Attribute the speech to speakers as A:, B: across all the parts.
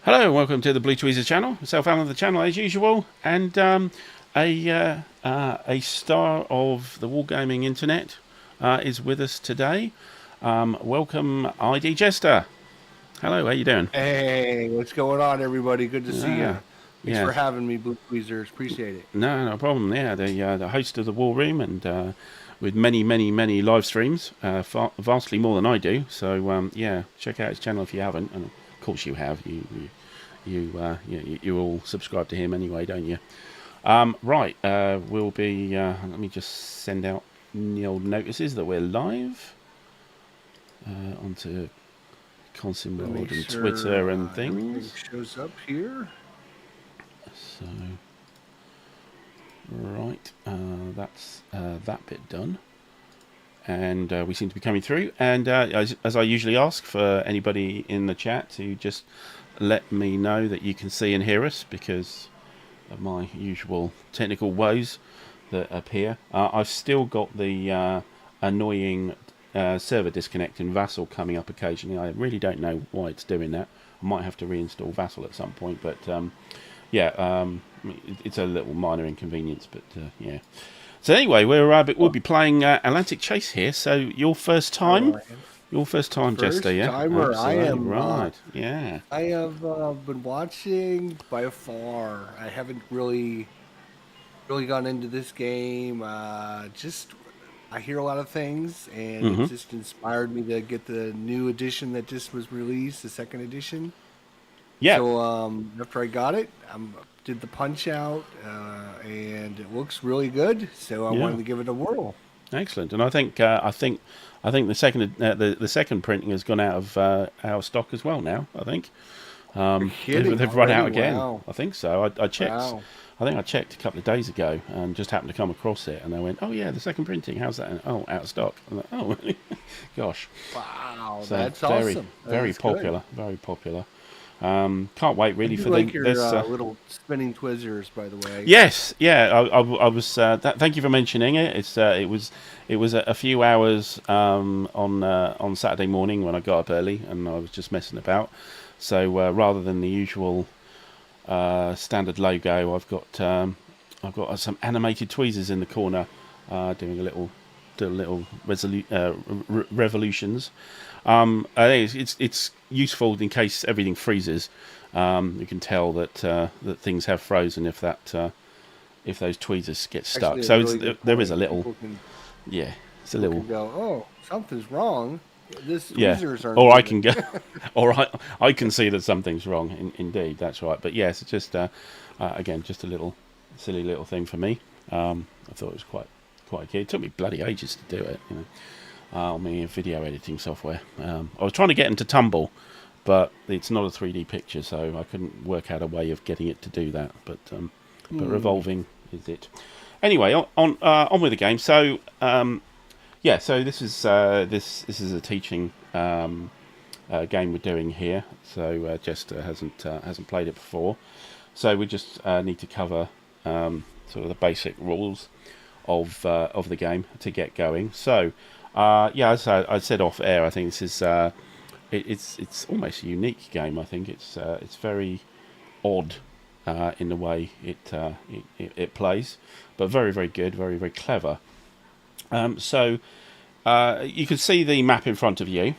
A: Hello and welcome to the Blue Tweezer channel. Myself, Alan, of the channel as usual, and a star of the wargaming internet is with us today. Welcome, IDJester. Hello, how you doing?
B: Hey, what's going on, everybody? Good to see you. Thanks
A: Yeah,
B: for having me, Blue Tweezers. Appreciate it.
A: no problem. Yeah, the host of the War Room, and with many live streams, vastly more than I do. So yeah, check out his channel if you haven't, and of course you have. You all subscribe to him anyway, don't you? Right, we'll be. Let me just send out the old notices that we're live onto Consim World and
B: Sure,
A: Twitter and
B: everything
A: things.
B: shows up here.
A: So, right, that's that bit done. And we seem to be coming through. And as I usually ask for anybody in the chat to just let me know that you can see and hear us, because of my usual technical woes that appear. I've still got the annoying server disconnect in Vassal coming up occasionally. I really don't know why it's doing that. I might have to reinstall Vassal at some point, but yeah, it's a little minor inconvenience, but yeah. So anyway, we'll be playing Atlantic Chase here. So your first time, Jester, yeah?
B: Timer. I
A: Absolutely
B: am
A: right. Yeah.
B: I have been watching by far. I haven't really gone into this game. Just I hear a lot of things, and it
A: Mm-hmm.
B: just inspired me to get the new edition that just was released, the second edition.
A: Yeah.
B: So after I got it, I did the punch out, and it looks really good. So I
A: Yeah.
B: wanted to give it a whirl.
A: Excellent. And I think the second printing has gone out of stock as well now. I think
B: You're kidding
A: they've run out
B: already?
A: again.
B: Wow,
A: I think so. I checked.
B: wow,
A: I think I checked a couple of days ago and just happened to come across it, and I went, "Oh yeah, the second printing. How's that?" And, oh, out of stock. I'm like, "Oh, really? Gosh."
B: wow!
A: So
B: That's
A: very,
B: awesome.
A: very
B: That's good.
A: popular. Very popular. Can't wait
B: I
A: really
B: do
A: for
B: like your
A: this.
B: little spinning Twizzlers, by the way.
A: Yes, yeah. I was. Thank you for mentioning it. It was a few hours on Saturday morning when I got up early, and I was just messing about. So rather than the usual standard logo, I've got some animated tweezers in the corner, doing little revolutions. I think it's useful in case everything freezes. You can tell that things have frozen if those tweezers get stuck.
B: Actually, a
A: So
B: really good
A: there is a
B: point.
A: little, yeah, it's a
B: People
A: little,
B: can go, oh, something's wrong. These
A: yeah.
B: tweezers aren't
A: Or I can
B: moving.
A: go, or I can see that something's wrong. Indeed, that's right. But yes, it's just again just a little silly little thing for me. I thought it was quite cute. It took me bloody ages to do it. On my video editing software. I was trying to get him to tumble, but it's not a 3D picture, so I couldn't work out a way of getting it to do that. But revolving is it. Anyway, on with the game. So yeah, so this is a teaching game we're doing here. So Jester hasn't played it before, so we just need to cover sort of the basic rules of the game to get going. So yeah, as I said off air, I think this is it's almost a unique game. I think it's very odd in the way it plays, but very good, very clever. So you can see the map in front of you.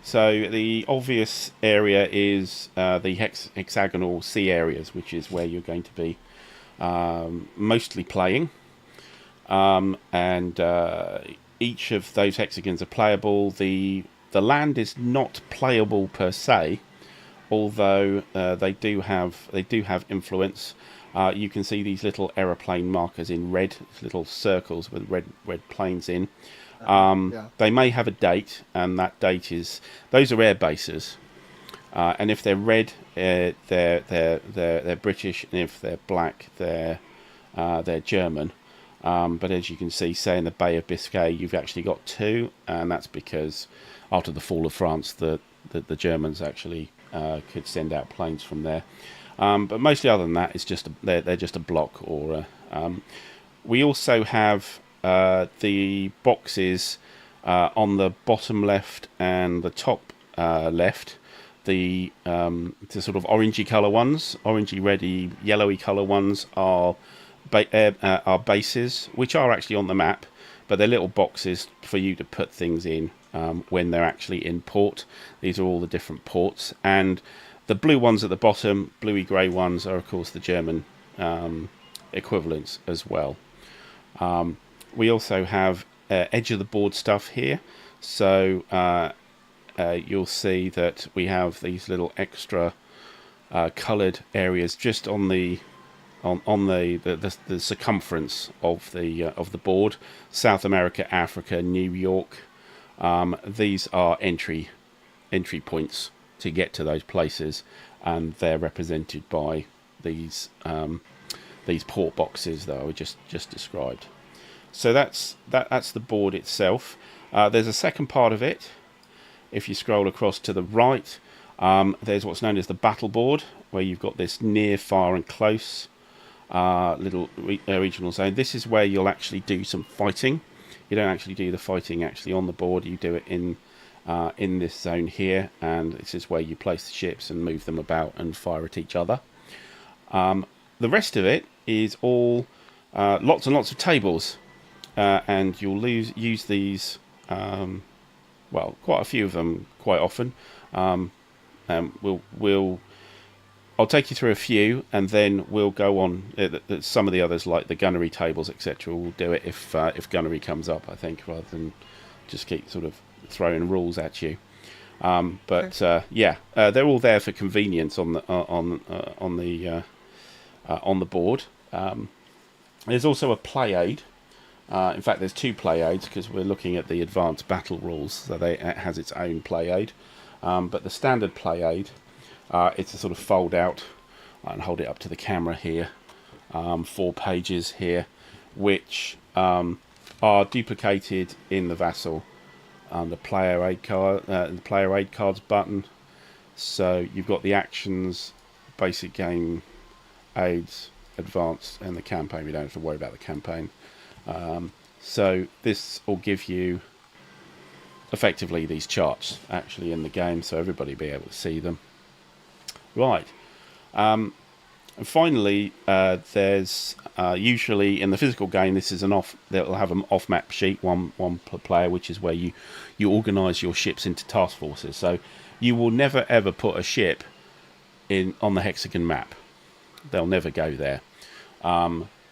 A: So the obvious area is the hexagonal sea areas, which is where you're going to be mostly playing. And each of those hexagons are playable. The land is not playable per se, although they do have influence. You can see these little aeroplane markers in red, little circles with red planes in.
B: Yeah.
A: They may have a date, and that date is those are air bases. And if they're red, they're British, and if they're black, they're German. But as you can see, say in the Bay of Biscay, you've actually got two, and that's because after the fall of France, the Germans actually could send out planes from there. But mostly, other than that, it's just they're just a block. Or we also have the boxes on the bottom left and the top left. the sort of orangey colour ones, orangey, reddy, yellowy colour ones are bases, which are actually on the map, but they're little boxes for you to put things in when they're actually in port. These are all the different ports, and the blue ones at the bottom, bluey grey ones, are of course the German equivalents as well. We also have edge of the board stuff here, so you'll see that we have these little extra coloured areas just on the circumference of the board. South America, Africa, New York. These are entry points to get to those places, and they're represented by these port boxes that I just described. So that's the board itself. There's a second part of it. If you scroll across to the right, there's what's known as the battle board, where you've got this near, far, and close little regional zone. This is where you'll actually do some fighting. You don't actually do the fighting actually on the board. You do it in this zone here, and this is where you place the ships and move them about and fire at each other. The rest of it is all lots and lots of tables, and you'll use these. Well, quite a few of them quite often. I'll take you through a few, and then we'll go on. Some of the others, like the gunnery tables, etc., we'll do it if gunnery comes up, I think, rather than just keep sort of throwing rules at you. But yeah, they're all there for convenience on the board. There's also a play aid. In fact, there's two play aids because we're looking at the advanced battle rules, so it has its own play aid. But the standard play aid, it's a sort of fold out. I can hold it up to the camera here. 4 pages here, which are duplicated in the Vassal on the player aid card, the player aid cards button. So you've got the actions, basic game aids, advanced, and the campaign. We don't have to worry about the campaign. So this will give you effectively these charts actually in the game, so everybody will be able to see them. Right. And finally, there's usually in the physical game, this is they'll have an off-map sheet, one per player, which is where you organise your ships into task forces. So you will never ever put a ship on the hexagon map. They'll never go there.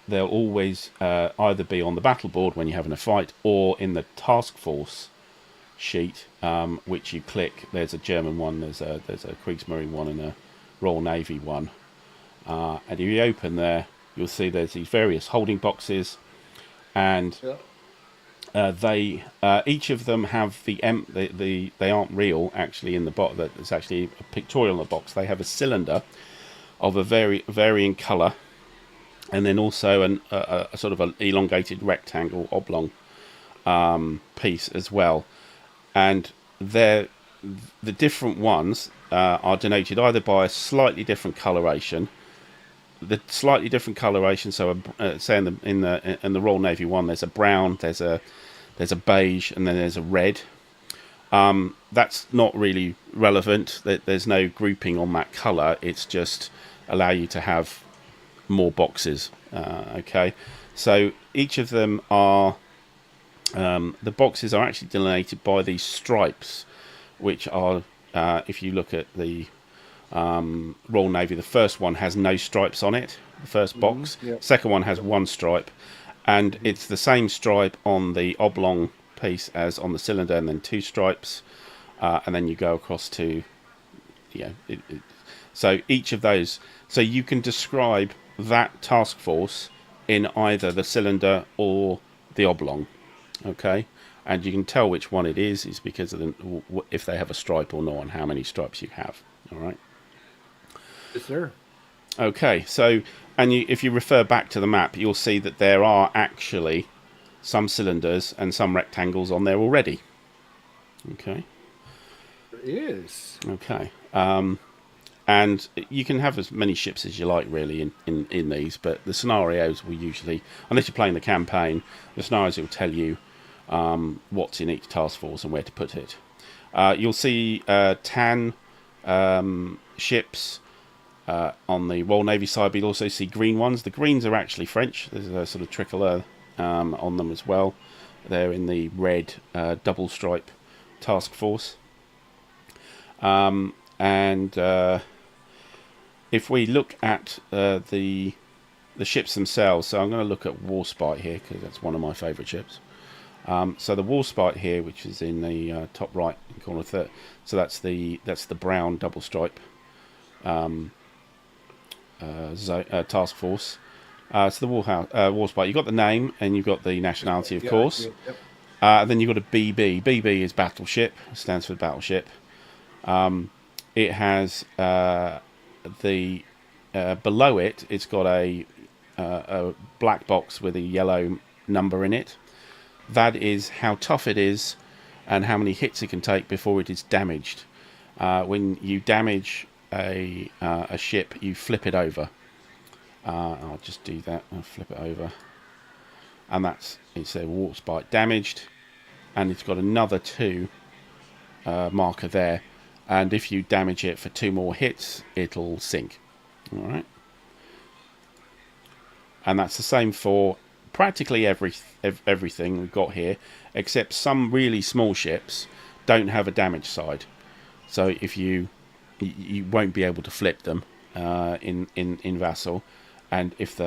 A: They'll always either be on the battle board when you're having a fight, or in the task force sheet, which you click. There's a German one, there's a Kriegsmarine one, and a Royal Navy one. And if you open there, you'll see there's these various holding boxes, and they each of them have they aren't real actually in the box. There's actually a pictorial in the box. They have a cylinder of a varying colour, and then also a sort of an elongated rectangle, oblong piece as well. And the different ones are denoted either by a slightly different coloration. The slightly different coloration, so say in the Royal Navy one, there's a brown, there's a beige, and then there's a red. That's not really relevant. There's no grouping on that colour. It's just allow you to have more boxes. Okay, so each of them are the boxes are actually delineated by these stripes, which are if you look at the Royal Navy, the first one has no stripes on it, the first box.
B: Yep.
A: Second one has one stripe, and it's the same stripe on the oblong piece as on the cylinder, and then 2 stripes, and then you go across to so each of those, so you can describe that task force in either the cylinder or the oblong. Okay, and you can tell which one it is because of if they have a stripe or not, and how many stripes you have. All right.
B: Yes, sir.
A: Okay, so if you refer back to the map, you'll see that there are actually some cylinders and some rectangles on there already. Okay.
B: There is.
A: Okay. And you can have as many ships as you like, really, in these, but the scenarios will usually, unless you're playing the campaign, the scenarios will tell you what's in each task force and where to put it. You'll see tan ships on the Royal Navy side, but you'll also see green ones. The greens are actually French. There's a sort of tricolour on them as well. They're in the red double stripe task force. If we look at the ships themselves, so I'm going to look at Warspite here because that's one of my favourite ships. So the Warspite here, which is in the top right corner third, so that's the brown double stripe task force. So the Warspite, you've got the name and you've got the nationality, of course. Then you've got a BB. BB is battleship, stands for battleship. It has below it, it's got a black box with a yellow number in it. That is how tough it is and how many hits it can take before it is damaged. When you damage a ship, you flip it over. I'll just do that. I'll flip it over, and it's a Warspite damaged, and it's got another 2 marker there. And if you damage it for 2 more hits, it'll sink. All right, and that's the same for practically everything we've got here, except some really small ships don't have a damage side. So if you won't be able to flip them in Vassal, and if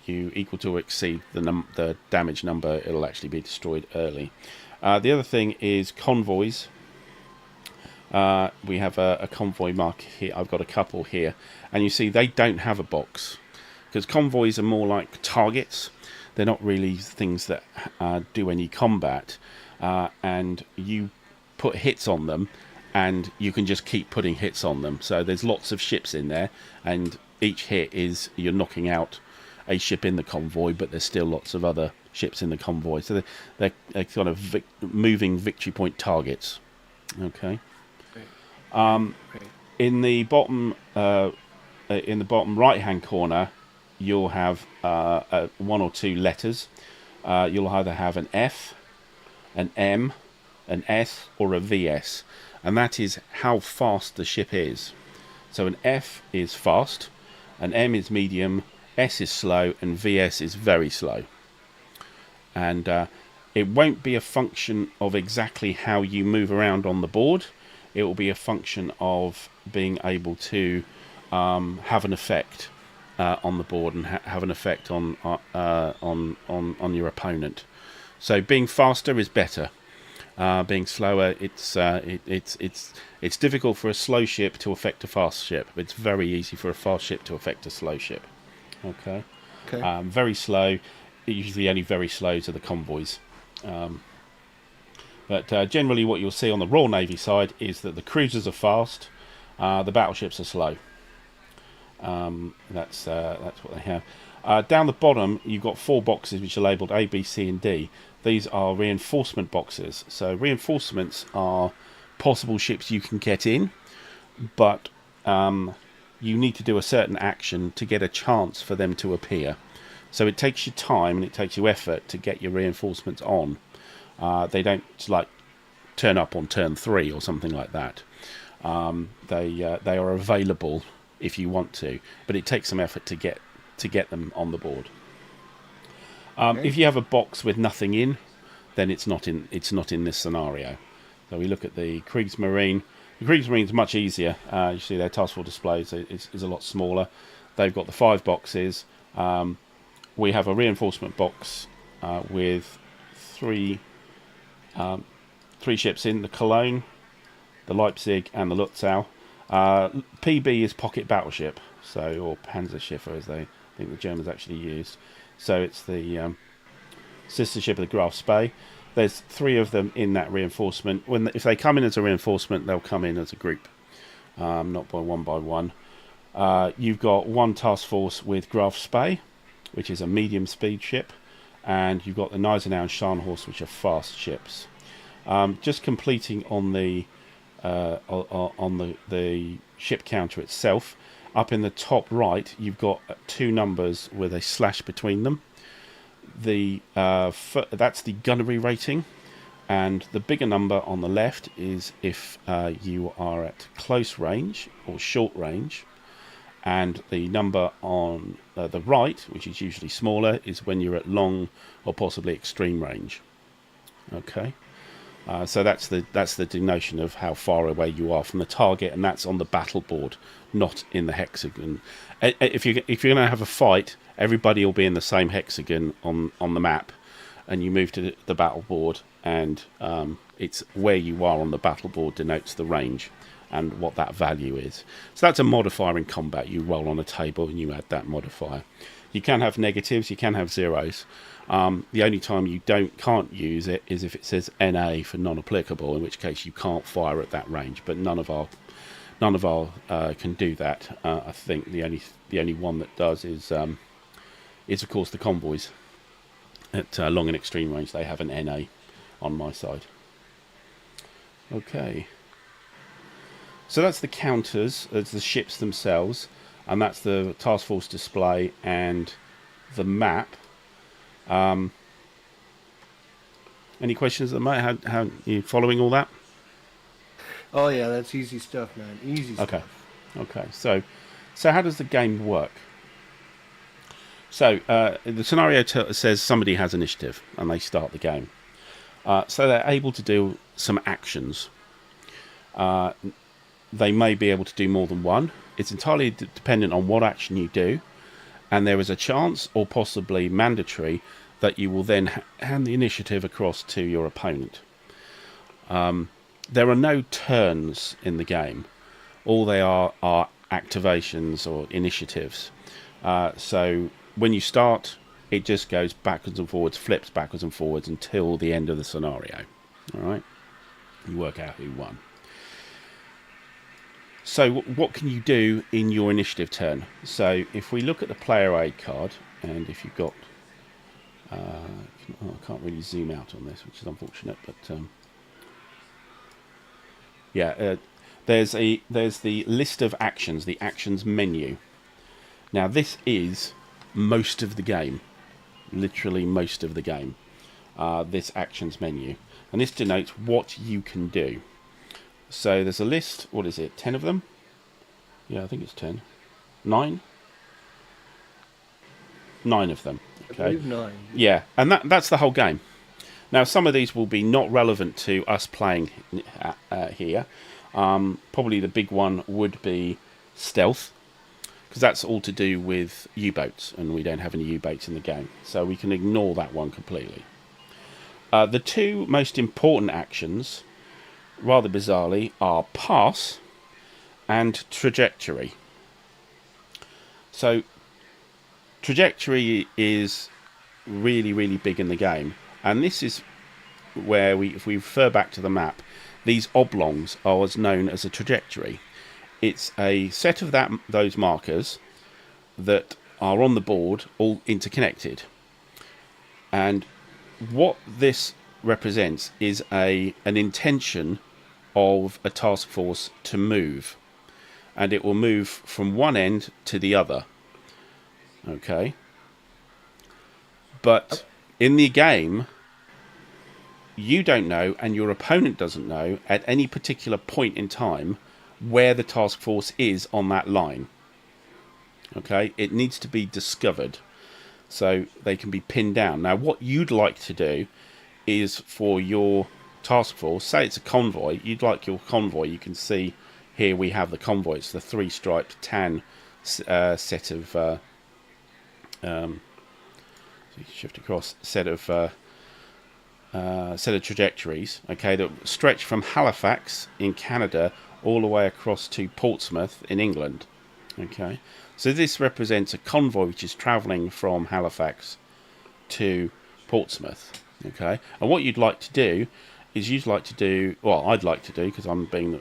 A: you equal to or exceed the damage number, it'll actually be destroyed early. The other thing is convoys. We have a convoy mark here. I've got a couple here, and you see they don't have a box because convoys are more like targets. They're not really things that do any combat, and you put hits on them, and you can just keep putting hits on them. So there's lots of ships in there, and each hit is you're knocking out a ship in the convoy, but there's still lots of other ships in the convoy. So they're kind of moving victory point targets. Okay. In the bottom right hand corner, you'll have 1 or 2 letters. You'll either have an F, an M, an S, or a VS, and that is how fast the ship is. So an F is fast, an M is medium, S is slow, and VS is very slow. And it won't be a function of exactly how you move around on the board. It will be a function of being able to have an effect on the board and have an effect on your opponent. So being faster is better. Being slower, it's difficult for a slow ship to affect a fast ship. It's very easy for a fast ship to affect a slow ship. Okay. Very slow. Usually, only very slows are the convoys. But generally, what you'll see on the Royal Navy side is that the cruisers are fast, the battleships are slow. That's what they have. Down the bottom, you've got 4 boxes which are labelled A, B, C, and D. These are reinforcement boxes. So reinforcements are possible ships you can get in, but you need to do a certain action to get a chance for them to appear. So it takes you time and it takes you effort to get your reinforcements on. They don't like turn up on turn 3 or something like that. They are available if you want to, but it takes some effort to get them on the board. If you have a box with nothing in, then it's not in this scenario. So we look at the Kriegsmarine. The Kriegsmarine is much easier. You see their task force displays is a lot smaller. They've got the 5 boxes. We have a reinforcement box with 3 ships in: the Cologne, the Leipzig, and the Lutzow. PB is pocket battleship, or Panzerschiffe, as they think the Germans actually used. So it's the sister ship of the Graf Spee. There's 3 of them in that reinforcement. If they come in as a reinforcement, they'll come in as a group, not by one. You've got 1 task force with Graf Spee, which is a medium speed ship, and you've got the Gneisenau and Scharnhorst, which are fast ships. Just completing on the ship counter itself, up in the top right, you've got 2 numbers with a slash between them. That's the gunnery rating. And the bigger number on the left is if you are at close range or short range, and the number on the right, which is usually smaller, is when you're at long or possibly extreme range. Okay, so that's the denotation of how far away you are from the target, and that's on the battle board, not in the hexagon. If you're going to have a fight, everybody will be in the same hexagon on the map, and you move to the battle board, and it's where you are on the battle board denotes the range and what that value is. So that's a modifier in combat. You roll on a table and you add that modifier. You can have negatives, you can have zeros. The only time you can't use it is if it says NA for non-applicable, in which case you can't fire at that range. But none of our can do that. I think the only one that does is of course the convoys at long and extreme range. They have an NA on my side. Okay. So that's the counters, that's the ships themselves, and that's the task force display and the map. Any questions at the moment? How you following all that?
B: Oh yeah, that's easy stuff, man. Easy stuff.
A: Okay. So how does the game work? So the scenario says somebody has initiative and they start the game. So they're able to do some actions. They may be able to do more than one. It's entirely dependent on what action you do, and there is a chance, or possibly mandatory, that you will then hand the initiative across to your opponent. There are no turns in the game. All they are activations or initiatives. So when you start, it just goes backwards and forwards, flips backwards and forwards until the end of the scenario. All right? You work out who won. So what can you do in your initiative turn? So if we look at the player aid card, and if you've got... I can't really zoom out on this, which is unfortunate, but... there's the list of actions, the actions menu. Now this is most of the game. Literally most of the game. This actions menu. And this denotes what you can do. So there's a list, what is it, 10 of them? Yeah, I think it's 10. 9? 9 of them. Okay.
B: I believe 9.
A: Yeah, and that's the whole game. Now, some of these will be not relevant to us playing here. Probably the big one would be stealth, because that's all to do with U-boats, and we don't have any U-boats in the game. So we can ignore that one completely. The two most important actions, rather bizarrely, are pass and trajectory. So trajectory is really, really big in the game, and this is where if we refer back to the map, these oblongs are known as a trajectory. It's a set of those markers that are on the board, all interconnected, and what this represents is an intention of a task force to move, and it will move from one end to the other. Okay, but in the game, you don't know, and your opponent doesn't know at any particular point in time where the task force is on that line. Okay, it needs to be discovered so they can be pinned down. Now, what you'd like to do is for your task force, say it's a convoy, you'd like your convoy, you can see here we have the convoy, it's the 3-striped tan set of shift across set of trajectories, okay, that stretch from Halifax in Canada all the way across to Portsmouth in England. Okay, so this represents a convoy which is travelling from Halifax to Portsmouth. Okay, and what you'd like to do is I'd like to do, because I'm being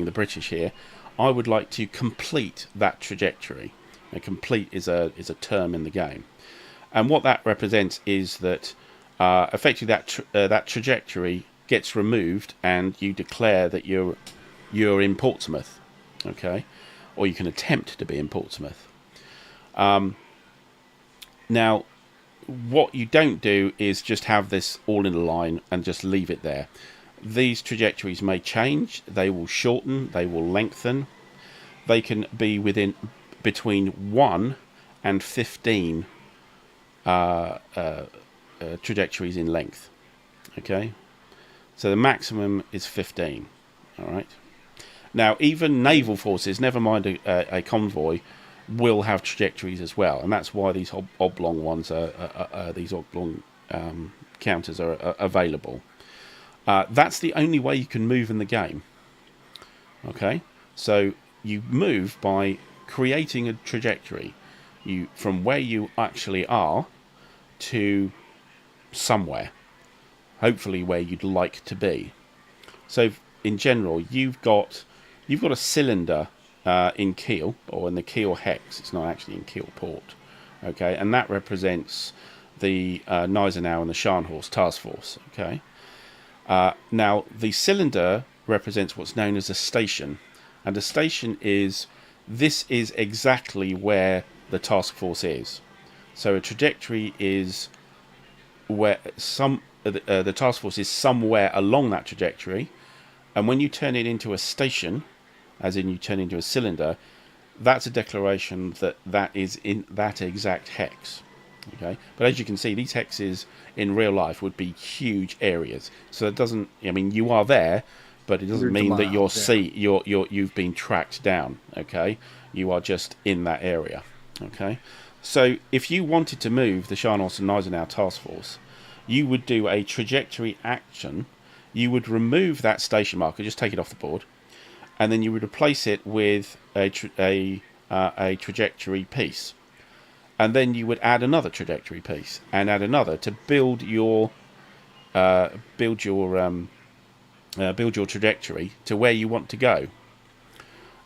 A: the British here, I would like to complete that trajectory. Now, complete is a term in the game, and what that represents is that effectively that trajectory gets removed, and you declare that you're in Portsmouth. Okay, or you can attempt to be in Portsmouth. Now, what you don't do is just have this all in a line and just leave it there. These trajectories may change, they will shorten, they will lengthen. They can be between 1 and 15 trajectories in length. Okay, so the maximum is 15. All right. Now, even naval forces, never mind a convoy, will have trajectories as well, and that's why these oblong ones these oblong counters are available. That's the only way you can move in the game. Okay, so you move by creating a trajectory, from where you actually are to somewhere, hopefully where you'd like to be. So in general, you've got a cylinder in keel, or in the keel hex. It's not actually in keel port. Okay, and that represents the Gneisenau and the Scharnhorst task force. Okay. Now, the cylinder represents what's known as a station, and a station is exactly where the task force is. So a trajectory is where the task force is somewhere along that trajectory, and when you turn it into a station, as in you turn it into a cylinder, that's a declaration that is in that exact hex. Okay, but as you can see, these hexes in real life would be huge areas. So it doesn't. I mean, you are there, but it doesn't mean that you've been tracked down. Okay, you are just in that area. Okay, so if you wanted to move the Scharnhorst and Gneisenau task force, you would do a trajectory action. You would remove that station marker, just take it off the board, and then you would replace it with a trajectory piece. And then you would add another trajectory piece and add another to build your trajectory to where you want to go.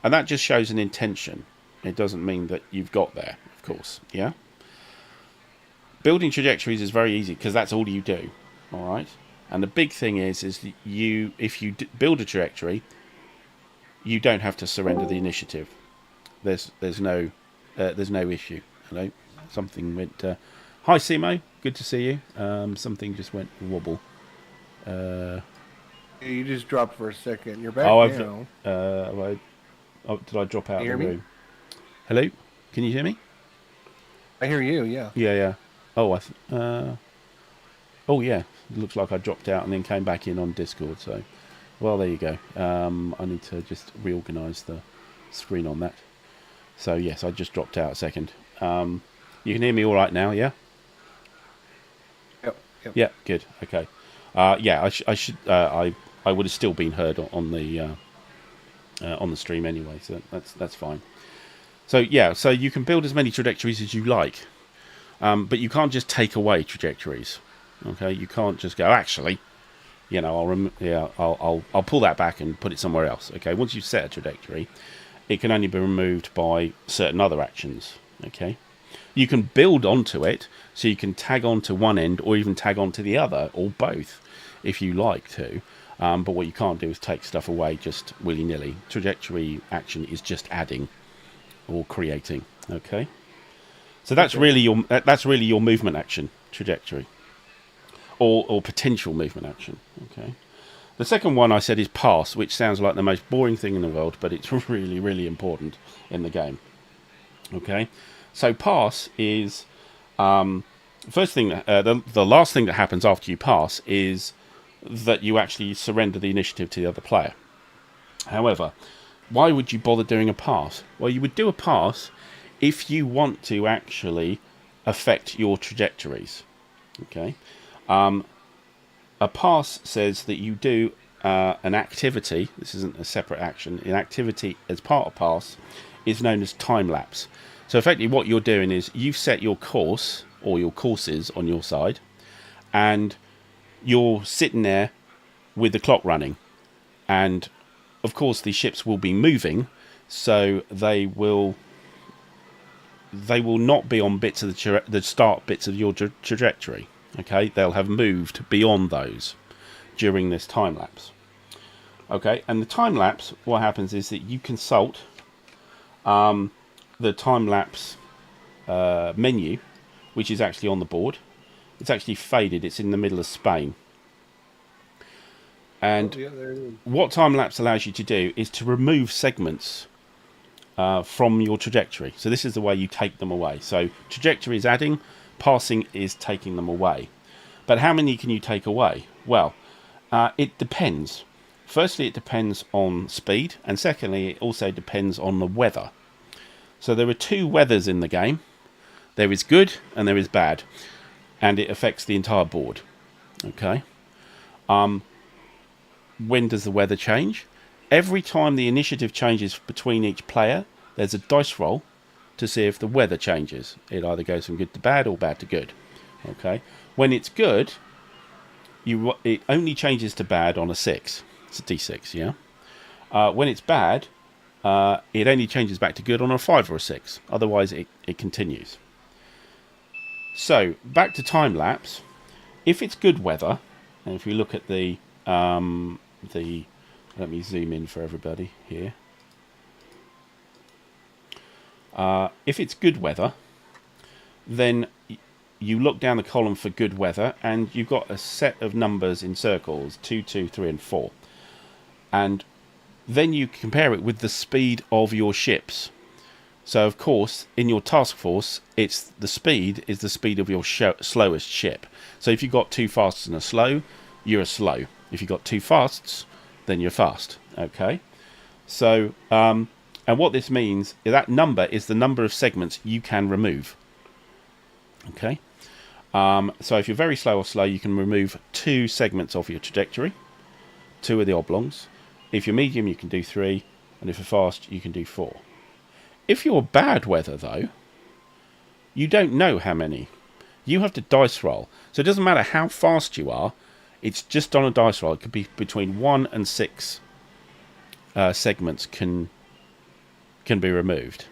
A: And that just shows an intention. It doesn't mean that you've got there, of course. Yeah. Building trajectories is very easy because that's all you do. All right. And the big thing is if you build a trajectory, you don't have to surrender the initiative. There's no issue. Hello. Something went. Hi, Simo. Good to see you. Something just went wobble.
B: You just dropped for a second. You're back now.
A: Did I drop out of the room?
B: Me?
A: Hello. Can you hear me?
B: I hear you. Yeah.
A: Yeah. Oh, yeah. It looks like I dropped out and then came back in on Discord. So, well, there you go. I need to just reorganise the screen on that. So yes, I just dropped out a second. You can hear me all right now, yeah?
B: Yep.
A: Yeah, good. Okay. Yeah, I would have still been heard on the stream anyway, so that's fine. So yeah, so you can build as many trajectories as you like, but you can't just take away trajectories. Okay, you can't just go. Actually, I'll pull that back and put it somewhere else. Okay, once you've set a trajectory, it can only be removed by certain other actions. Okay. You can build onto it, so you can tag onto one end or even tag onto the other, or both, if you like to. But what you can't do is take stuff away just willy-nilly. Trajectory action is just adding or creating. Okay, so that's really your movement action trajectory, or potential movement action. Okay. The second one I said is pass, which sounds like the most boring thing in the world, but it's really, really important in the game. Okay. So pass is first thing. The last thing that happens after you pass is that you actually surrender the initiative to the other player. However, why would you bother doing a pass? Well, you would do a pass if you want to actually affect your trajectories. Okay. A pass says that you do an activity. This isn't a separate action. An activity as part of pass is known as time lapse. So effectively what you're doing is you've set your course or your courses on your side, and you're sitting there with the clock running, and of course the ships will be moving, so they will not be on bits of the start bits of your trajectory. Okay, they'll have moved beyond those during this time lapse. Okay, and the time lapse, what happens is that you consult the time lapse menu, which is actually on the board. It's actually faded. It's in the middle of Spain. And
B: yeah, there it is.
A: what time lapse allows you to do is to remove segments from your trajectory. So this is the way you take them away. So trajectory is adding, passing is taking them away. But how many can you take away? Well, it depends. Firstly, it depends on speed, and secondly, it also depends on the weather. So there are two weathers in the game. There is good and there is bad, and it affects the entire board. Okay. When does the weather change? Every time the initiative changes between each player, there's a dice roll to see if the weather changes. It either goes from good to bad or bad to good. Okay. When it's good, it only changes to bad on a 6. It's a d6, yeah. When it's bad, it only changes back to good on a 5 or a 6. Otherwise, it continues. So back to time lapse. If it's good weather, and if we look at the let me zoom in for everybody here. If it's good weather, then you look down the column for good weather, and you've got a set of numbers in circles: 2, 2, 3, and 4. And then you compare it with the speed of your ships. So, of course, in your task force, the speed is the speed of your slowest ship. So if you've got 2 fasts and a slow, you're a slow. If you've got 2 fasts, then you're fast. Okay? So, and what this means is that number is the number of segments you can remove. Okay? So if you're very slow or slow, you can remove 2 segments of your trajectory. 2 of the oblongs. If you're medium, you can do 3. And if you're fast, you can do 4. If you're bad weather, though, you don't know how many. You have to dice roll. So it doesn't matter how fast you are. It's just on a dice roll. It could be between 1 and 6 segments can be removed.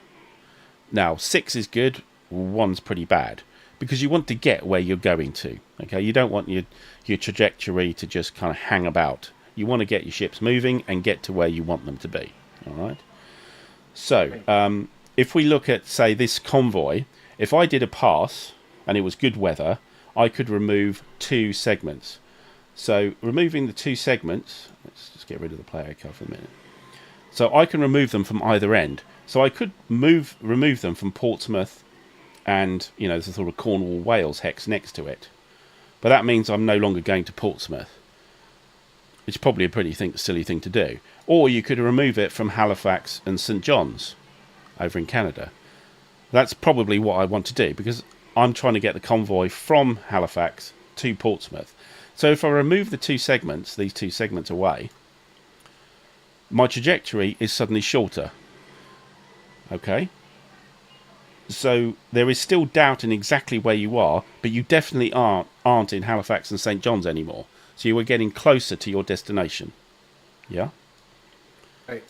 A: Now, 6 is good. 1's pretty bad. Because you want to get where you're going to. Okay, you don't want your trajectory to just kind of hang about. You want to get your ships moving and get to where you want them to be. All right? So, if we look at, say, this convoy, if I did a pass and it was good weather, I could remove 2 segments. So, removing the 2 segments, let's just get rid of the player card for a minute. So, I can remove them from either end. So, I could remove them from Portsmouth and, there's a sort of Cornwall, Wales hex next to it. But that means I'm no longer going to Portsmouth. It's probably a pretty silly thing to do. Or you could remove it from Halifax and St. John's over in Canada. That's probably what I want to do, because I'm trying to get the convoy from Halifax to Portsmouth. So if I remove the 2 segments, these 2 segments away, my trajectory is suddenly shorter. Okay? So there is still doubt in exactly where you are, but you definitely aren't in Halifax and St. John's anymore. So you were getting closer to your destination. Yeah?
B: Right.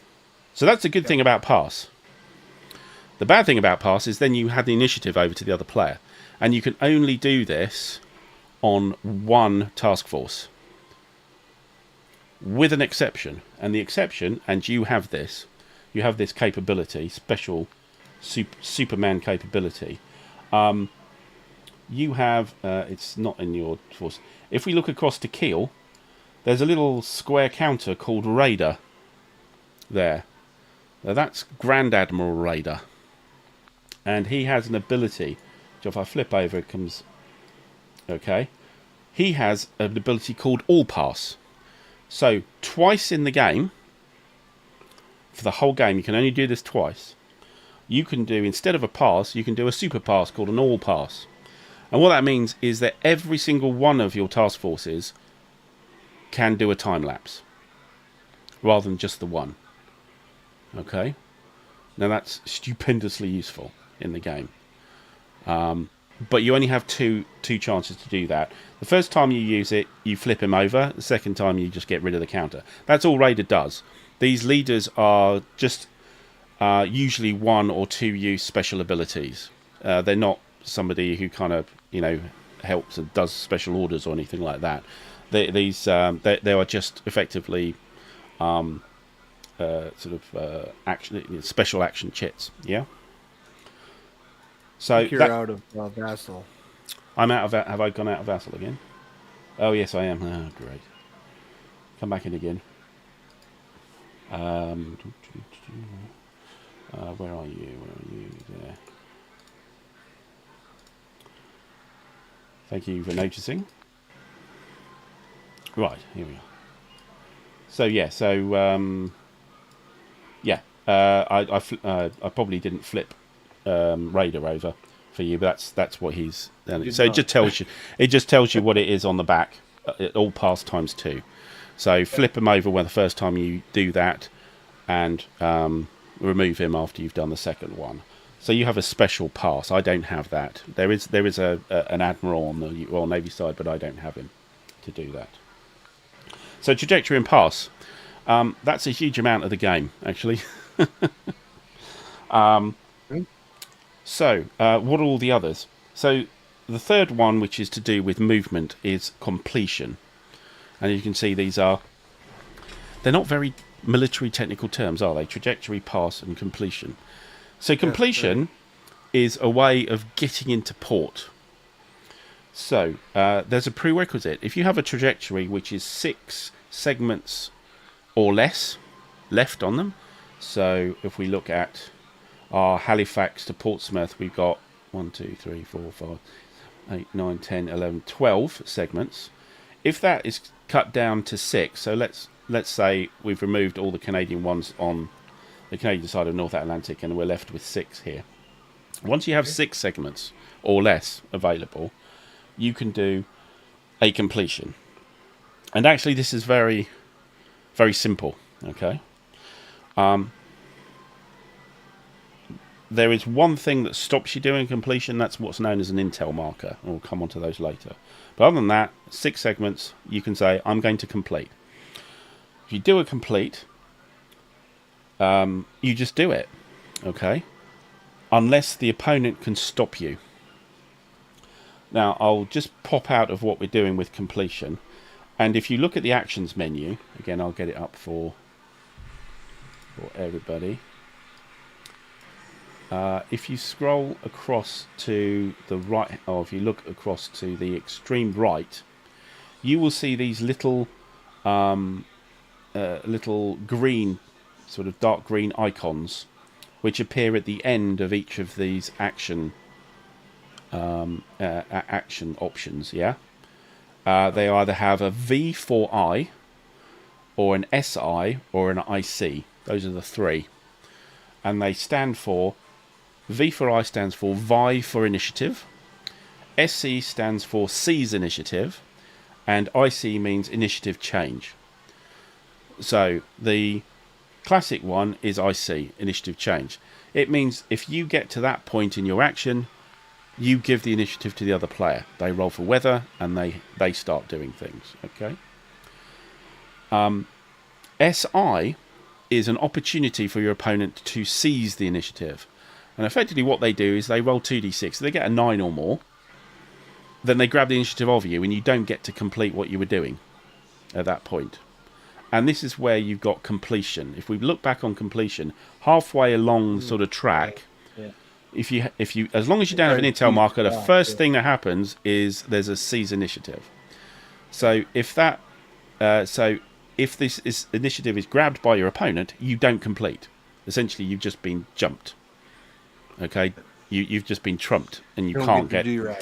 A: So that's a good thing about pass. The bad thing about pass is then you had the initiative over to the other player. And you can only do this on 1 task force. With an exception. And the exception, and you have this capability, special Superman capability. You have, it's not in your force. If we look across to Kiel, there's a little square counter called Raider there. Now that's Grand Admiral Raider. And he has an ability, which if I flip over, it comes... Okay. He has an ability called All Pass. So, twice in the game, for the whole game, you can only do this twice. You can do, instead of a pass, you can do a super pass called an All Pass. And what that means is that every single one of your task forces can do a time lapse, rather than just the one. Okay? Now that's stupendously useful in the game. But you only have two chances to do that. The first time you use it, you flip him over. The second time, you just get rid of the counter. That's all Raider does. These leaders are just usually 1 or 2 use special abilities. They're not somebody who kind of, helps and does special orders or anything like that. They are just effectively action, special action chits. Yeah. So
B: you're out of Vassal.
A: I'm out of. Have I gone out of Vassal again? Oh yes, I am. Oh great. Come back in again. Where are you? Where are you? There. Thank you for noticing. Right, here we are. So yeah, I probably didn't flip Raider over for you, but that's what he's done. So it just tells you what it is on the back. All pass times 2. So flip him over when the first time you do that, and remove him after you've done the second one. So you have a special pass. I don't have that. There is an admiral on the Royal Navy side, but I don't have him to do that. So trajectory and pass. That's a huge amount of the game, actually. So what are all the others? So the third one, which is to do with movement, is completion. And you can see they're not very military technical terms, are they? Trajectory, pass, and completion. So completion is a way of getting into port. So there's a prerequisite. If you have a trajectory which is 6 segments or less left on them, so if we look at our Halifax to Portsmouth, we've got 1, 2, 3, 4, 5, 8, 9, 10, 11, 12 segments. If that is cut down to 6, so let's say we've removed all the Canadian ones on the Canadian side of North Atlantic, and we're left with 6 here. Once you have 6 segments or less available, you can do a completion. And actually, this is very, very simple. Okay. There is one thing that stops you doing completion. That's what's known as an intel marker. We'll come on to those later. But other than that, 6 segments, you can say, I'm going to complete. If you do a complete, you just do it. Okay. Unless the opponent can stop you. Now, I'll just pop out of what we're doing with completion. And if you look at the actions menu, again, I'll get it up for everybody. If you scroll across to the right, or if you look across to the extreme right, you will see these little green, sort of dark green icons, which appear at the end of each of these action options. Yeah, they either have a V for I, or an SI, or an IC. Those are the 3, and they stand for. V for I stands for Vi for initiative, SC stands for Seize initiative, and IC means initiative change. So the classic one is IC, initiative change. It means if you get to that point in your action, you give the initiative to the other player. They roll for weather and they start doing things. Okay. SI is an opportunity for your opponent to seize the initiative. And effectively what they do is they roll 2d6. So they get a 9 or more. Then they grab the initiative of you and you don't get to complete what you were doing at that point. And this is where you've got completion. If we look back on completion, halfway along the sort of track, if you as long as you don't have an intel marker, the first thing that happens is there's a seize initiative. So if this initiative is grabbed by your opponent, you don't complete. Essentially, you've just been jumped. Okay, you've just been trumped, and you don't get to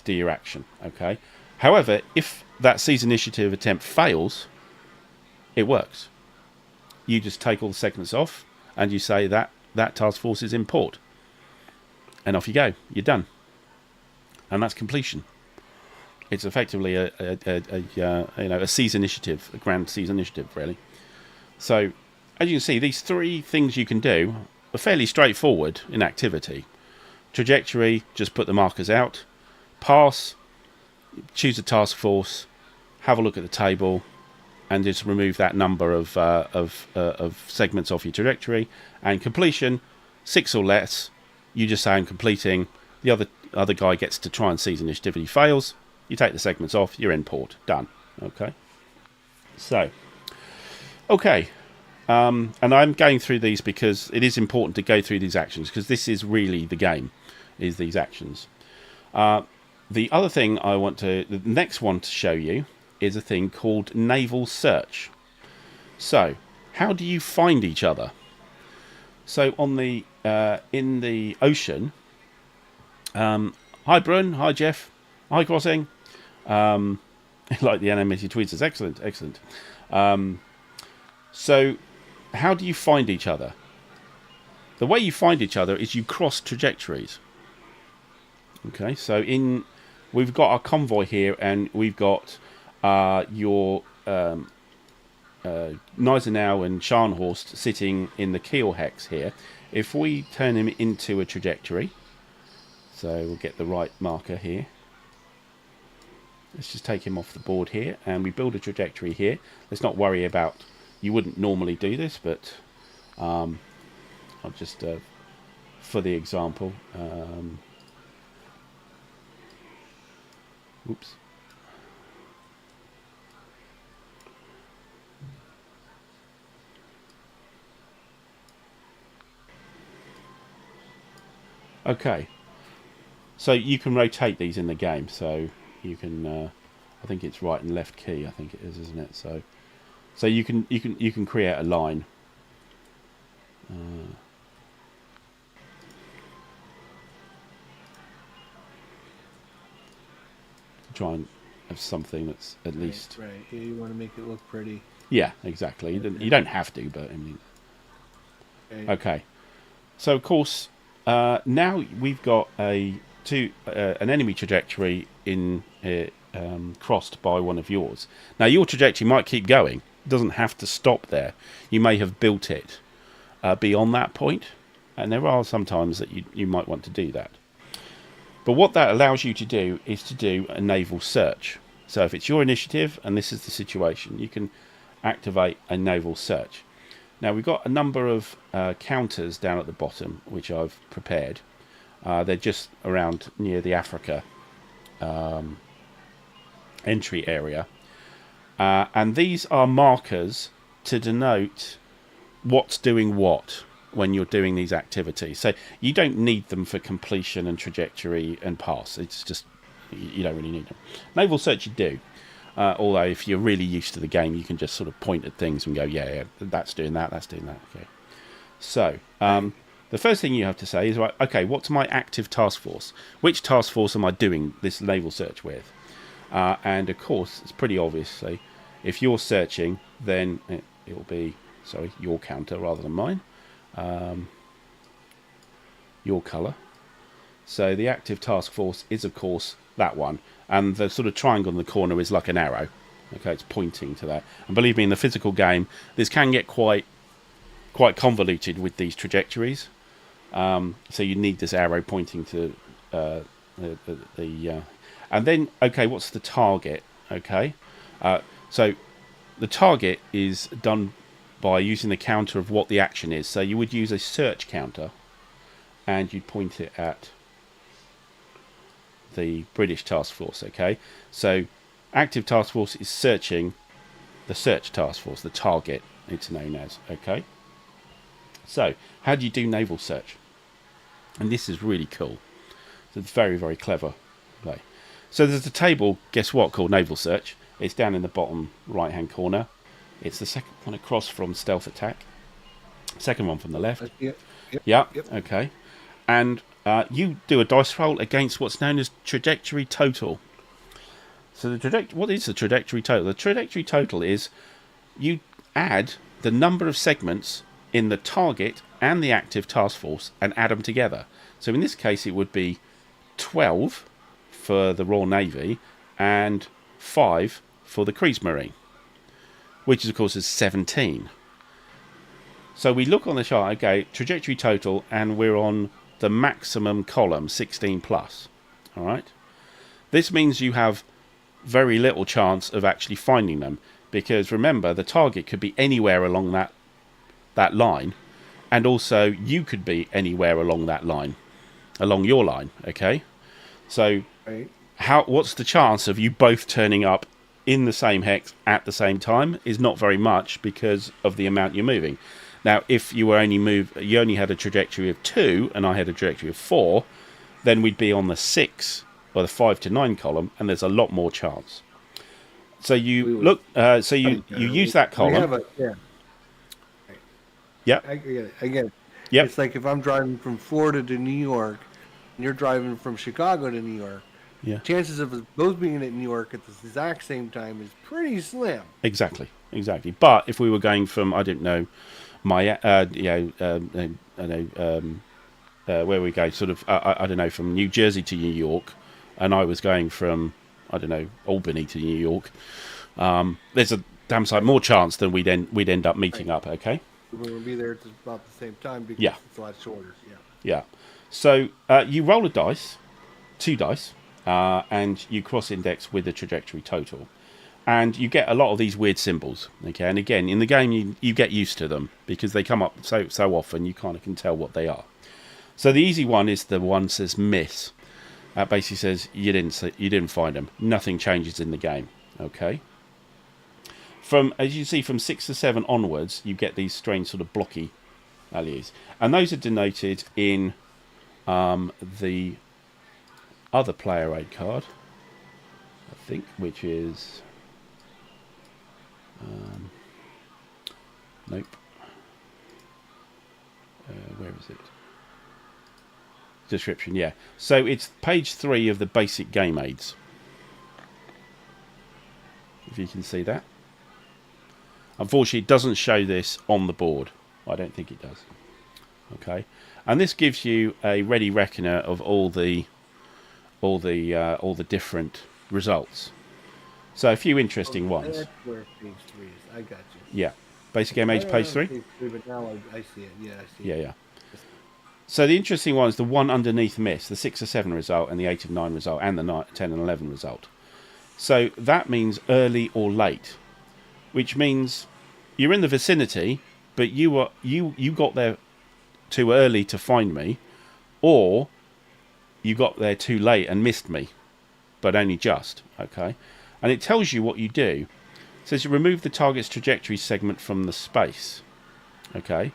A: do your action. Okay. However, if that seize initiative attempt fails, it works. You just take all the segments off, and you say that task force is in port, and off you go. You're done, and that's completion. It's effectively a seize initiative, a grand seize initiative, really. So, as you can see, these 3 things you can do are fairly straightforward in activity. Trajectory, just put the markers out. Pass, choose a task force, have a look at the table, and just remove that number of segments off your trajectory. And completion, 6 or less, you just say I'm completing. The other guy gets to try and seize initiative. If he fails, you take the segments off, you're in port. Done. Okay. So, okay. And I'm going through these because it is important to go through these actions, because this is really the game, is these actions. The other thing the next one to show you is a thing called naval search. So, how do you find each other? So on the in the ocean, hi Brun, hi Jeff, hi Crossing. Like the animated tweets, is excellent, excellent. So, how do you find each other? The way you find each other is you cross trajectories. Okay, so we've got our convoy here, and we've got your Gneisenau and Scharnhorst sitting in the keel hex here. If we turn him into a trajectory, so we'll get the right marker here. Let's just take him off the board here, and we build a trajectory here. Let's not worry about, you wouldn't normally do this, but I'll just, for the example, oops. Okay, so you can rotate these in the game, so you can I think it's right and left key, I think it is, isn't it? So you can create a line. Try and have something that's at least
B: right. Yeah, you want to make it look pretty.
A: Yeah, exactly. You don't have to, but I mean. Okay. So of course, now we've got an enemy trajectory crossed by one of yours. Now your trajectory might keep going. It doesn't have to stop there. You may have built it beyond that point, and there are some times that you might want to do that. But what that allows you to do is to do a naval search. So if it's your initiative and this is the situation, you can activate a naval search. Now we've got a number of counters down at the bottom which I've prepared. They're just around near the Africa entry area, and these are markers to denote what's doing what when you're doing these activities. So you don't need them for completion and trajectory and pass. It's just, you don't really need them. Naval search you do. Although if you're really used to the game, you can just sort of point at things and go, yeah, that's doing that, that's doing that. Okay. So the first thing you have to say is, right, okay, what's my active task force? Which task force am I doing this naval search with? And of course, it's pretty obviously, if you're searching, then it'll be, your counter rather than mine. Your colour. So the active task force is, of course, that one. And the sort of triangle in the corner is like an arrow. Okay, it's pointing to that. And believe me, in the physical game, this can get quite convoluted with these trajectories. So you need this arrow pointing to and then, okay, what's the target? Okay, so the target is done by using the counter of what the action is. So you would use a search counter, and you'd point it at the British task force. Okay, so active task force is searching the search task force, the target it's known as. Okay, so how do you do naval search? And this is really cool. So it's very, very clever play. So there's a table, guess what, called naval search. It's down in the bottom right hand corner. It's the second one across from stealth attack, second one from the left. Yep. Okay, and you do a dice roll against what's known as trajectory total. So what is the trajectory total? The trajectory total is you add the number of segments in the target and the active task force and add them together. So in this case, it would be 12 for the Royal Navy and 5 for the Kriegsmarine, which of course is 17. So we look on the chart, okay, trajectory total, and we're on the maximum column, 16 plus. All right. This means you have very little chance of actually finding them, because remember, the target could be anywhere along that line, and also you could be anywhere along that line, along your line. Okay. So what's the chance of you both turning up in the same hex at the same time? Is not very much, because of the amount you're moving. Now, if you were you only had a trajectory of 2 and I had a trajectory of 4, then we'd be on the 6 or the 5 to 9 column, and there's a lot more chance. So you
B: would,
A: look. So you use that column.
B: We have a, yeah.
A: Yeah.
B: I get it. I get it.
A: Yep.
B: It's like if I'm driving from Florida to New York, and you're driving from Chicago to New York.
A: Yeah.
B: Chances of us both being at New York at the exact same time is pretty slim.
A: Exactly. But if we were going from, I don't know, where we go, sort of, I don't know, from New Jersey to New York, and I was going from, I don't know, Albany to New York. There's a damn sight more chance than we'd end up meeting up. Okay.
B: We're going to be there at about the same time because it's a lot shorter. Yeah.
A: Yeah. So you roll a dice, 2 dice, and you cross-index with the trajectory total. And you get a lot of these weird symbols, okay? And again, in the game, you get used to them because they come up so often, you kind of can tell what they are. So the easy one is the one that says miss. That basically says you didn't find them. Nothing changes in the game, okay? As you see, from 6 to 7 onwards, you get these strange sort of blocky values. And those are denoted in the other player aid card, I think, which is... nope. Where is it? Description, yeah. So it's page 3 of the basic game aids. If you can see that. Unfortunately, it doesn't show this on the board. I don't think it does. Okay, and this gives you a ready reckoner of all the different results. So a few interesting ones.
B: That's where page 3 is. I got you.
A: Yeah, basic game aids, page 3.
B: But now I see it. Yeah, I see
A: it.
B: it.
A: Yeah. So the interesting one is the one underneath miss, the 6 or 7 result, and the 8 of 9 result, and the 10 and 11 result. So that means early or late, which means you're in the vicinity, but you got there too early to find me, or you got there too late and missed me, but only just. Okay, and it tells you what you do. It says you remove the target's trajectory segment from the space. Okay.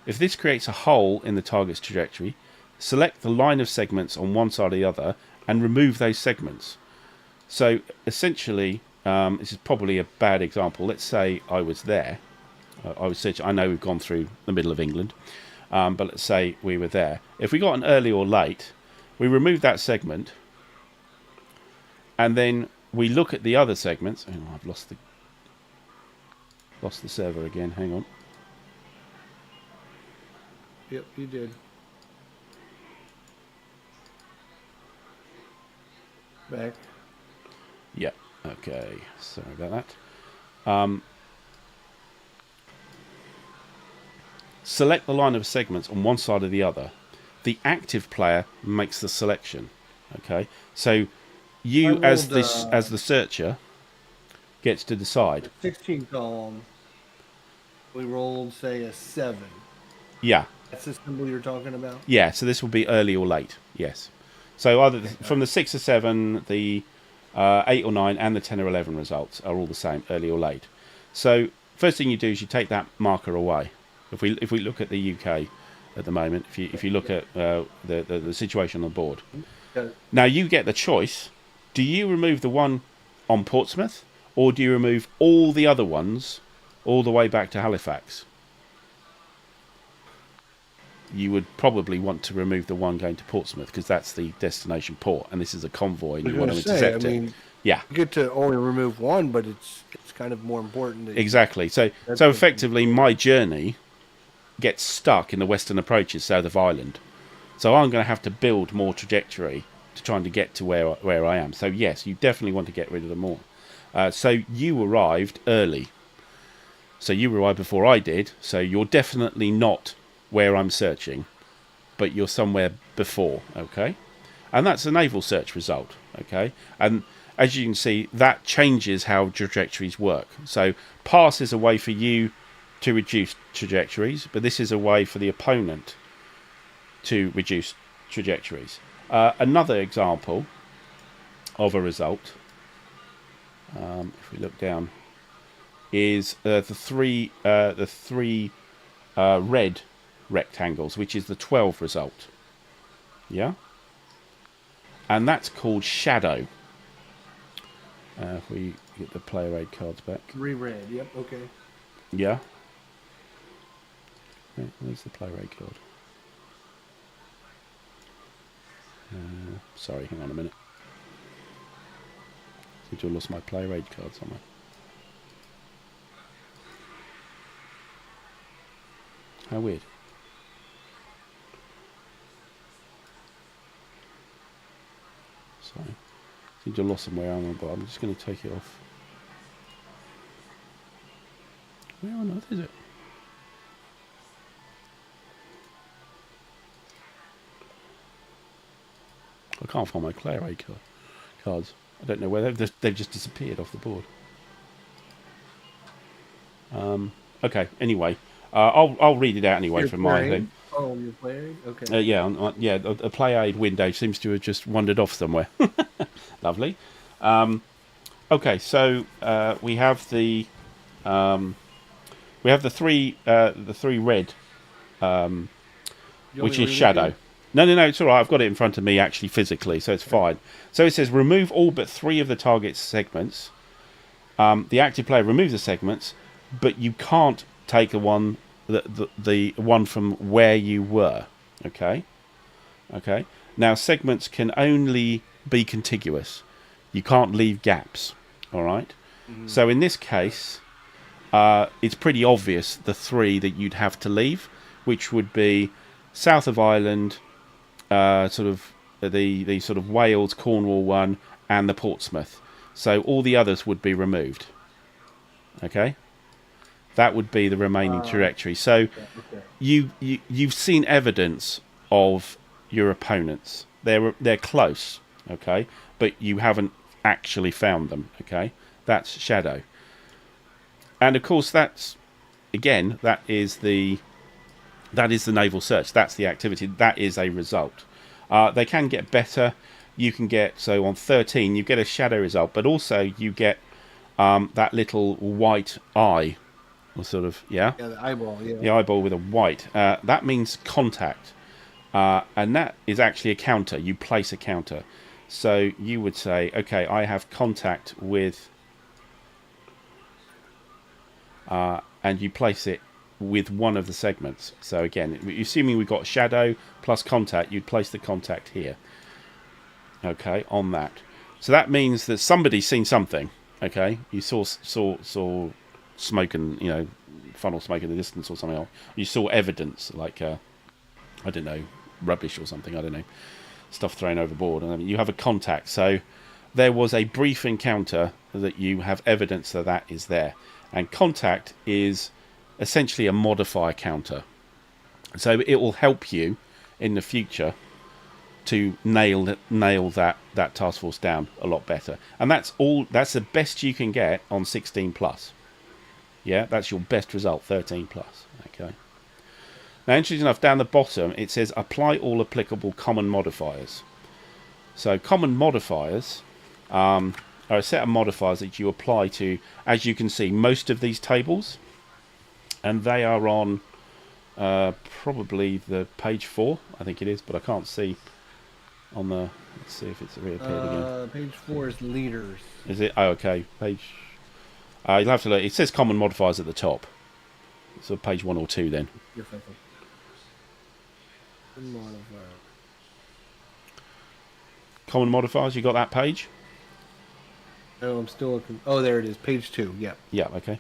A: If this creates a hole in the target's trajectory, select the line of segments on one side or the other and remove those segments. So essentially, this is probably a bad example. Let's say I was there. I was searching. I know we've gone through the middle of England, but let's say we were there. If we got an early or late, we remove that segment, and then we look at the other segments. Oh, I've lost the server again. Hang on.
B: Yep, you did. Back.
A: Yeah. Okay. Sorry about that. Select the line of segments on one side or the other. The active player makes the selection. Okay. So you, as the searcher, gets to decide.
B: 16 column. We rolled, say, a 7.
A: Yeah.
B: That's the symbol you're talking about?
A: Yeah, so this will be early or late, yes. So either from the 6 or 7, the 8 or 9, and the 10 or 11 results are all the same, early or late. So first thing you do is you take that marker away. If we look at the UK at the moment, if you look at the situation on the board. Now you get the choice. Do you remove the one on Portsmouth, or do you remove all the other ones all the way back to Halifax? You would probably want to remove the one going to Portsmouth because that's the destination port, and this is a convoy, and you want to intercept it. Yeah,
B: you get to only remove one, but it's kind of more important.
A: Exactly. So effectively, my journey gets stuck in the western approaches south of Ireland. So I'm going to have to build more trajectory to trying to get to where I am. So yes, you definitely want to get rid of them all. So you arrived early. So you arrived before I did. So you're definitely not where I'm searching, but you're somewhere before, okay? And that's a naval search result, okay? And as you can see, that changes how trajectories work. So pass is a way for you to reduce trajectories, but this is a way for the opponent to reduce trajectories. Another example of a result, if we look down, is the three red rectangles, which is the 12 result. Yeah. and that's called Shadow. If we get the player aid cards back.
B: 3 red. Yep. Okay.
A: Yeah. Where's the player aid card? Sorry, hang on a minute. I seem to have lost my player aid card somewhere. How weird. Sorry. I seem to have lost somewhere, but I'm just going to take it off. Where on earth is it? I can't find my player aid cards. I don't know where they've just disappeared off the board. Okay. Anyway, I'll read it out anyway from my thing.
B: Oh, your player aid? Okay.
A: Yeah. A player aid window seems to have just wandered off somewhere. Lovely. Okay, so we have the 3 red, which is Shadow. No, it's all right. I've got it in front of me actually physically, so it's fine. So it says remove all but 3 of the target's segments. The active player removes the segments, but you can't take the one from where you were. Okay. Now segments can only be contiguous. You can't leave gaps. All right. Mm-hmm. So in this case, it's pretty obvious the 3 that you'd have to leave, which would be south of Ireland. Sort of the sort of Wales, Cornwall one, and the Portsmouth. So all the others would be removed. Okay, that would be the remaining trajectory. So you've seen evidence of your opponents. They're close. Okay, but you haven't actually found them. Okay, that's Shadow. And of course, that is the naval search. That's the activity. That is a result. They can get better. You can get, so on 13, you get a shadow result, but also you get that little white eye. Or sort of, yeah?
B: Yeah, the eyeball, yeah.
A: The eyeball with a white. That means contact. And that is actually a counter. You place a counter. So you would say, okay, I have contact with... and you place it with one of the segments. So again, assuming we've got shadow plus contact, you'd place the contact here. Okay, on that. So that means that somebody's seen something. Okay, you saw smoke and funnel smoke in the distance or something else. You saw evidence like I don't know, rubbish or something. I don't know, stuff thrown overboard, and you have a contact. So there was a brief encounter that you have evidence that is there, and contact is essentially a modifier counter, so it will help you in the future to nail that task force down a lot better. And that's the best you can get on 16 plus. Yeah, that's your best result, 13 plus. Okay. Now, interesting enough, down the bottom it says apply all applicable common modifiers. So common modifiers are a set of modifiers that you apply to, as you can see, most of these tables. And they are on probably the page 4, I think it is, but I can't see on the... Let's see if it's reappeared again.
B: Page 4 is leaders.
A: Is it? Oh, okay. Page... you'll have to look. It says common modifiers at the top. So page 1 or 2 then.
B: You're fine.
A: Common modifiers, you got that page?
B: No, I'm still looking. Oh, there it is. Page 2, yeah.
A: Yeah, okay.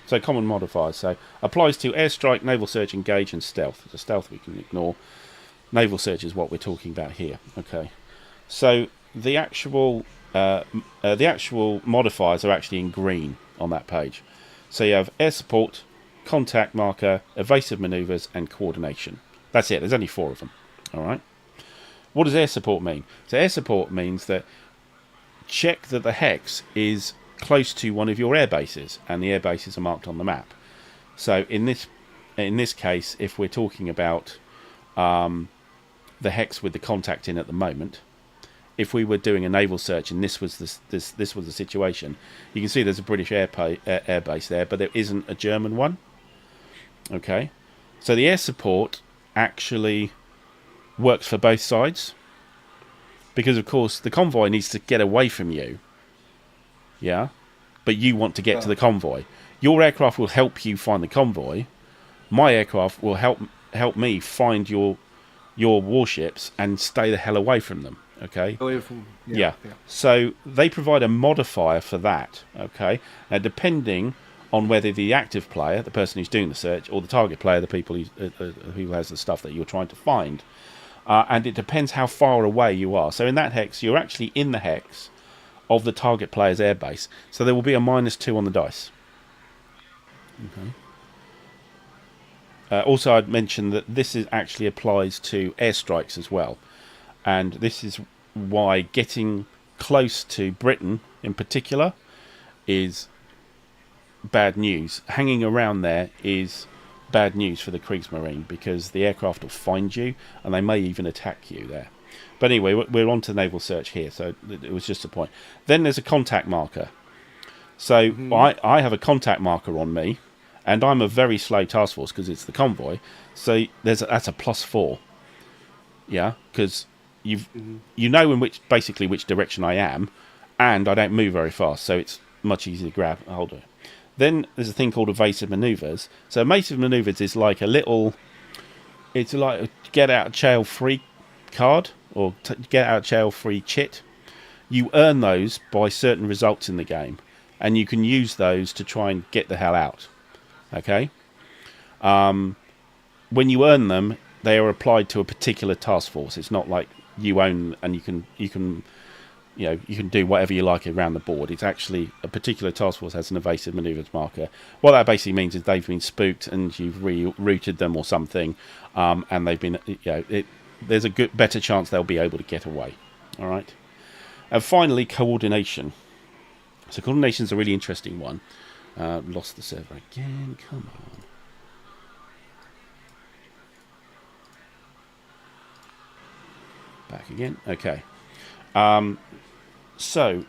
A: So common modifiers. So applies to airstrike, naval search, engage, and stealth. So stealth we can ignore. Naval search is what we're talking about here. Okay. So the actual modifiers are actually in green on that page. So you have air support, contact marker, evasive manoeuvres, and coordination. That's it. There's only 4 of them. All right. What does air support mean? So air support means that check that the hex is close to one of your air bases, and the air bases are marked on the map. So in this case, if we're talking about the hex with the contact in at the moment, if we were doing a naval search and this was the situation, you can see there's a British air base there, but there isn't a German one. Okay, so the air support actually works for both sides. because, of course, the convoy needs to get away from you. Yeah? But you want to get to the convoy. Your aircraft will help you find the convoy. My aircraft will help me find your warships and stay the hell away from them. Okay?
B: Away from,
A: yeah. So they provide a modifier for that. Okay? Now, depending on whether the active player, the person who's doing the search, or the target player, the people who has the stuff that you're trying to find, and it depends how far away you are. So in that hex, you're actually in the hex of the target player's airbase. So there will be a -2 on the dice. Okay. Also, I'd mention that this actually applies to airstrikes as well. And this is why getting close to Britain, in particular, is bad news. Hanging around there is bad news for the Kriegsmarine, because the aircraft will find you, and they may even attack you there. But anyway, we're on to naval search here, so it was just a point. Then there's a contact marker. So I have a contact marker on me, and I'm a very slow task force because it's the convoy. So that's a +4. Yeah, because you know in which direction I am, and I don't move very fast, so it's much easier to grab a hold of it. Then there's a thing called evasive manoeuvres. So evasive manoeuvres is like it's like a get out of jail free card, or get out of jail free chit. You earn those by certain results in the game, and you can use those to try and get the hell out. Okay. When you earn them, they are applied to a particular task force. It's not like you own and you can do whatever you like around the board. It's actually a particular task force has an evasive manoeuvres marker. What that basically means is they've been spooked and you've rerouted them or something, and they've been, there's a better chance they'll be able to get away. All right. And finally, coordination. So coordination is a really interesting one. Lost the server again. Come on. Back again. Okay. So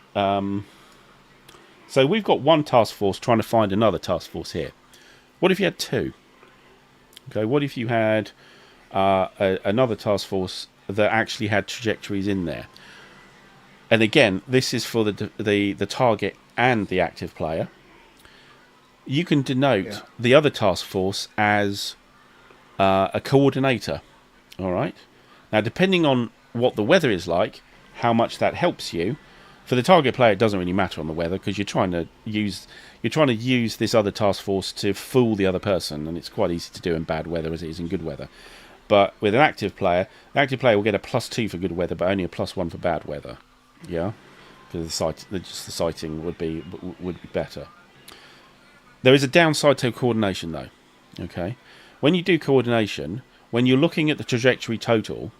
A: we've got one task force trying to find another task force here. What if you had two? Okay. What if you had another task force that actually had trajectories in there? And again, this is for the target and the active player. You can denote the other task force as a coordinator. All right. Now, depending on what the weather is like, how much that helps you. For the target player, it doesn't really matter on the weather, because you're trying to use this other task force to fool the other person, and it's quite easy to do in bad weather as it is in good weather. But with an active player, the active player will get a +2 for good weather, but only a +1 for bad weather. Yeah, because the sighting would be better. There is a downside to coordination, though. Okay, when you do coordination, when you're looking at the trajectory total,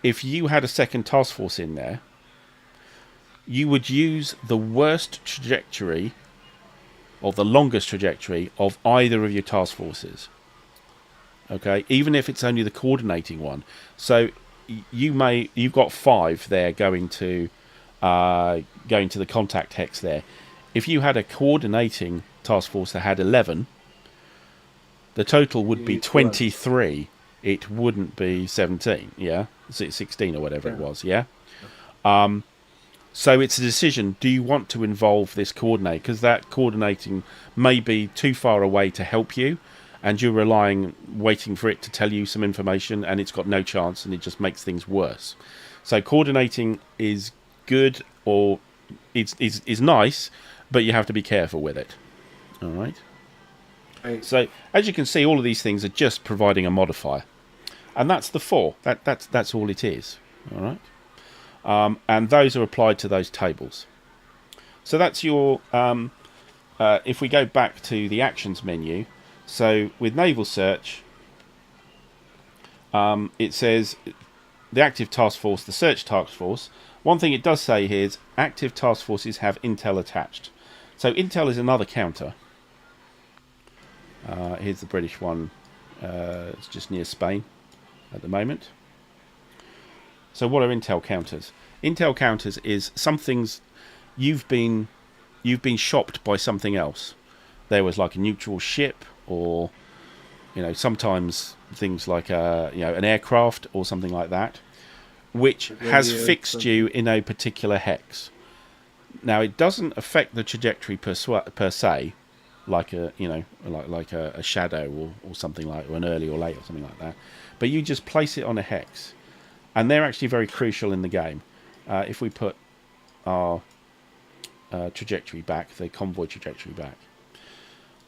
A: if you had a second task force in there, you would use the worst trajectory or the longest trajectory of either of your task forces. Okay, even if it's only the coordinating one. So you've got 5 there going to the contact hex there. If you had a coordinating task force that had 11, the total would be 23. It wouldn't be 17, yeah? 16 or whatever it was, yeah? So it's a decision. Do you want to involve this coordinator? Because that coordinating may be too far away to help you, and you're waiting for it to tell you some information, and it's got no chance, and it just makes things worse. So coordinating is good, or is nice, but you have to be careful with it. All right? So as you can see, all of these things are just providing a modifier. And that's the 4. That's all it is. All right. And those are applied to those tables. So that's your. If we go back to the actions menu, so with naval search, it says the active task force, the search task force. One thing it does say here is active task forces have intel attached. So intel is another counter. Here's the British one. It's just near Spain at the moment. So what are intel counters? Intel counters is something's you've been shopped by something else. There was like a neutral ship, or sometimes things like an aircraft or something like that. which has fixed you in a particular hex. Now, it doesn't affect the trajectory per se, like a like a shadow or something like, or an early or late or something like that. But you just place it on a hex, and they're actually very crucial in the game. If we put our trajectory back, the convoy trajectory back.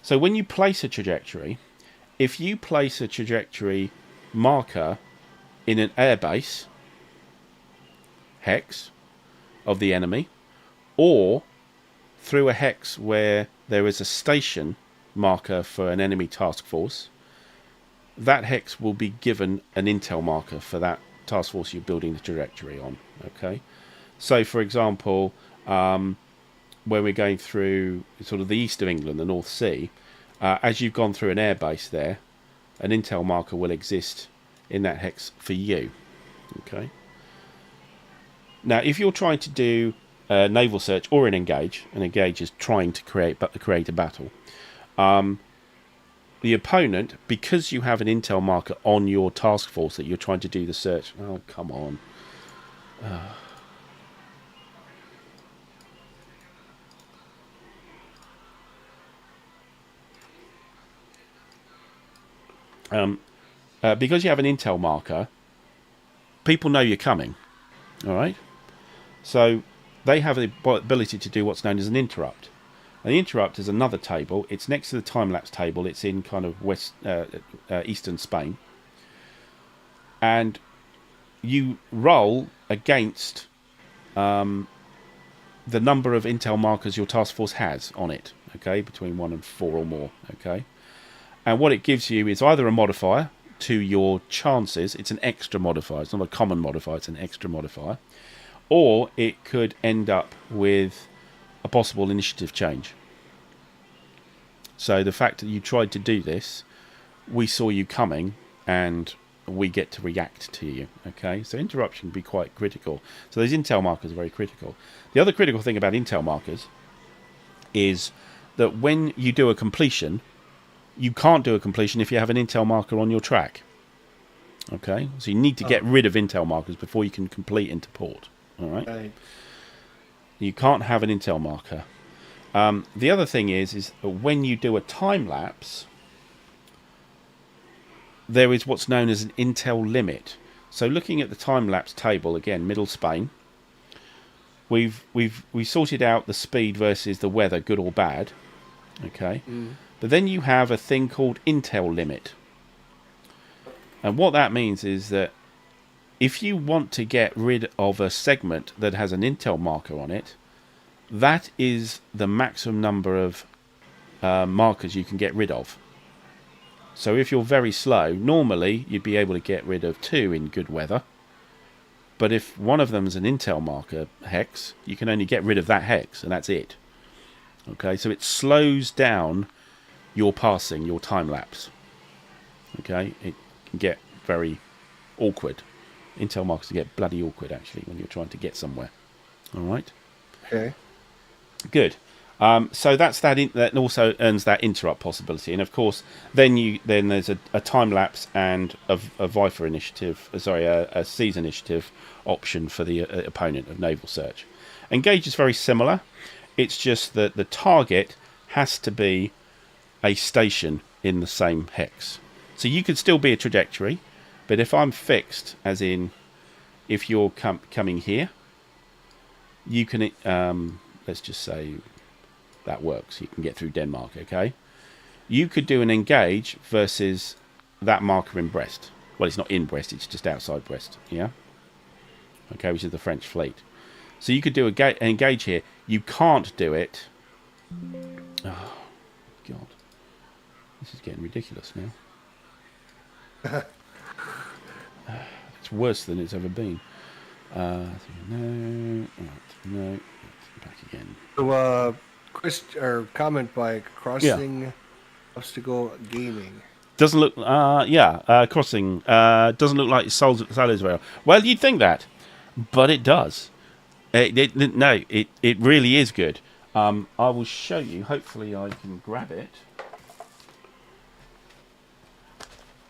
A: So when you place a trajectory, if you place a trajectory marker in an airbase hex of the enemy, or through a hex where there is a station marker for an enemy task force, that hex will be given an intel marker for that task force you're building the trajectory on. Okay, so for example, when we're going through sort of the east of England, the North Sea, as you've gone through an airbase there, an intel marker will exist in that hex for you. Okay. Now, if you're trying to do a naval search or an engage is trying to create a battle, the opponent, because you have an intel marker on your task force that you're trying to do the search. Oh, come on. Because you have an intel marker, people know you're coming. All right. So they have the ability to do what's known as an interrupt. And the interrupt is another table. It's next to the time-lapse table. It's in kind of eastern Spain. And you roll against the number of intel markers your task force has on it. Okay, between 1 and 4 or more. Okay. And what it gives you is either a modifier to your chances. It's an extra modifier. It's not a common modifier. It's an extra modifier. Or it could end up with a possible initiative change. So the fact that you tried to do this, we saw you coming, and we get to react to you. Okay, so interruption can be quite critical. So those intel markers are very critical. The other critical thing about intel markers is that when you do a completion, you can't do a completion if you have an intel marker on your track. Okay, so you need to get rid of intel markers before you can complete into port. All right. You can't have an intel marker. The other thing is when you do a time lapse, there is what's known as an intel limit. So looking at the time lapse table again, middle Spain, we sorted out the speed versus the weather, good or bad. Okay. But then you have a thing called intel limit. And what that means is that if you want to get rid of a segment that has an intel marker on it, that is the maximum number of markers you can get rid of. So if you're very slow, normally you'd be able to get rid of 2 in good weather. But if one of them is an intel marker hex, you can only get rid of that hex, and that's it. Okay, so it slows down your passing, your time lapse. Okay, it can get very awkward. Intel markers get bloody awkward, actually, when you're trying to get somewhere. All right.
B: Okay.
A: Good. So that's that. That also earns that interrupt possibility, and of course, then there's a time lapse and a Viper initiative. A seize initiative option for the opponent of naval search. Engage is very similar. It's just that the target has to be a station in the same hex. So you could still be a trajectory. But if I'm fixed, as in, if you're coming here, you can, let's just say that works. You can get through Denmark, okay? You could do an engage versus that marker in Brest. Well, it's not in Brest, it's just outside Brest, yeah? Okay, which is the French fleet. So you could do an engage here. You can't do it. Oh, God. This is getting ridiculous now. It's worse than it's ever been. No, back again.
B: So, comment by Crossing Obstacle Gaming.
A: Doesn't look, Crossing doesn't look like it sold as well. Well, you'd think that, but it does. It really is good. I will show you. Hopefully, I can grab it.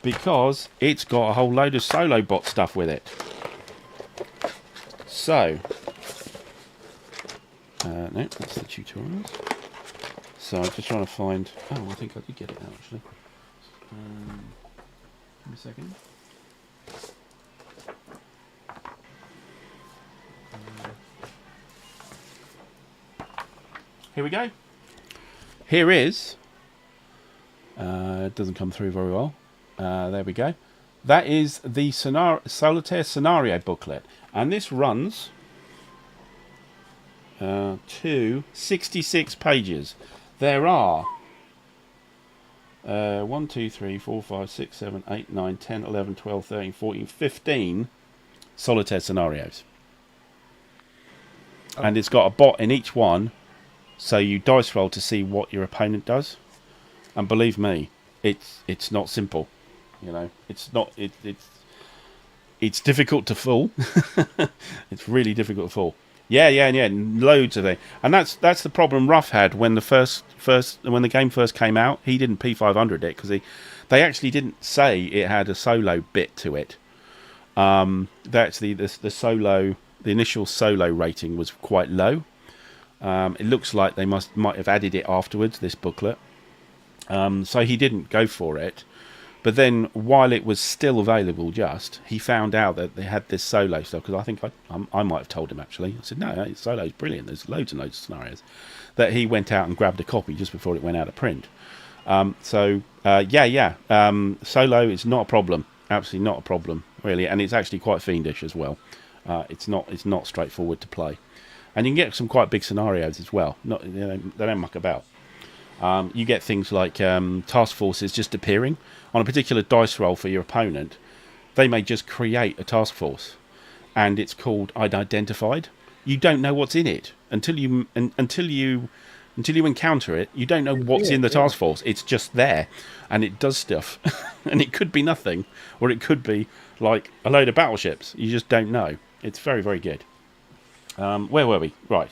A: Because it's got a whole load of solo bot stuff with it. So, no, that's the tutorials. So I'm just trying to find. Oh, I think I did get it out actually. Give me a second. Here we go. Here is. It doesn't come through very well. There we go. That is the Solitaire Scenario booklet, and this runs to 66 pages. There are 1, 2, 3, 4, 5, 6, 7, 8, 9, 10, 11, 12, 13, 14, 15 solitaire scenarios. Oh. And it's got a bot in each one, so you dice roll to see what your opponent does. And believe me, it's not simple. You know, it's not it's difficult to fool. It's really difficult to fool. Yeah, loads of it, and that's the problem Ruff had when when the game first came out. He didn't P500 it because they actually didn't say it had a solo bit to it. Actually, the initial solo rating was quite low. It looks like they might have added it afterwards, this booklet. So he didn't go for it. But then, while it was still available, he found out that they had this solo stuff. Because I think I might have told him, actually. I said, no, solo's brilliant. There's loads and loads of scenarios. That he went out and grabbed a copy just before it went out of print. Solo is not a problem. Absolutely not a problem, really. And it's actually quite fiendish as well. It's not straightforward to play. And you can get some quite big scenarios as well. They don't muck about. You get things like task forces just appearing on a particular dice roll for your opponent. They may just create a task force, and it's called unidentified. You don't know what's in it until you encounter it. You don't know what's in the task force. It's just there, and it does stuff. And it could be nothing, or it could be like a load of battleships. You just don't know. It's very, very good. Where were we? Right.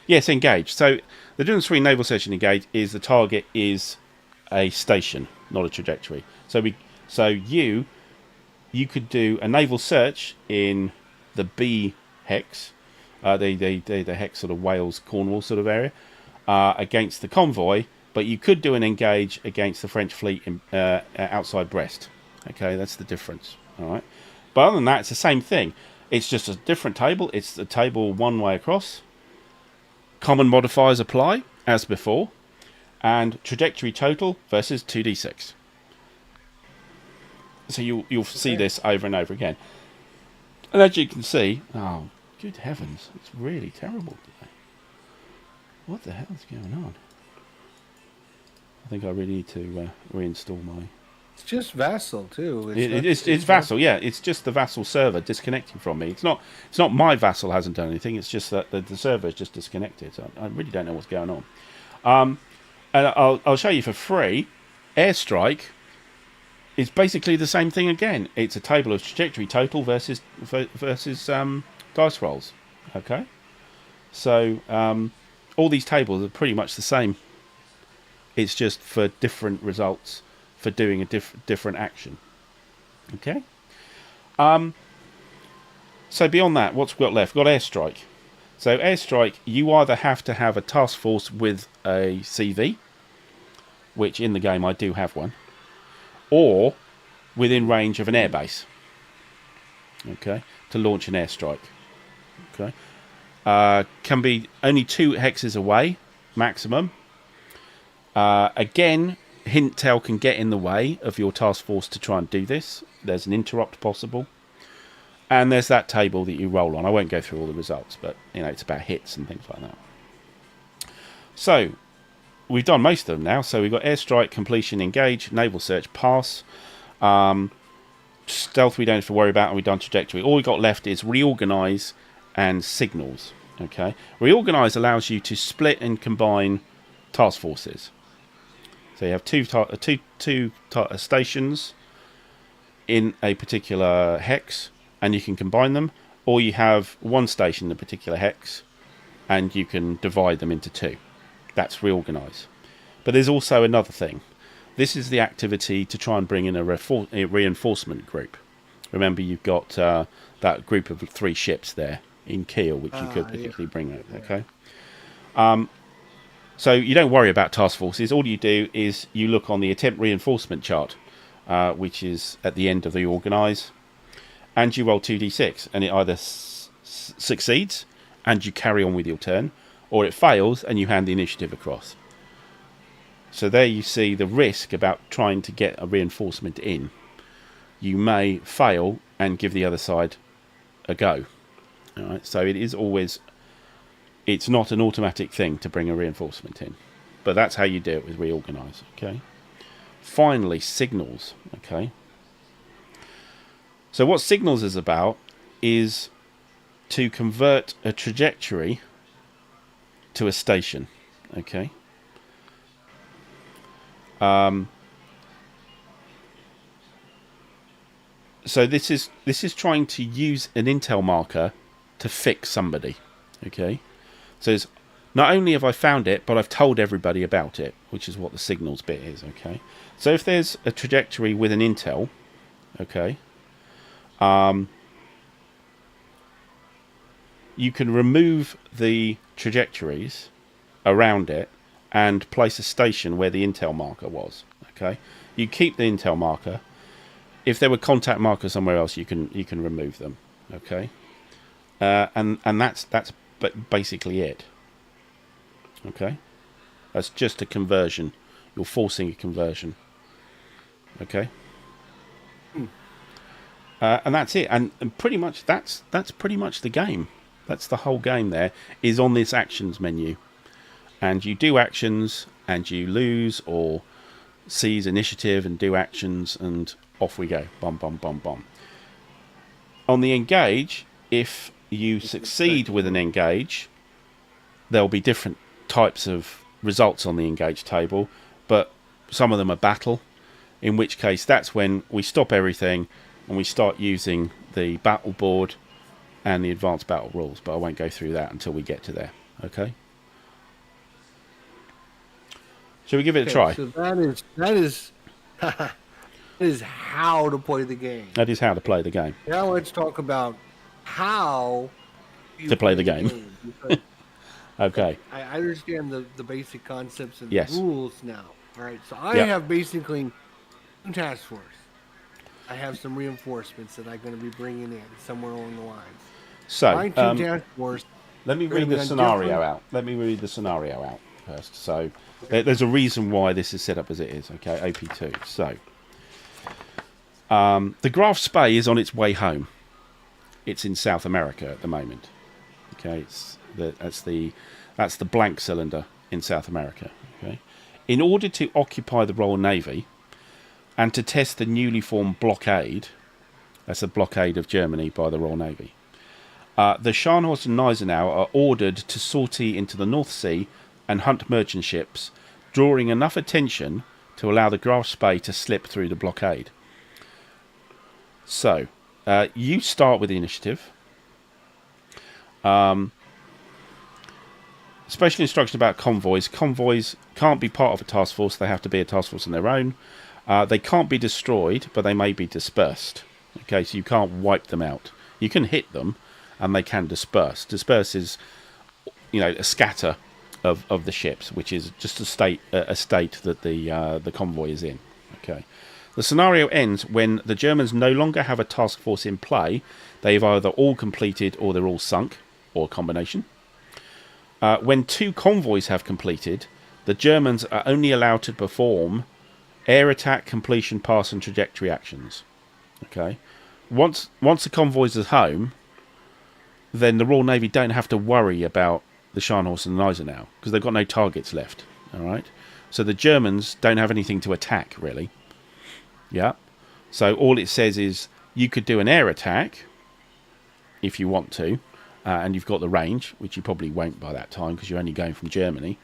A: Yes, engage. So the difference between naval search and engage is the target is a station, not a trajectory. So you could do a naval search in the B hex, the hex sort of Wales, Cornwall sort of area, against the convoy, but you could do an engage against the French fleet outside Brest. Okay, that's the difference. All right. But other than that, it's the same thing. It's just a different table. It's the table one way across. Common modifiers apply, as before. And trajectory total versus 2d6. So you'll see this over and over again. And as you can see... Oh, good heavens. It's really terrible today. What the hell is going on? I think I really need to reinstall my...
B: It's just Vassal too.
A: It's Vassal, yeah. It's just the Vassal server disconnecting from me. It's not my Vassal hasn't done anything. It's just that the server is just disconnected. So I really don't know what's going on. And I'll show you for free. Airstrike is basically the same thing again. It's a table of trajectory total versus dice rolls. Okay, so all these tables are pretty much the same. It's just for different results. For doing a different action. Okay. So beyond that, what's got left? We've got airstrike. So airstrike, you either have to have a task force with a CV, which in the game I do have one, or within range of an airbase. Okay, to launch an airstrike. Okay, can be only 2 hexes away, maximum. Again. Hint-tail can get in the way of your task force to try and do this. There's an interrupt possible. And there's that table that you roll on. I won't go through all the results, but it's about hits and things like that. So, we've done most of them now. So we've got airstrike, completion, engage, naval search, pass. Stealth we don't have to worry about, and we've done trajectory. All we've got left is reorganize and signals. Okay, reorganize allows you to split and combine task forces. So you have two stations in a particular hex, and you can combine them, or you have one station in a particular hex, and you can divide them into 2. That's reorganize. But there's also another thing. This is the activity to try and bring in a reinforcement group. Remember, you've got that group of 3 ships there in Kiel, which you could particularly bring out.
B: Yeah.
A: Okay. So you don't worry about task forces. All you do is you look on the attempt reinforcement chart, which is at the end of the organise, and you roll 2d6, and it either succeeds and you carry on with your turn, or it fails and you hand the initiative across. So there you see the risk about trying to get a reinforcement in. You may fail and give the other side a go. All right. So it is always... It's not an automatic thing to bring a reinforcement in. But that's how you do it with reorganise. Okay. Finally, signals. Okay. So what signals is about is to convert a trajectory to a station. Okay. So this is trying to use an intel marker to fix somebody. Okay. So it's, not only have I found it, but I've told everybody about it, which is what the signals bit is, okay? So if there's a trajectory with an intel, okay, you can remove the trajectories around it and place a station where the intel marker was, okay? You keep the intel marker. If there were contact markers somewhere else, you can remove them, okay? And that's basically it. Okay, that's just a conversion. You're forcing a conversion. Okay, and that's it. And pretty much that's pretty much the game. That's the whole game. There is on this actions menu, and you do actions, and you lose or seize initiative and do actions, and off we go. Bum bum bum bum. On the engage, if you succeed with an engage, there'll be different types of results on the engage table, but some of them are battle, in which case that's when we stop everything and we start using the battle board and the advanced battle rules, but I won't go through that until we get to there. Okay, shall we give it a try?
B: So that is how to play the game.
A: That is how to play the game.
B: Now let's talk about how
A: to play the game. Okay.
B: I understand the basic concepts and
A: yes.
B: the rules now. All right, so I have basically two task force. I have some reinforcements that I'm going to be bringing in somewhere along the lines.
A: So,
B: my two task force.
A: Let me read the scenario out. Let me read the scenario out first. So, there's a reason why this is set up as it is. Okay, OP2. So, the Graf Spee is on its way home. It's in South America at the moment. Okay, that's the blank cylinder in South America. Okay, in order to occupy the Royal Navy and to test the newly formed blockade, that's a blockade of Germany by the Royal Navy, the Scharnhorst and Gneisenau are ordered to sortie into the North Sea and hunt merchant ships, drawing enough attention to allow the Graf Spee to slip through the blockade. So, you start with the initiative. Special instruction about convoys. Convoys can't be part of a task force. They have to be a task force on their own. They can't be destroyed, but they may be dispersed. Okay, so you can't wipe them out. You can hit them, and they can disperse. Disperse is, a scatter of the ships, which is just a state that the convoy is in. Okay. The scenario ends when the Germans no longer have a task force in play. They've either all completed or they're all sunk, or a combination. When two convoys have completed, the Germans are only allowed to perform air attack, completion, pass, and trajectory actions. Okay. Once the convoys are home, then the Royal Navy don't have to worry about the Scharnhorst and the Gneisenau because they've got no targets left. All right. So the Germans don't have anything to attack really. Yeah. So all it says is you could do an air attack if you want to. And you've got the range, which you probably won't by that time because you're only going from Germany.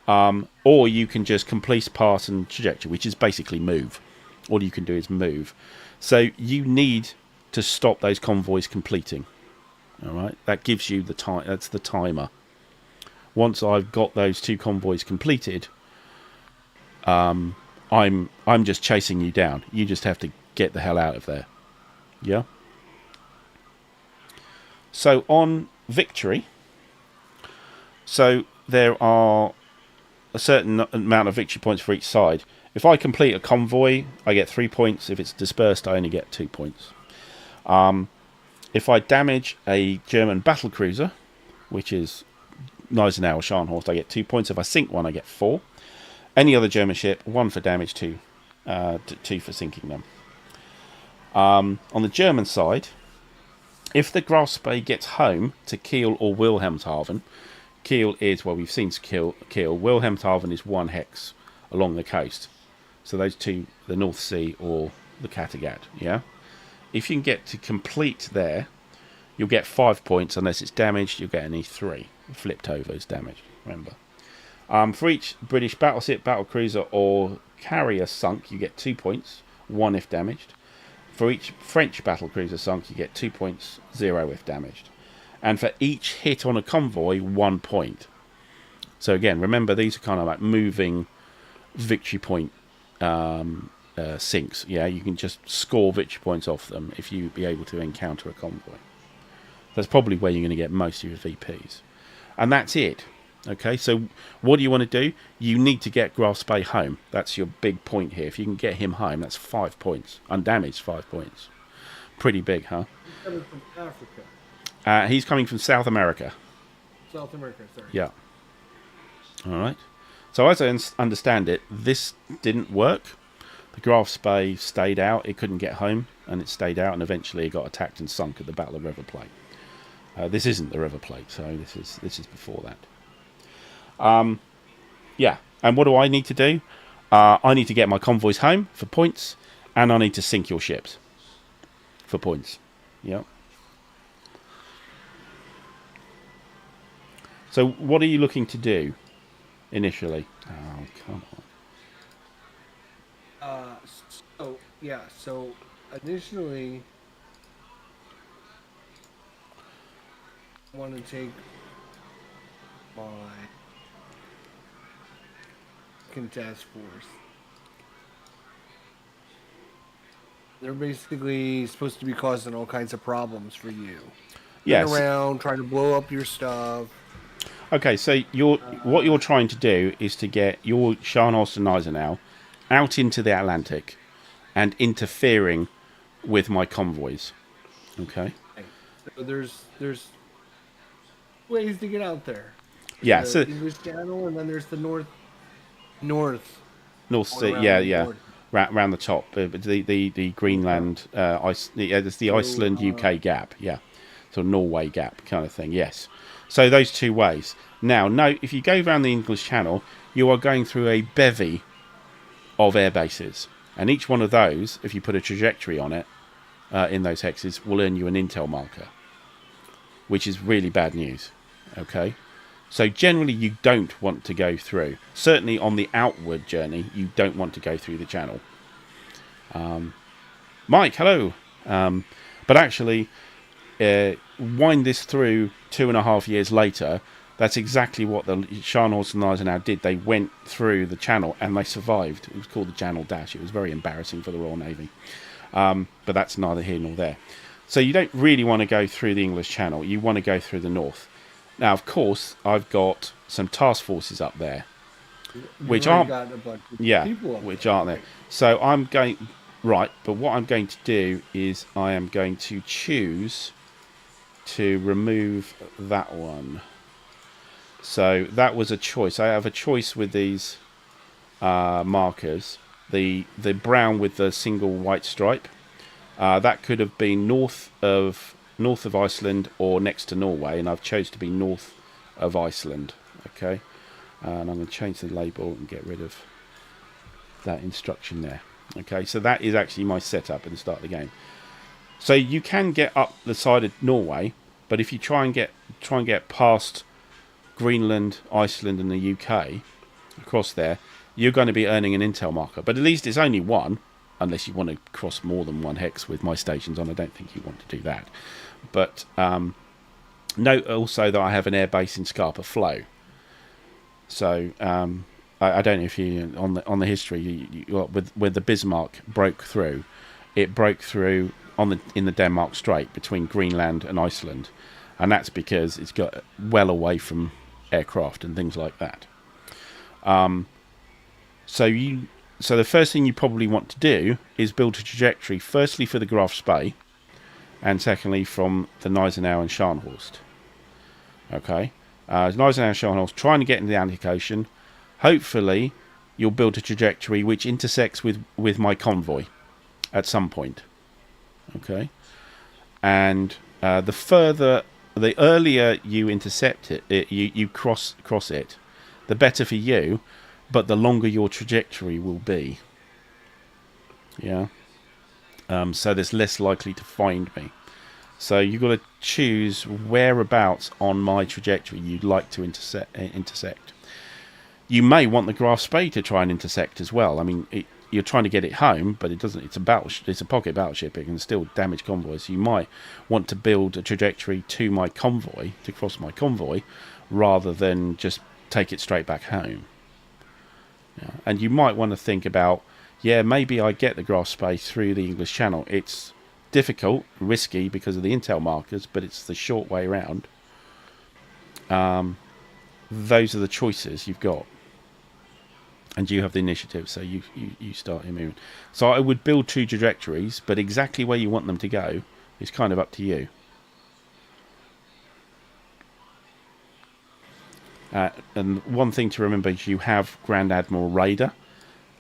A: Or you can just complete, pass, and trajectory, which is basically move. All you can do is move. So you need to stop those convoys completing. All right, that gives you the time. That's the timer. Once I've got those two convoys completed, I'm just chasing you down. You just have to get the hell out of there. Yeah. So on victory. So there are a certain amount of victory points for each side. If I complete a convoy, I get 3 points. If it's dispersed, I only get 2 points. If I damage a German battle cruiser, which is Gneisenau or Scharnhorst, I get 2 points. If I sink one, I get 4. Any other German ship, 1 for damage, 2 for sinking them. On the German side, if the Graf Spee gets home to Kiel or Wilhelmshaven, Kiel is, well, we've seen Kiel. Wilhelmshaven is 1 hex along the coast. So those two, the North Sea or the Kattegat, yeah? If you can get to complete there, you'll get 5 points. Unless it's damaged, you'll get only 3. Flipped over is damaged, remember. For each British battleship, battlecruiser or carrier sunk, you get 2 points, 1 if damaged. For each French battlecruiser sunk, you get 2 points, 0 if damaged. And for each hit on a convoy, 1 point. So again, remember, these are kind of like moving victory point sinks. Yeah, you can just score victory points off them if you be able to encounter a convoy. That's probably where you're going to get most of your VPs. And that's it. Okay, so what do you want to do? You need to get Graf Spee home. That's your big point here. If you can get him home, that's 5 points. Undamaged 5 points. Pretty big, huh?
B: He's coming from Africa.
A: He's coming from South America.
B: South America, sorry.
A: Yeah. All right. So as I understand it, this didn't work. The Graf Spee stayed out. It couldn't get home, and it stayed out, and eventually it got attacked and sunk at the Battle of River Plate. This isn't the River Plate, so this is before that. Yeah. And what do I need to do? I need to get my convoys home for points, and I need to sink your ships for points. Yeah. So what are you looking to do initially? Oh, come on.
B: So initially, I want to take my task force. They're basically supposed to be causing all kinds of problems for you.
A: Yes.
B: Running around, trying to blow up your stuff.
A: Okay, so what you're trying to do is to get your Scharnhorst and Gneisenau out into the Atlantic and interfering with my convoys. Okay.
B: So there's ways to get out there.
A: Yeah.
B: The
A: So
B: English Channel, and then there's the North
A: Sea. Yeah. Round the top, the Greenland, there's the Iceland UK gap. Yeah. So Norway gap kind of thing. Yes. So those 2 ways. Now, note, if you go around the English Channel, you are going through a bevy of air bases. And each one of those, if you put a trajectory on it, in those hexes, will earn you an intel marker. Which is really bad news. Okay? So generally, you don't want to go through. Certainly on the outward journey, you don't want to go through the channel. Mike, hello. But actually, wind this through 2.5 years later, that's exactly what the Scharnhorst and Gneisenau did. They went through the channel and they survived. It was called the Channel Dash. It was very embarrassing for the Royal Navy. But that's neither here nor there. So you don't really want to go through the English Channel. You want to go through the north. Now, of course, I've got some task forces up there, which aren't there. So I'm going right. But what I'm going to do is I am going to choose to remove that one. So that was a choice. I have a choice with these markers. The brown with the single white stripe. That could have been north of Iceland or next to Norway, and I've chose to be north of Iceland. Okay, and I'm going to change the label and get rid of that instruction there. Okay, so that is actually my setup at the start of the game. So you can get up the side of Norway, but if you try and get past Greenland, Iceland, and the UK across there, you're going to be earning an intel marker. But at least it's only one, unless you want to cross more than one hex with my stations on. I don't think you want to do that. But note also that I have an air base in Scarpa Flow. So I don't know if you on the history with the Bismarck broke through, it broke through in the Denmark Strait between Greenland and Iceland. and that's because it's got well away from aircraft and things like that. So the first thing you probably want to do is build a trajectory, firstly for the Graf Spee, and secondly from the Gneisenau and Scharnhorst. Okay, Gneisenau and Scharnhorst, trying to get into the Atlantic Ocean. Hopefully, you'll build a trajectory which intersects with my convoy at some point. Okay, and the earlier you intercept it, you cross it, the better for you, but the longer your trajectory will be. Yeah. So there's less likely to find me. So you've got to choose whereabouts on my trajectory you'd like to intersect. You may want the Graf Spee to try and intersect as well. I mean, you're trying to get it home, but it doesn't. It's a pocket battleship. It can still damage convoys. So you might want to build a trajectory to my convoy, to cross my convoy, rather than just take it straight back home. Yeah. And you might want to think about, maybe I get the Graf Spee through the English Channel. It's difficult, risky because of the intel markers, but it's the short way around. Those are the choices you've got. And you have the initiative, so you start moving. So I would build 2 trajectories, but exactly where you want them to go is kind of up to you. And one thing to remember is you have Grand Admiral Raider,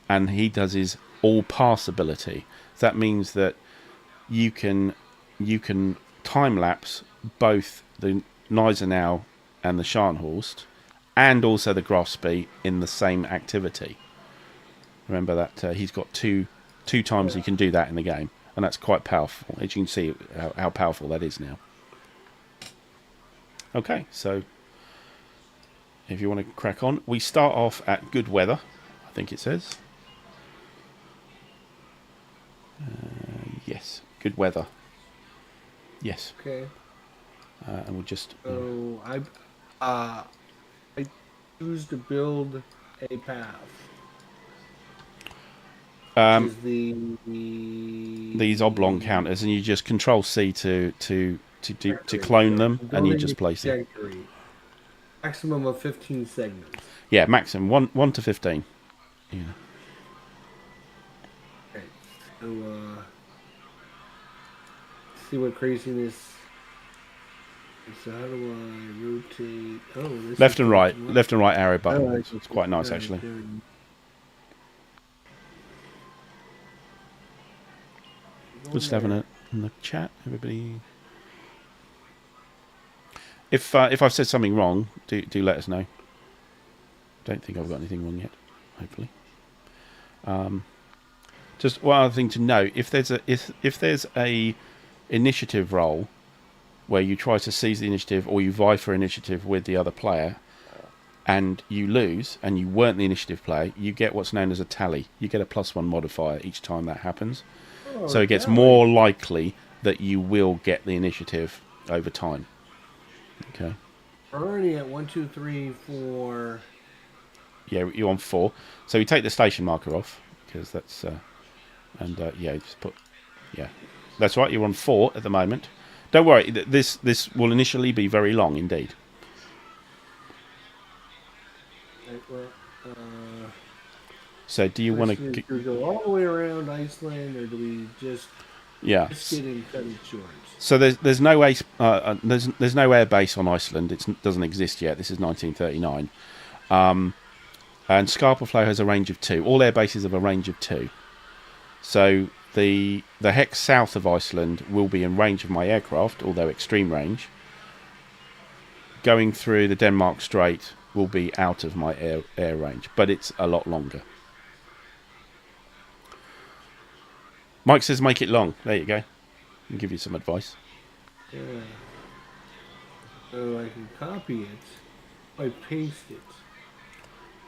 A: and he does his all-pass ability. That means that you can time-lapse both the Gneisenau and the Scharnhorst, and also the Graf Spee in the same activity. Remember that he's got two times he can do that in the game, and that's quite powerful. As you can see how powerful that is now. Okay, so if you want to crack on, we start off at good weather, I think it says. Yes, good weather. Yes.
B: Okay.
A: And we'll just...
B: So I choose to build a path. Which is
A: these oblong counters, and you just Control C to clone them, and you just place them.
B: Maximum of 15 segments.
A: Yeah, maximum 1 to 15. Yeah.
B: Okay, so see what craziness. So how do I rotate? Oh, this
A: left and right arrow button.
B: Oh,
A: It's quite nice actually. Just having it in the chat, everybody. If I've said something wrong, do let us know. Don't think I've got anything wrong yet. Hopefully. Just one other thing to note: if there's a initiative roll where you try to seize the initiative or you vie for initiative with the other player, and you lose and you weren't the initiative player, you get what's known as a tally. You get a +1 modifier each time that happens.
B: Oh,
A: so it gets more likely that you will get the initiative over time. Okay.
B: We're already at 1, 2, 3, 4.
A: Yeah, you're on 4. So you take the station marker off because that's just put that's right. You're on 4 at the moment. Don't worry. This will initially be very long indeed.
B: Right, well,
A: so do you want to
B: go all the way around Iceland, or do we just get in cut it short?
A: So there's no there's no air base on Iceland. It doesn't exist yet. This is 1939, and Scarpa Flow has a range of 2. All air bases have a range of 2. So the hex south of Iceland will be in range of my aircraft, although extreme range. Going through the Denmark Strait will be out of my air range, but it's a lot longer. Mike says make it long. There you go. I'll give you some advice.
B: Yeah. So I can copy it. I paste it.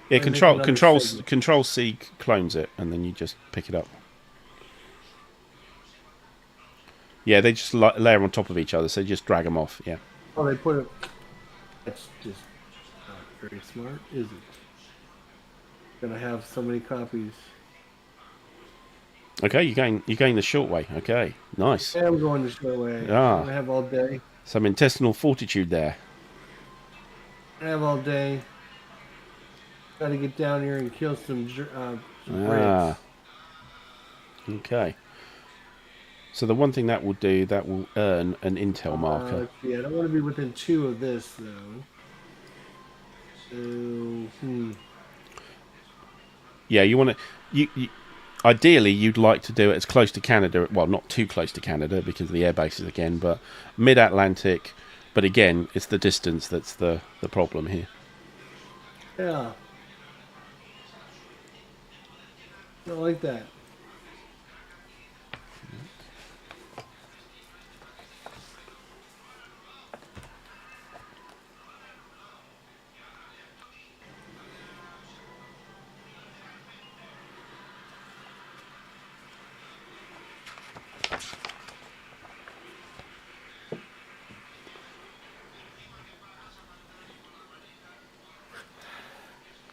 A: Yeah, Control C clones it, and then you just pick it up. Yeah, they just layer on top of each other, so you just drag them off. Yeah.
B: Oh, they put it. That's just not very smart, is it? Gonna have so many copies.
A: Okay, you're going the short way. Okay, nice.
B: Yeah, I'm going the short way.
A: Ah.
B: I have all day.
A: Some intestinal fortitude there.
B: I have all day. Got to get down here and kill some Brits.
A: Ah, okay. So the one thing that will do, that will earn an intel marker.
B: Let's see. I don't want to be within 2 of this though. So,
A: Yeah, you want to. You ideally, you'd like to do it as close to Canada. Well, not too close to Canada because of the air bases again, but mid-Atlantic. But again, it's the distance that's the problem here.
B: Yeah. I don't like that.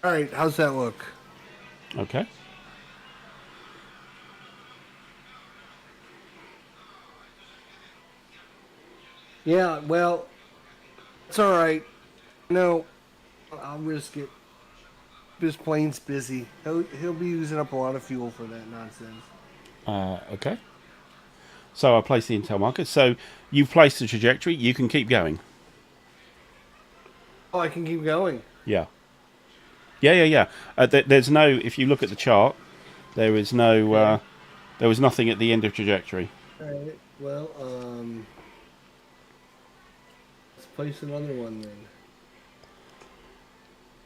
B: All right, how's that look?
A: Okay.
B: Yeah, well, it's all right. No, I'll risk it. This plane's busy. He'll be using up a lot of fuel for that nonsense.
A: Okay. So I place the intel marker. So you've placed the trajectory. You can keep going.
B: Oh, I can keep going.
A: Yeah. Yeah. There's no. If you look at the chart, there is no. There was nothing at the end of trajectory.
B: All right. Well, let's place another one then.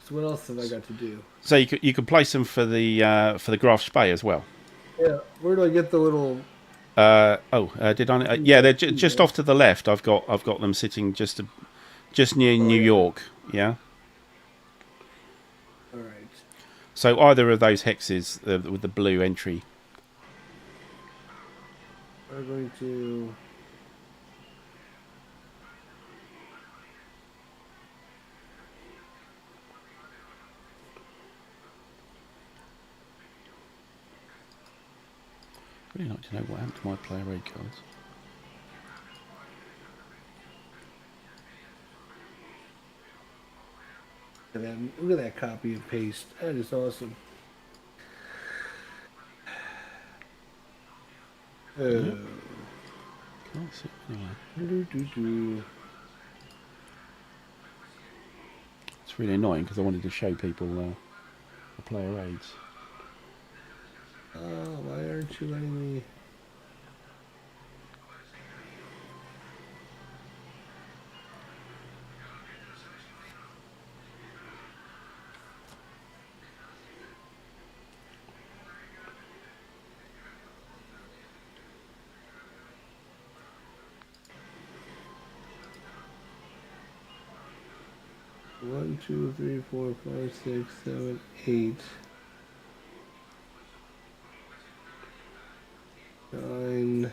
B: So what else have I got to do?
A: So you could place them for the Graf Spee as well.
B: Yeah. Where do I get the little?
A: Did I? Yeah, they're just off to the left. I've got them sitting just near New York. Yeah.
B: All right.
A: So either of those hexes with the blue entry.
B: We're going to.
A: I'd really like to know what happened to my player aid cards.
B: Look at that copy and paste. That is awesome.
A: Can't see it anyway. It's really annoying because I wanted to show people the player aids.
B: Why aren't you letting me? One, two, three, four, five, six, seven, 8, 9.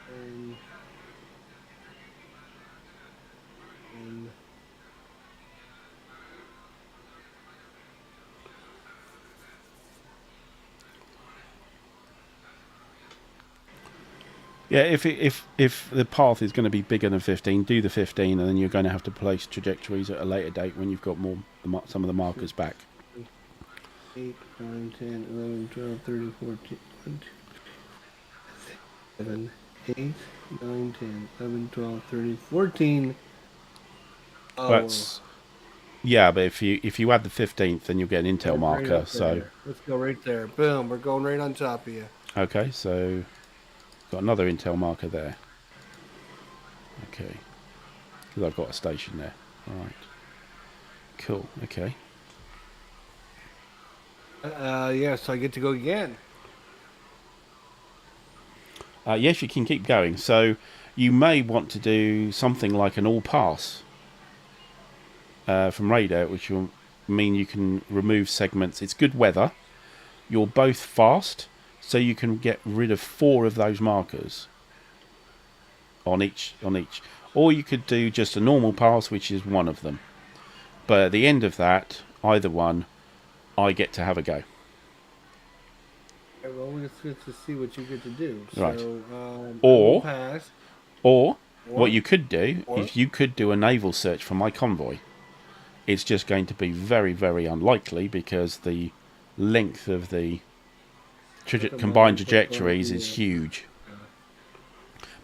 B: And
A: Yeah, if the path is going to be bigger than 15, do the 15, and then you're going to have to place trajectories at a later date when you've got some of the markers back.
B: 8, 9, 10, 11, 12, 13, 14, 1, 2, 7, 8, 9, 10, 11, 12, 13, 14. Oh,
A: That's yeah, but if you add the 15th, then you'll get an intel marker.
B: Right
A: So
B: let's go right there. Boom, we're going right on top of you.
A: okay, so got another intel marker there. Okay, because I've got a station there. All right, cool. Okay.
B: Yeah, so I get to go again.
A: Yes, you can keep going. So you may want to do something like an all pass from radar, which will mean you can remove segments. It's good weather. You're both fast, so you can get rid of 4 of those markers on each. Or you could do just a normal pass, which is 1 of them. But at the end of that, either one, I get to have a go.
B: Okay, well, let's get to see what you get to do.
A: Right.
B: So, I will
A: Or,
B: pass.
A: or what
B: Or,
A: you could do
B: or.
A: is you could do a naval search for my convoy. It's just going to be very, very unlikely because the length of the
B: Look at
A: combined
B: mine. Put
A: trajectories is
B: the,
A: huge.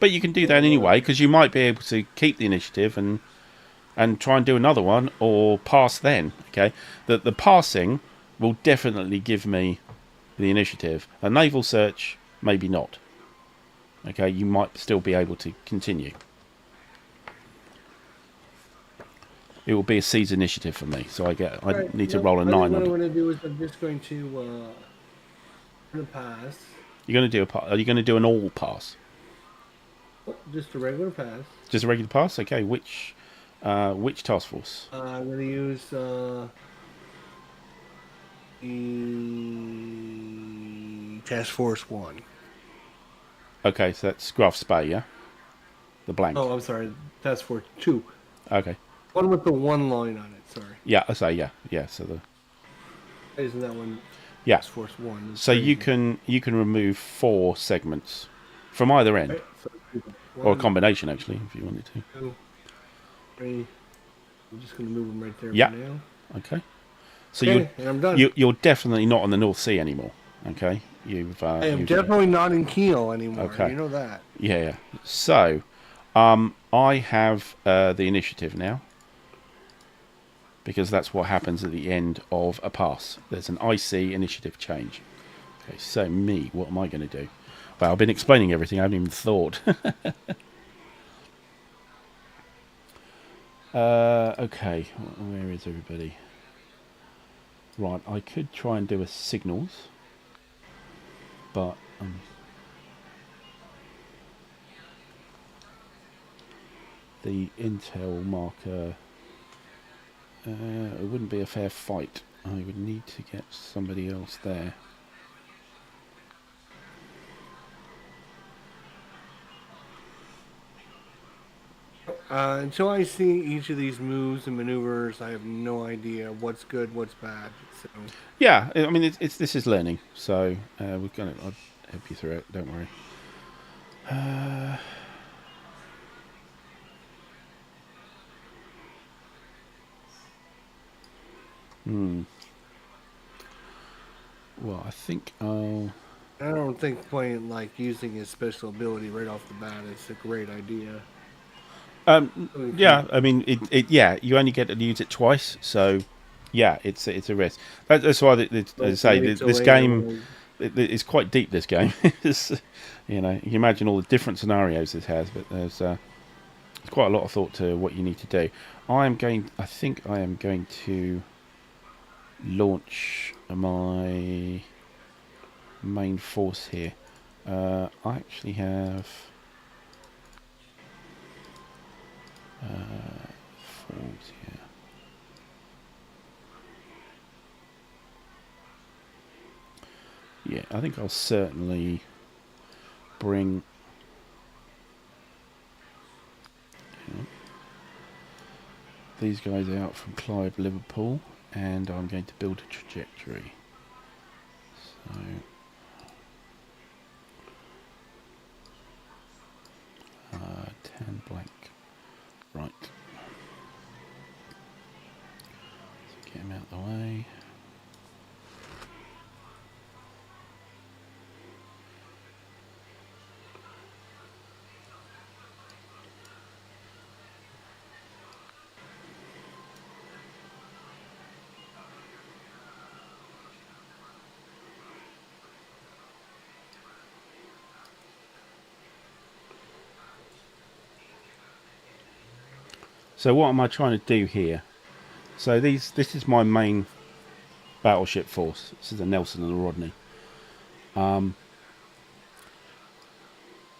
A: But you can do that
B: well,
A: anyway because you might be able to keep the initiative and try and do another one or pass then. Okay, the passing will definitely give me the initiative. A naval search, maybe not. Okay, you might still be able to continue. It will be a siege initiative for me, so I
B: right.
A: need to
B: No,
A: roll a
B: I think
A: 9
B: what
A: on
B: I'm
A: it.
B: going to do is I'm just going to pass.
A: You're going to do are you going to do an all pass?
B: Oh, just a regular pass.
A: Just a regular pass? Okay, which task force?
B: I'm going to use the Task Force 1.
A: Okay, so that's Graf Spee, yeah? The blank.
B: Oh, I'm sorry. Task Force 2.
A: Okay.
B: One with the one line on it, sorry.
A: Yeah, I say yeah, so the
B: Isn't that one
A: yeah.
B: Task Force 1? It's
A: So you
B: crazy.
A: can remove 4 segments from either end.
B: Right, so
A: Or a
B: 1,
A: combination actually, if you wanted to.
B: 2, 3. I'm just going to move them right there
A: Yeah.
B: for now.
A: Okay. So
B: Okay, and I'm done.
A: you're definitely not on the North Sea anymore. Okay.
B: I am
A: you've
B: definitely not in Kiel anymore.
A: okay.
B: You know that.
A: Yeah. So I have the initiative now because that's what happens at the end of a pass. There's an IC initiative change. Okay. So what am I going to do? Well, I've been explaining everything. I haven't even thought. Okay. Where is everybody? Right. I could try and do a signals, but the intel marker, it wouldn't be a fair fight. I would need to get somebody else there.
B: Until I see each of these moves and maneuvers, I have no idea what's good, what's bad. So
A: Yeah, I mean, this is learning, so I'll help you through it. Don't worry. Well, I think I'll.
B: I don't think playing like using his special ability right off the bat is a great idea.
A: Yeah, I mean, yeah, you only get to use it twice, so yeah, it's a risk. That's why, as I say,
B: Wait till
A: this
B: later
A: game
B: when
A: it's quite deep. This game, you know, you can imagine all the different scenarios it has, but there's quite a lot of thought to what you need to do. I think I am going to launch my main force here. I actually have force here. Yeah, I think I'll certainly bring these guys out from Clive, Liverpool, and I'm going to build a trajectory. So uh, 10 blank. Right. So get him out of the way. So what am I trying to do here? So this is my main battleship force. This is a Nelson and a Rodney.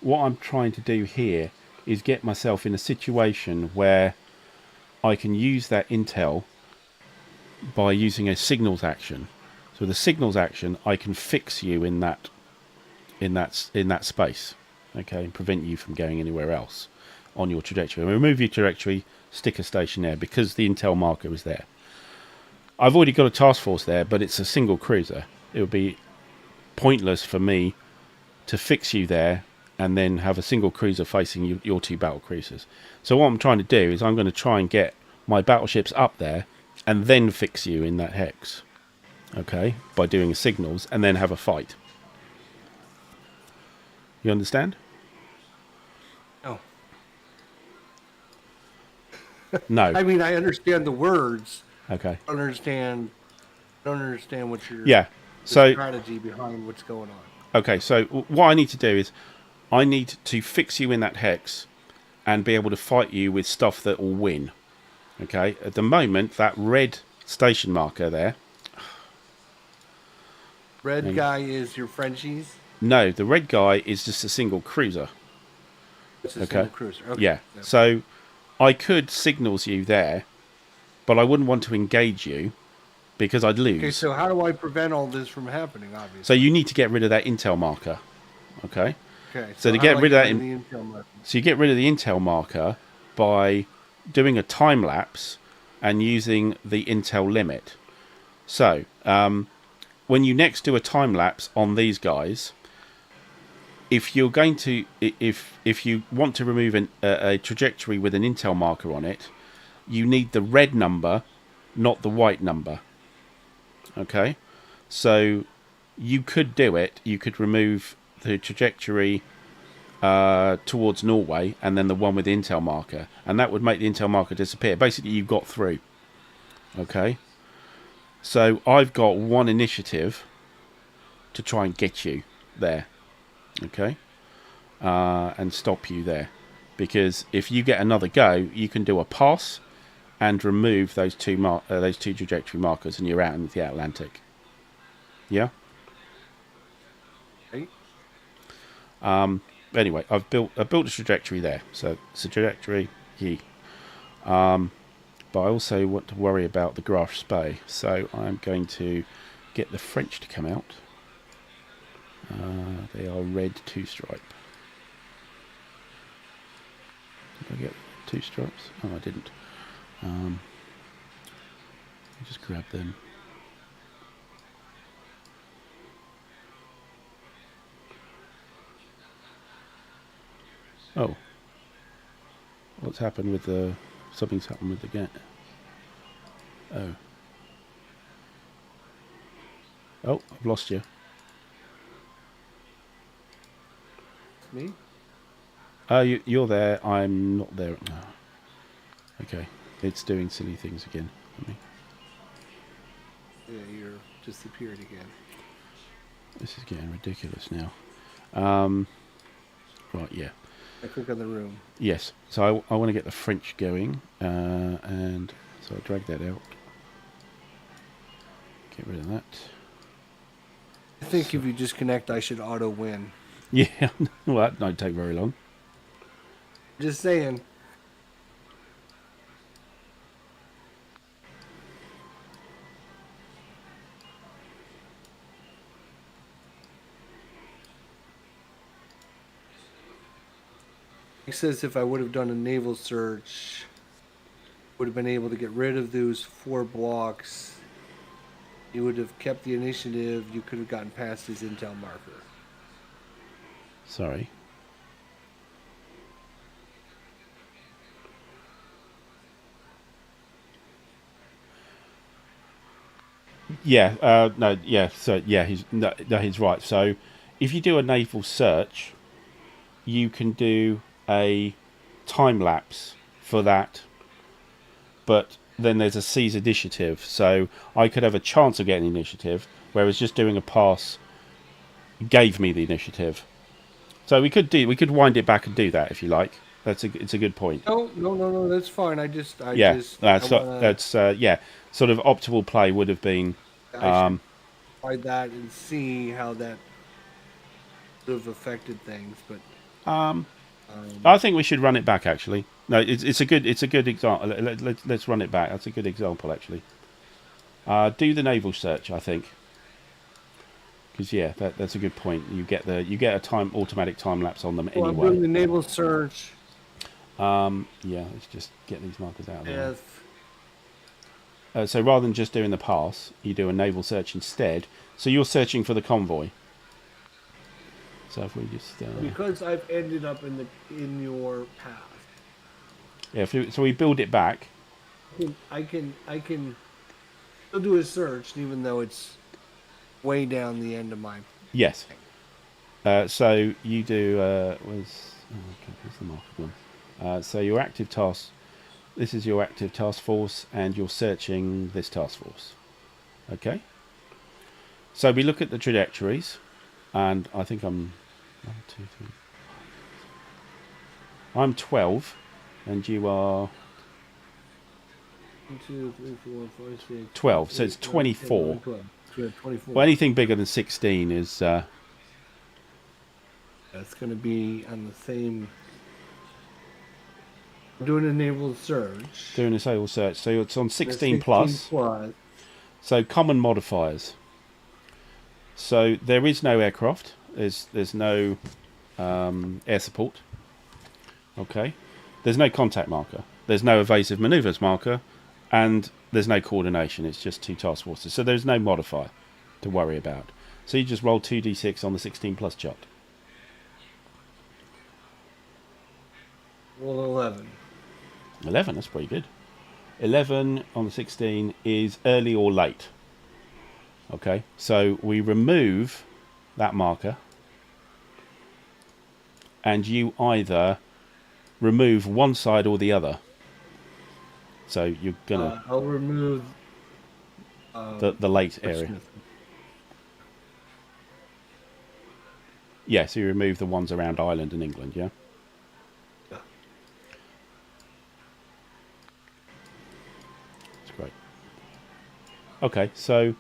A: What I'm trying to do here is get myself in a situation where I can use that intel by using a signals action. So with a signals action, I can fix you in that space, okay, and prevent you from going anywhere else on your trajectory. And remove your trajectory, stick a station there because the intel marker is there. I've already got a task force there, but it's a single cruiser. It would be pointless for me to fix you there and then have a single cruiser facing your 2 battle cruisers. So what I'm trying to do is I'm going to try and get my battleships up there and then fix you in that hex. Okay, by doing signals and then have a fight. You understand?
B: No.
A: No.
B: I mean, I understand the words.
A: Okay.
B: I don't understand what your
A: So
B: strategy behind what's going on.
A: Okay, so what I need to do is I need to fix you in that hex and be able to fight you with stuff that will win. Okay, at the moment, that red station marker there.
B: Red guy is your Frenchies?
A: No, the red guy is just a single cruiser.
B: It's a single cruiser. Okay.
A: Yeah, so I could signals you there, but I wouldn't want to engage you because I'd lose.
B: Okay, so how do I prevent all this from happening, obviously?
A: So you need to get rid of that intel marker. Okay?
B: Okay,
A: so to get rid of that,
B: the intel marker?
A: So you get rid of the intel marker by doing a time lapse and using the intel limit. So when you next do a time lapse on these guys, if you're going to, if you want to remove a trajectory with an intel marker on it, you need the red number, not the white number. Okay, so you could do it. You could remove the trajectory towards Norway and then the one with the intel marker, and that would make the intel marker disappear. Basically, you got through. Okay, so I've got one initiative to try and get you there. Okay, and stop you there, because if you get another go, you can do a pass and remove those two trajectory markers, and you're out in the Atlantic. Yeah.
B: Right.
A: Anyway, I've built a trajectory there, so it's a trajectory. But I also want to worry about the Graf Spee, so I'm going to get the French to come out. They are red 2-stripe. Did I get 2 stripes? Oh, I didn't. Just grab them. Oh. What's happened with the... Something's happened with the get. Oh. Oh, I've lost you.
B: Me?
A: You're there. I'm not there now. Okay. It's doing silly things again for me.
B: Yeah, you're disappeared again.
A: This is getting ridiculous now. Right, yeah.
B: I click on the room.
A: Yes. So I want to get the French going. And so I drag that out. Get rid of that.
B: I think if you disconnect, I should auto win.
A: Yeah. Well, that don't take very long.
B: Just saying. It says if I would have done a naval search, would have been able to get rid of those 4 blocks. You would have kept the initiative. You could have gotten past his intel marker.
A: Sorry. Yeah. No. Yeah. So yeah, he's right. So if you do a naval search, you can do a time lapse for that, but then there's a seize initiative, so I could have a chance of getting initiative, whereas just doing a pass gave me the initiative. So we could wind it back and do that if you like. It's a good point.
B: No, that's fine.
A: That's sort of optimal play would have been
B: try that and see how that would have affected things, but
A: I think we should run it back. Actually, no, it's a good example. Let's run it back. That's a good example, actually. Do the naval search, I think, because yeah, that's a good point. You get a automatic time lapse on them anyway.
B: I'm doing the naval search.
A: Yeah, let's just get these markers out of there. So rather than just doing the pass, you do a naval search instead. So you're searching for the convoy. So if we just
B: because I've ended up in your path.
A: yeah, so we build it back.
B: I can still do a search even though it's way down the end of my.
A: Yes. So you do where's the marker gone? So your active task. This is your active task force, and you're searching this task force. Okay. So we look at the trajectories, and I think I'm 1, 2, 3. I'm 12, and you are
B: 1, 2, 3, 4, 5, 6,
A: 12.
B: 8,
A: So it's
B: 9,
A: 24.
B: 10, 11, 12. 24.
A: Well, anything bigger than 16 is.
B: That's going to be on the same. I'm doing a naval search.
A: Doing a sale search. So it's on 16
B: plus.
A: So common modifiers. So there is no aircraft. There's no air support. Okay. There's no contact marker. There's no evasive manoeuvres marker. And there's no coordination. It's just 2 task forces. So there's no modifier to worry about. So you just roll 2d6 on the 16 plus chart.
B: Roll 11.
A: 11, that's pretty good. 11 on the 16 is early or late. Okay, so we remove that marker, and you either remove one side or the other. So you're gonna.
B: I'll remove
A: the late area. Yeah, so you remove the ones around Ireland and England, yeah?
B: Yeah.
A: That's great. Okay, so...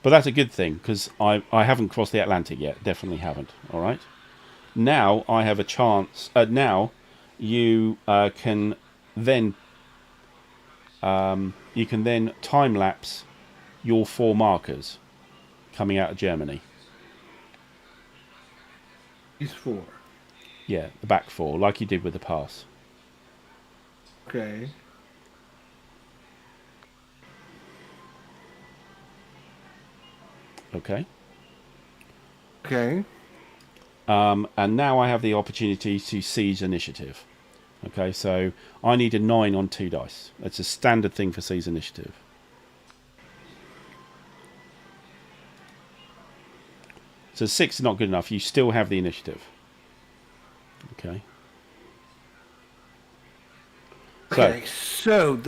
A: But that's a good thing, because I haven't crossed the Atlantic yet. Definitely haven't, all right? Now I have a chance... now you can then... you can then time-lapse your 4 markers coming out of Germany.
B: These 4.
A: Yeah, the back 4, like you did with the pass.
B: Okay.
A: Okay.
B: Okay.
A: And now I have the opportunity to seize initiative. Okay, so I need a 9 on 2 dice. That's a standard thing for seize initiative. So 6 is not good enough. You still have the initiative. Okay.
B: Okay, so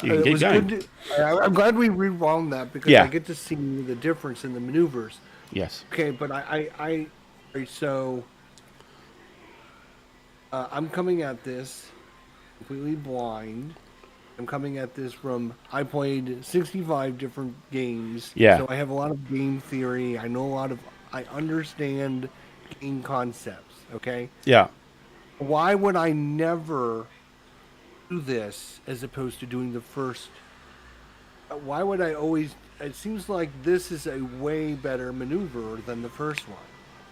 A: you can keep going.
B: I'm glad we rewound that because I get to see the difference in the maneuvers.
A: Yes.
B: Okay, but so I'm coming at this completely blind. I'm coming at this from I played 65 different games.
A: Yeah.
B: So I have a lot of game theory. I know I understand game concepts. Okay.
A: Yeah.
B: Why would I never do this as opposed to doing the first? Why would I always? It seems like this is a way better maneuver than the first one.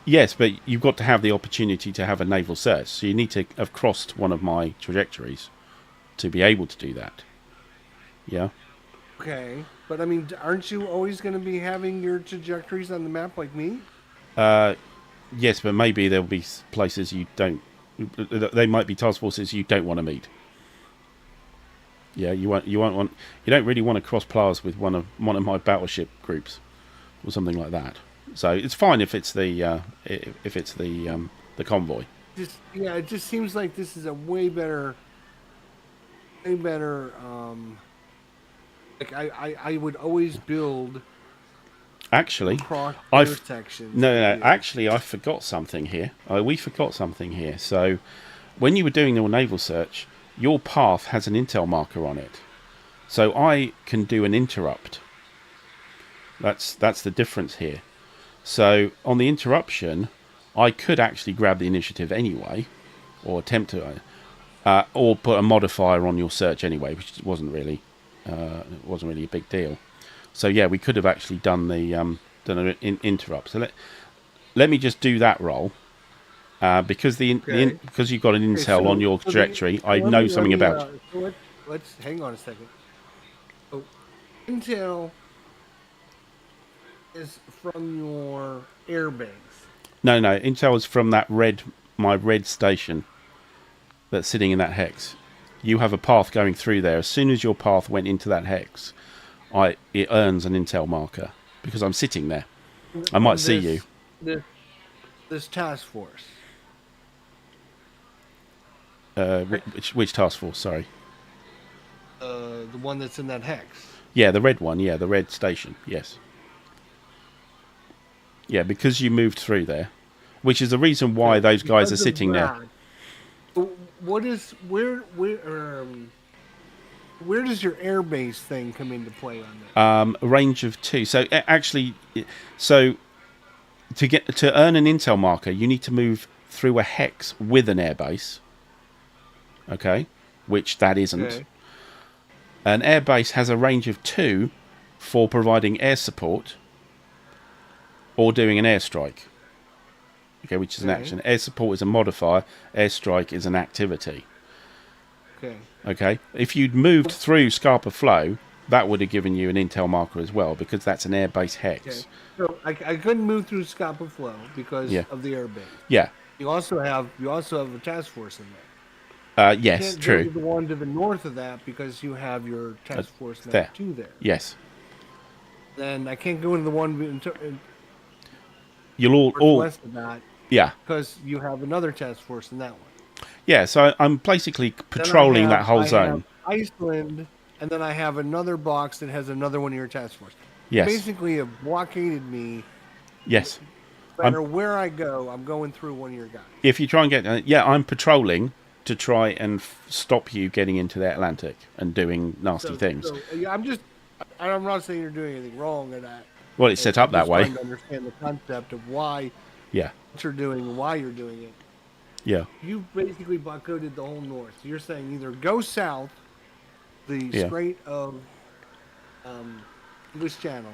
A: Yes, but you've got to have the opportunity to have a naval search. So you need to have crossed one of my trajectories to be able to do that. Yeah.
B: Okay, but I mean, aren't you always going to be having your trajectories on the map like me?
A: Yes, but maybe there'll be places you don't. They might be task forces you don't want to meet. Yeah, you don't really want to cross paths with one of my battleship groups or something like that. So it's fine if it's the convoy.
B: It just seems like this is a way better. Like I would always build.
A: Actually, Actually, I forgot something here. We forgot something here. So, when you were doing your naval search, your path has an intel marker on it. So I can do an interrupt. That's the difference here. So on the interruption, I could actually grab the initiative anyway, or attempt to, or put a modifier on your search anyway, which wasn't really a big deal. So yeah, we could have actually done an interrupt. So let me just do that roll, because because you've got an intel on your trajectory. I know something about.
B: Let's hang on a second. So, intel is from your air base.
A: No, no. Intel is from my red station that's sitting in that hex. You have a path going through there. As soon as your path went into that hex, it earns an intel marker because I'm sitting there. I might see you.
B: This task force.
A: Which task force? Sorry.
B: The one that's in that hex.
A: Yeah, the red one. Yeah, the red station. Yes. Yeah, because you moved through there, which is the reason why those guys are sitting there.
B: What is where does your airbase thing come into play on that?
A: A range of 2. So actually, to earn an intel marker, you need to move through a hex with an airbase. Okay, which that isn't. Okay. An airbase has a range of 2 for providing air support or doing an airstrike. Okay, which is an action. Air support is a modifier. Airstrike is an activity. Okay. If you'd moved through Scarpa Flow, that would have given you an intel marker as well, because that's an airbase hex.
B: Okay. So I couldn't move through Scarpa Flow because of the airbase.
A: Yeah.
B: You also have a task force in there.
A: Yes,
B: you can't
A: true.
B: Go to the one to the north of that because you have your task force there. 2 there.
A: Yes.
B: Then I can't go into the one
A: you'll all
B: west of that.
A: Yeah.
B: Because you have another task force in that one.
A: Yeah, so I'm basically patrolling that whole zone.
B: I have Iceland, and then I have another box that has another one of your task force.
A: Yes.
B: Basically, have blockaded me.
A: Yes.
B: No matter where I go, I'm going through one of your guys.
A: If you try and get... I'm patrolling to try and stop you getting into the Atlantic and doing nasty things.
B: So, I'm not saying you're doing anything wrong in that.
A: Well, it's set up that way.
B: I'm trying to understand the concept of why what you're doing and why you're doing it.
A: Yeah.
B: You basically blockaded the whole north. So you're saying either go south, the Strait of English Channel,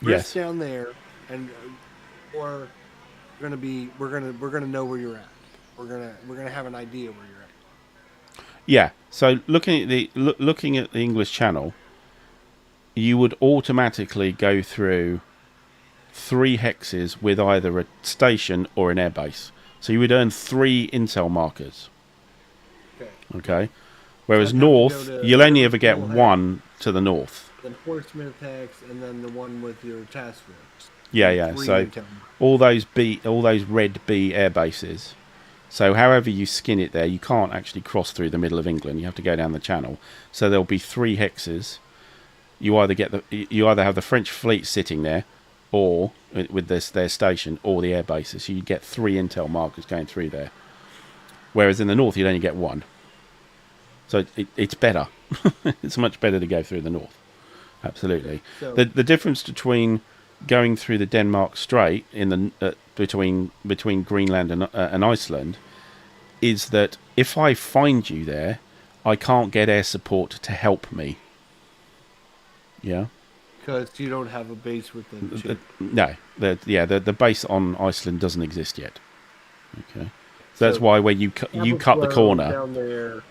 B: rest down there, and or we're gonna know where you're at. We're gonna have an idea where you're at.
A: Yeah. So looking at the English Channel, you would automatically go through 3 hexes with either a station or an airbase. So you would earn 3 intel markers. Okay. Whereas so north, you'll only ever get 1 to the north.
B: Then Portsmouth hex, and then the one with your task force.
A: Yeah. So all those red B air bases. So however you skin it there, you can't actually cross through the middle of England. You have to go down the channel. So there'll be 3 hexes. You either have the French fleet sitting there, or with their station, or the air bases. So you get 3 intel markers going through there. Whereas in the north, you'd only get 1. So it's better. It's much better to go through the north. Absolutely. So, the difference between going through the Denmark Strait in the between Greenland and Iceland is that if I find you there, I can't get air support to help me. Yeah.
B: Because you don't have a base within 2.
A: No. The base on Iceland doesn't exist yet. Okay. So that's why when you cut the corner
B: down there,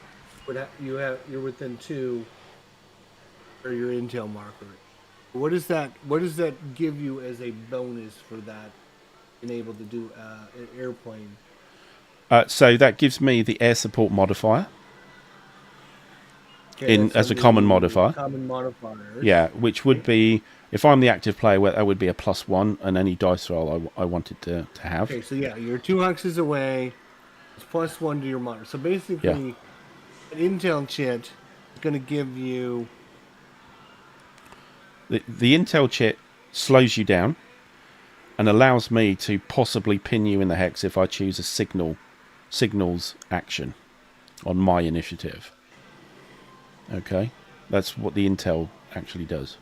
B: you're within 2 or your intel marker. What does that give you as a bonus for that being able to do an airplane?
A: So that gives me the air support modifier. As a common modifier.
B: Common modifiers.
A: Yeah, which would be, if I'm the active player, that would be a +1 and any dice roll I wanted to have.
B: Okay, so you're 2 hexes away. It's +1 to your monitor. So basically, an intel chit is going to give you...
A: The intel chit slows you down and allows me to possibly pin you in the hex if I choose a signals action on my initiative. Okay, that's what the intel actually does.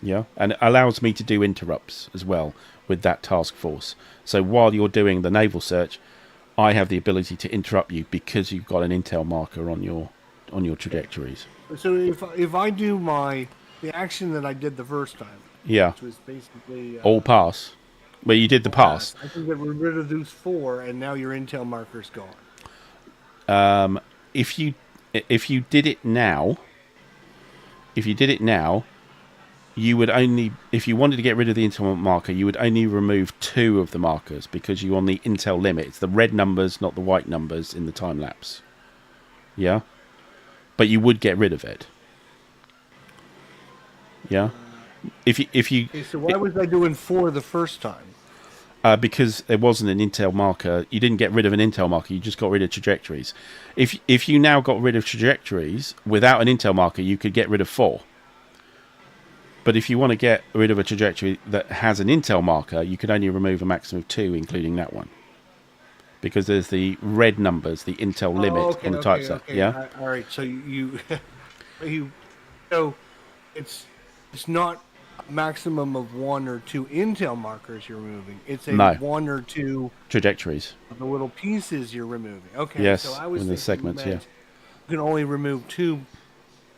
A: Yeah, and it allows me to do interrupts as well with that task force. So while you're doing the naval search, I have the ability to interrupt you because you've got an intel marker on your trajectories.
B: So if I do the action that I did the first time, which was basically
A: all pass, where you did the pass.
B: I can get rid of those 4, and now your intel marker's gone.
A: If you did it now, you would only, if you wanted to get rid of the intel marker, you would only remove 2 of the markers because you're on the intel limit. It's the red numbers, not the white numbers in the time lapse. Yeah, but you would get rid of it. Yeah, if you
B: Okay, so why was I doing 4 the first time?
A: because there wasn't an intel marker, you didn't get rid of an intel marker. You just got rid of trajectories. If you now got rid of trajectories without an intel marker, you could get rid of 4. But if you want to get rid of a trajectory that has an intel marker, you can only remove a maximum of 2, including that one. Because there's the red numbers, the intel limit on the typeset. Yeah?
B: All right, so so it's not a maximum of 1 or 2 intel markers you're removing. It's a
A: No.
B: 1 or 2
A: Trajectories.
B: of the little pieces you're removing. Okay,
A: Yes,
B: so I was
A: in the
B: thinking
A: segments, yeah.
B: you can only remove 2.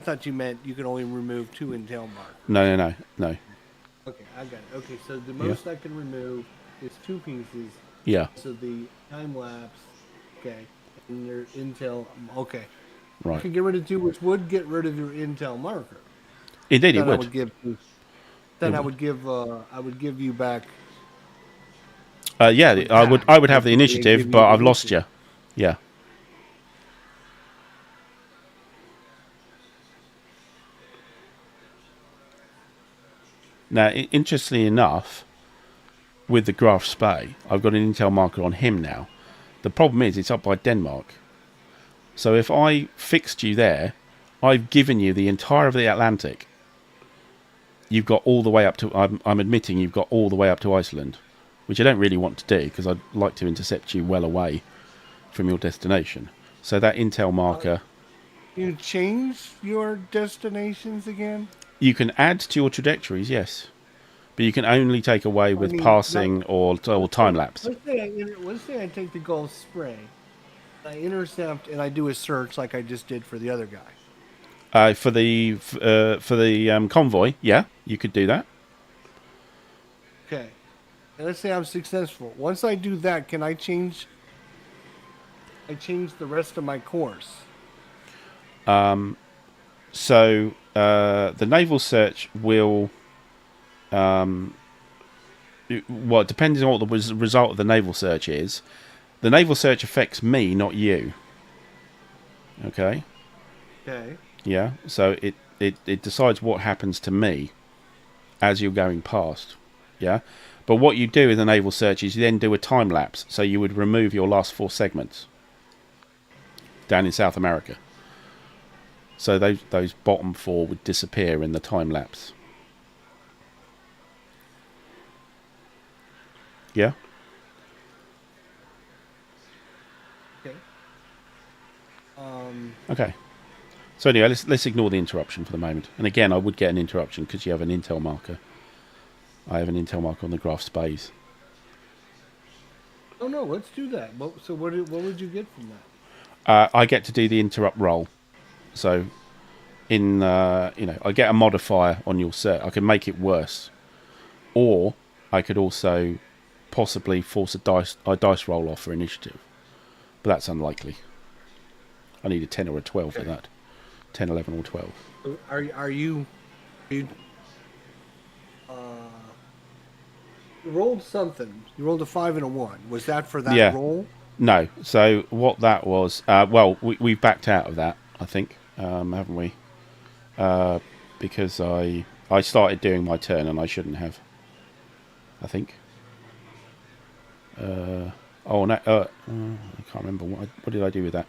B: I thought you meant you can only remove 2 intel markers.
A: No.
B: Okay, I got it. Okay, so the most I can remove is 2 pieces.
A: Yeah,
B: So the time lapse, okay, and your intel, okay. I
A: right.
B: could get rid of 2, which would get rid of your intel marker.
A: Indeed, it
B: Then I
A: would.
B: would give you. Then I would give you back.
A: Yeah, I would have the initiative, but I've lost you. Yeah. Now, interestingly enough, with the Graf Spee, I've got an intel marker on him now. The problem is it's up by Denmark. So if I fixed you there, I've given you the entire of the Atlantic. You've got all the way up to, I'm admitting you've got all the way up to Iceland, which I don't really want to do because I'd like to intercept you well away from your destination. So that intel marker...
B: You change your destinations again?
A: You can add to your trajectories, yes. But you can only take away with passing or time lapse.
B: Let's say I take the Gulf Spray, I intercept and I do a search like I just did for the other guy.
A: For the convoy, yeah, you could do that.
B: Okay. And let's say I'm successful. Once I do that, can I change the rest of my course?
A: So the naval search will... well, it depends on what the result of the naval search is. The naval search affects me, not you. Okay?
B: Okay.
A: Yeah, so it decides what happens to me as you're going past. Yeah? But what you do in the naval search is you then do a time lapse. So you would remove your last 4 segments down in South America. So those bottom 4 would disappear in the time lapse. Yeah?
B: Okay.
A: Okay. So anyway, let's ignore the interruption for the moment. And again, I would get an interruption because you have an intel marker. I have an intel marker on the Graf Spee.
B: Oh no, let's do that. So what would you get from that?
A: I get to do the interrupt roll. So in I get a modifier on your set. I can make it worse, or I could also possibly force a dice roll off for initiative, but that's unlikely. I need a 10 or a 12 for that. 10, 11, or 12.
B: Are you you rolled something? You rolled a 5 and a 1. Was that for that roll?
A: No. So what that was? Well, we've backed out of that, I think, haven't we? Because I started doing my turn and I shouldn't have. I think. I can't remember what did I do with that.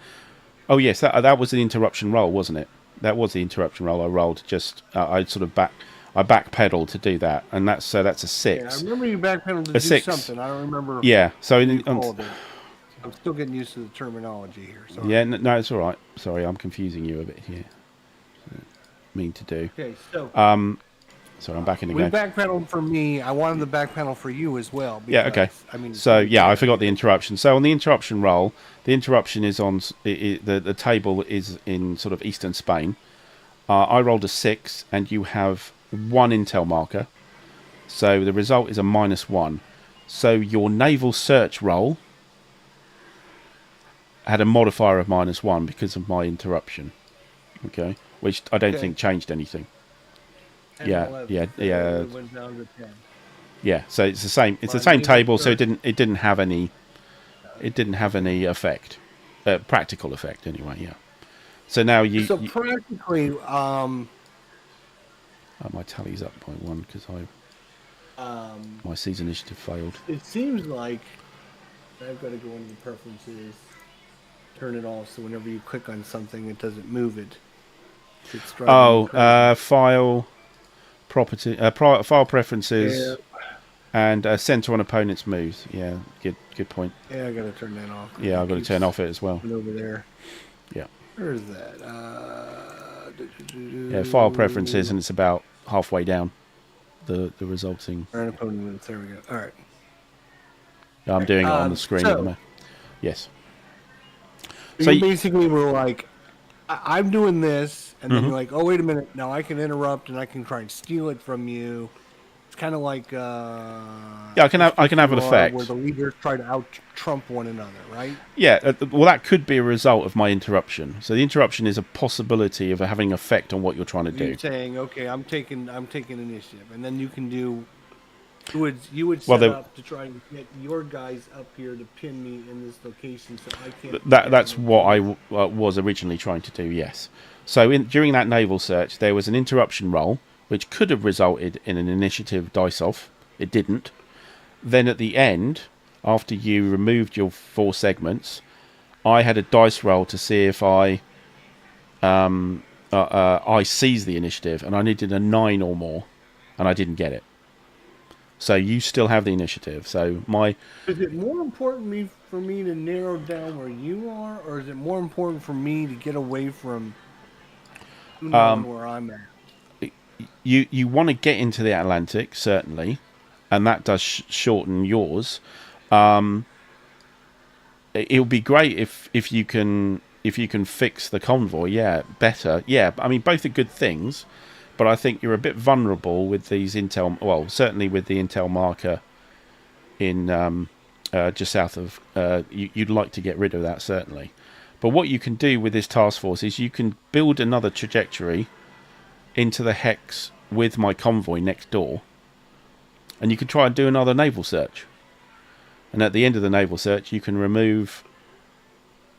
A: Oh yes, that was an interruption roll, wasn't it? That was the interruption roll I rolled. Just I sort of backpedaled to do that, and that's a 6.
B: Yeah, I remember you backpedaled to do
A: 6.
B: something. I don't remember.
A: Yeah, so
B: I'm still getting used to the terminology here. Sorry.
A: Yeah, no, it's all right. Sorry, I'm confusing you a bit here. Mean to do.
B: Okay, so
A: sorry, I'm back in the
B: we
A: game.
B: backpedaled for me. I wanted the backpedal for you as well. Because,
A: Yeah, okay.
B: I mean,
A: so yeah, I forgot the interruption. So on the interruption roll, the interruption is on the table is in sort of eastern Spain. I rolled a 6, and you have 1 intel marker. So the result is a -1. So your naval search roll had a modifier of -1 because of my interruption. Okay, which I don't think changed anything.
B: 10,
A: Yeah,
B: 11.
A: yeah,
B: So
A: yeah,
B: it went down to 10.
A: yeah. So it's the same. It's the
B: My
A: same
B: naval
A: table. So
B: search.
A: it didn't have any. It didn't have
B: Okay.
A: any effect, practical effect anyway. Yeah. So now
B: So practically,
A: my tally's up by 1 because
B: um,
A: my siege initiative failed.
B: it seems like I've got to go into preferences, turn it off so whenever you click on something, it doesn't move it. It's driving me crazy.
A: File property, file preferences,
B: Yeah,
A: and center on opponent's moves. Yeah, good point.
B: yeah, I got to turn that off. 'Cause
A: Yeah,
B: it
A: I've got to
B: keeps
A: turn off it as well.
B: moving over there.
A: Yeah.
B: Where is that?
A: Yeah, file preferences, and it's about halfway down the resulting.
B: Turn opponent moves. There we go. All right.
A: I'm doing it on the screen at the moment. Yes. So
B: you basically were like, I'm doing this, and then
A: Mhm.
B: you're like, oh, wait a minute. Now I can interrupt, and I can try and steal it from you. It's kind of like
A: yeah, I can have an
B: where
A: effect.
B: the leaders try to out-trump one another, right?
A: Yeah, well, that could be a result of my interruption. So the interruption is a possibility of having effect on what you're trying to do.
B: You're saying, okay, I'm taking initiative, and then you can do. You would
A: Well,
B: set up to try and get your guys up here to pin me in this location, so I can't.
A: That's what I was originally trying to do. Yes. So during that naval search, there was an interruption roll, which could have resulted in an initiative dice off. It didn't. Then at the end, after you removed your 4 segments, I had a dice roll to see if I seized the initiative, and I needed a 9 or more, and I didn't get it. So you still have the initiative. So
B: Is it more important for me to narrow down where you are, or is it more important for me to get away from you knowing where I'm at?
A: you want to get into the Atlantic, certainly, and that does shorten yours. It would be great if you can fix the convoy. Yeah, better. Yeah, I mean, both are good things, but I think you're a bit vulnerable with these intel. Well, certainly with the intel marker in just south of. You'd like to get rid of that, certainly. But what you can do with this task force is you can build another trajectory into the hex with my convoy next door, and you can try and do another naval search. And at the end of the naval search, you can remove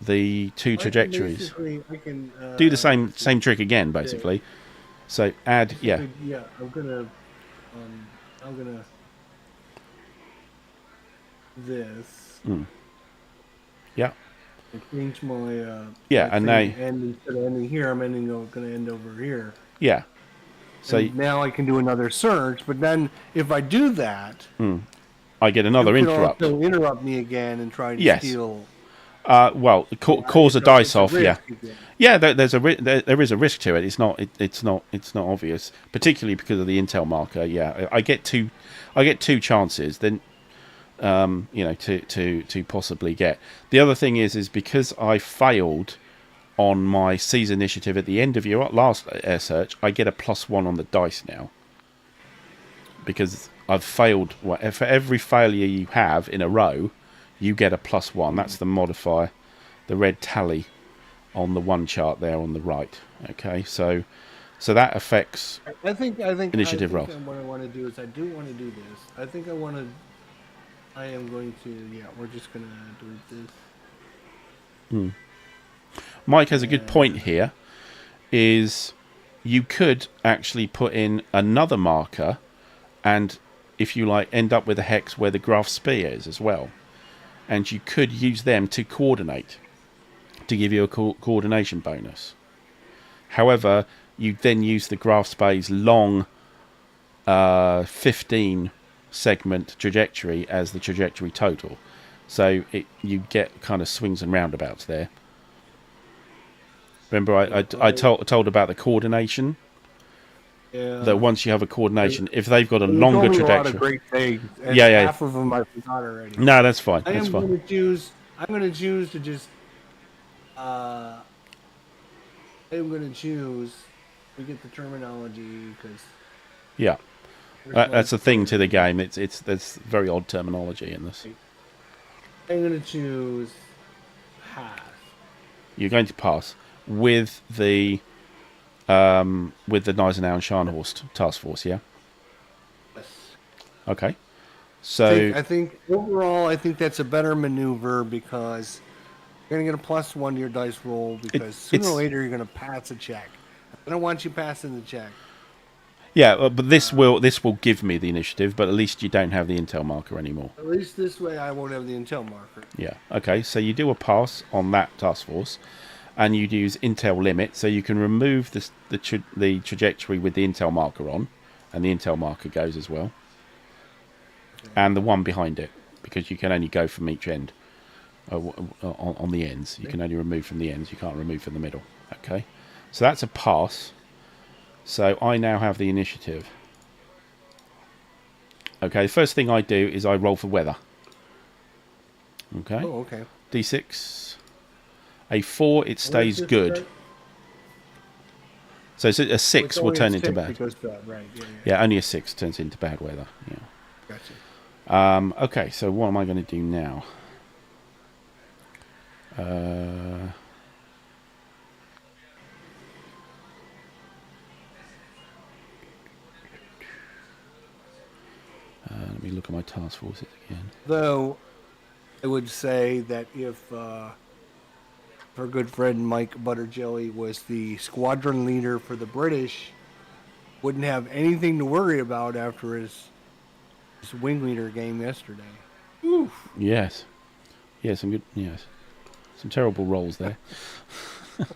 A: the 2 trajectories.
B: I can
A: Do the same trick again, basically. So add, yeah.
B: Yeah, I'm gonna this.
A: Yeah.
B: Change my
A: yeah,
B: my
A: and
B: thing,
A: now
B: and instead of ending here, I'm gonna end over here.
A: yeah. So
B: and now I can do another search, but then if I do that,
A: I get another
B: you can
A: interrupt.
B: also interrupt me again and try to steal.
A: Well, cause a dice off. Yeah,
B: again.
A: yeah. There is a risk to it. It's not obvious, particularly because of the intel marker. Yeah, I get two chances. Then, to possibly get. The other thing is because I failed on my seize initiative at the end of your last air search, I get a +1 on the dice now because I've failed. For every failure you have in a row, you get a +1. That's the modifier, the red tally on the 1 chart there on the right. Okay, so that affects.
B: I think
A: initiative rolls.
B: What I want to do is I do want to do this. I think I am going to. Yeah, we're just gonna do this.
A: Mike has a good point here. Is you could actually put in another marker, and if you like, end up with a hex where the Graf Spee is as well. And you could use them to coordinate, to give you a coordination bonus. However, you then use the Graf Spee's long 15 segment trajectory as the trajectory total. So you get kind of swings and roundabouts there. Remember I told about the coordination?
B: Yeah.
A: That once you have a coordination, if they've got a longer trajectory,
B: a lot of great things. And
A: yeah.
B: Half of them I forgot already.
A: No, that's fine.
B: I'm
A: That's fine.
B: going to choose to just. I'm going to choose. We get the terminology because.
A: Yeah, that's a thing to the game. There's very odd terminology in this.
B: I'm going to choose pass.
A: You're going to pass with the with the Gneisenau and Scharnhorst task force, yeah?
B: Yes.
A: Okay. So,
B: I think overall, I think that's a better maneuver because you're gonna get a +1 to your dice roll because sooner or
A: it's...
B: later you're gonna pass a check. I don't want you passing the check.
A: Yeah, but this will give me the initiative, but at least you don't have the intel marker anymore.
B: At least this way, I won't have the intel marker.
A: Yeah. Okay. So you do a pass on that task force, and you'd use intel limit, so you can remove the trajectory with the intel marker on, and the intel marker goes as well,
B: Okay.
A: and the one behind it, because you can only go from each end. On the ends, you can only remove from the ends. You can't remove from the middle. Okay. So that's a pass. So I now have the initiative. Okay, the first thing I do is I roll for weather. Okay.
B: Oh, okay.
A: D6. A 4, it stays
B: Let's just
A: good.
B: start-
A: So a 6 will
B: only
A: turn
B: a
A: into
B: 6
A: bad.
B: that goes bad, right? Yeah,
A: Yeah, only a 6 turns into bad weather. Yeah.
B: Gotcha.
A: Okay, so what am I going to do now? Let me look at my task forces again.
B: Though, I would say that if our good friend Mike Butterjelly was the squadron leader for the British, wouldn't have anything to worry about after his wing leader game yesterday. Oof.
A: Yes. Yes, some good. Yes. Some terrible rolls there. And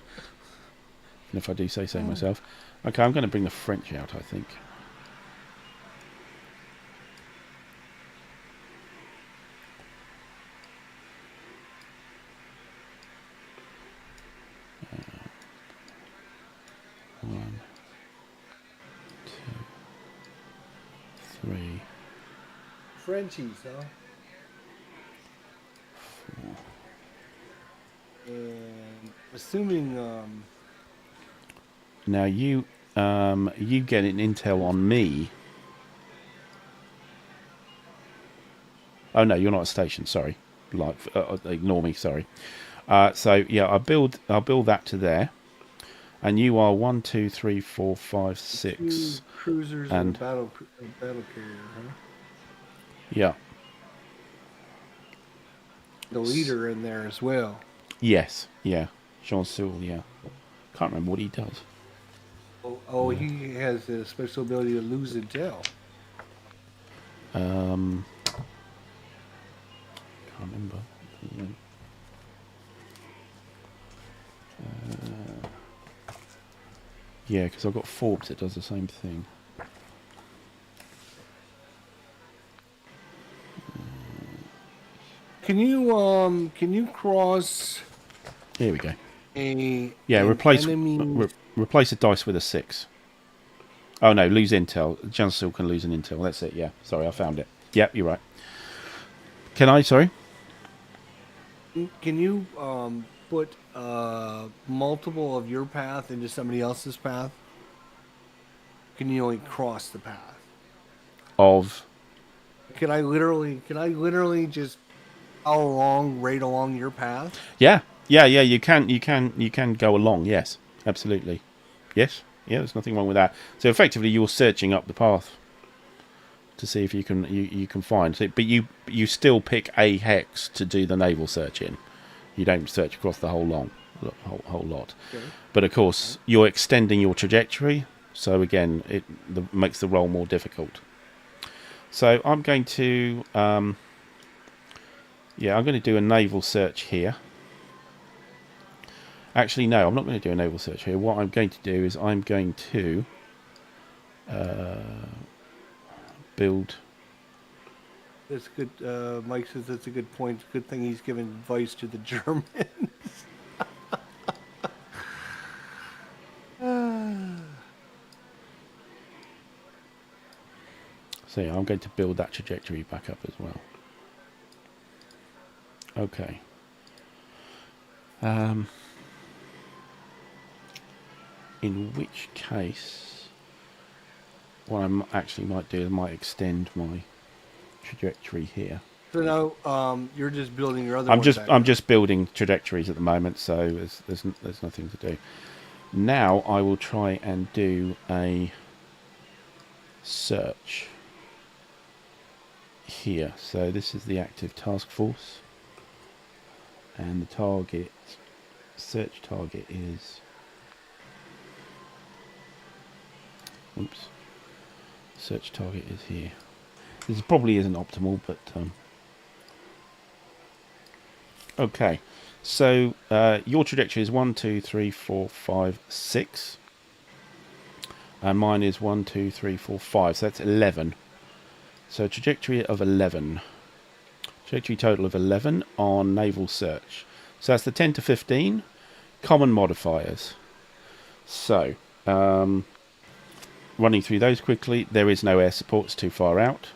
A: if I do say so myself. Okay, I'm going to bring the French out, I think. One, two, three,
B: Frenchies, huh?
A: four.
B: And assuming
A: Now you get an intel on me. Oh no, you're not a station. Sorry, like ignore me. Sorry. So yeah, I'll build that to there, and you are 1, 2, 3, 4, 5, 6,
B: 2 cruisers and a battle carrier, huh?
A: Yeah.
B: The leader in there as well.
A: Yes. Yeah. Jean Soul. Yeah. Can't remember what he does.
B: Oh, he has a special ability to lose intel.
A: Can't remember. Yeah, because I've got Forbes that does the same thing.
B: Can you cross
A: Here we go.
B: an
A: replace
B: enemy?
A: replace a dice with a 6. Oh no, lose intel. Jansil can lose an intel. That's it. Yeah, sorry, I found it. Yep, you're right. Can I? Sorry.
B: Can you put multiple of your path into somebody else's path? Can you only cross the path?
A: Of
B: Can I literally just right along your path?
A: yeah. You can go along. Yes, absolutely. Yes. Yeah, there's nothing wrong with that. So effectively, you're searching up the path to see if you can find it, but you still pick a hex to do the naval search in. You don't search across the whole lot. Okay. But of course, you're extending your trajectory, so again, it makes the roll more difficult. So I'm going to I'm going to do a naval search here. Actually, no, I'm not going to do a naval search here. What I'm going to do is I'm going to build.
B: That's good. Mike says that's a good point. Good thing he's giving advice to the Germans.
A: So yeah, I'm going to build that trajectory back up as well. Okay. In which case, what I actually might do is I might extend my trajectory here.
B: So now you're just building your other.
A: I'm just building trajectories at the moment, so there's nothing to do. Now I will try and do a search here. So this is the active task force, and the target, search target is, oops, search target is here. This probably isn't optimal, but okay. So your trajectory is 1, 2, 3, 4, 5, 6, and mine is 1, 2, 3, 4, 5. So that's 11. So trajectory of 11. Trajectory total of 11 on naval search. So that's the 10 to 15 common modifiers. So running through those quickly, there is no air support, it's too far out.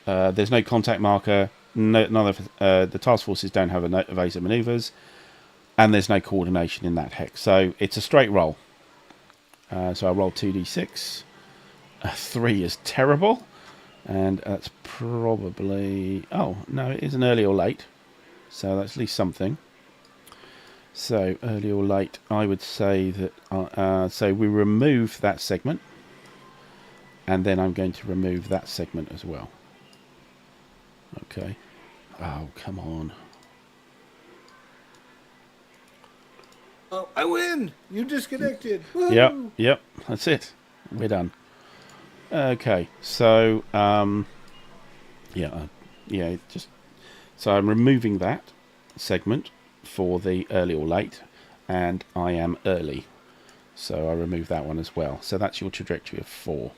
A: There's no contact marker. None of the task forces don't have evasive manoeuvres, and there's no coordination in that hex. So it's a straight roll. So I roll 2d6. 3 is terrible, and that's probably, oh no, it is an early or late, so that's at least something. So early or late, I would say that so we remove that segment, and then I'm going to remove that segment as well. Okay. Oh, come on.
B: Oh, I win! You disconnected.
A: Woo! Yep, that's it. We're done. Okay, so just so I'm removing that segment for the early or late, and I am early, so I remove that one as well. So that's your trajectory of 4.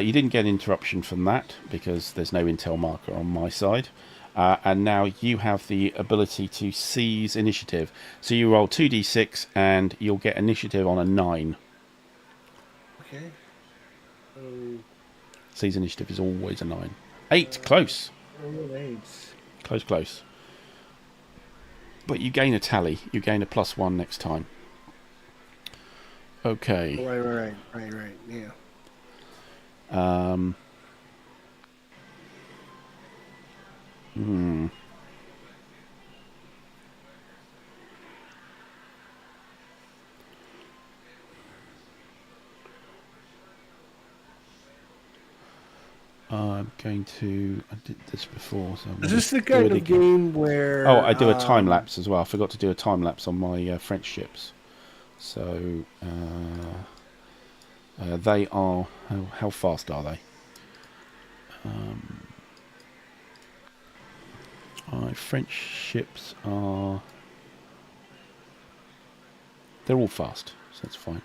A: You didn't get interruption from that because there's no intel marker on my side, and now you have the ability to seize initiative. So you roll 2d6 and you'll get initiative on a 9.
B: Okay.
A: Seize initiative is always a 9. 8, close.
B: Oh, 8.
A: Close. But you gain a tally. You gain a +1 next time. Okay.
B: Right. Yeah.
A: I'm going to. I did this before, so I'm
B: Is this the kind of game where?
A: Oh, I do a time lapse as well. I forgot to do a time lapse on my French ships. So they are. How fast are they? French ships are. They're all fast, so that's fine.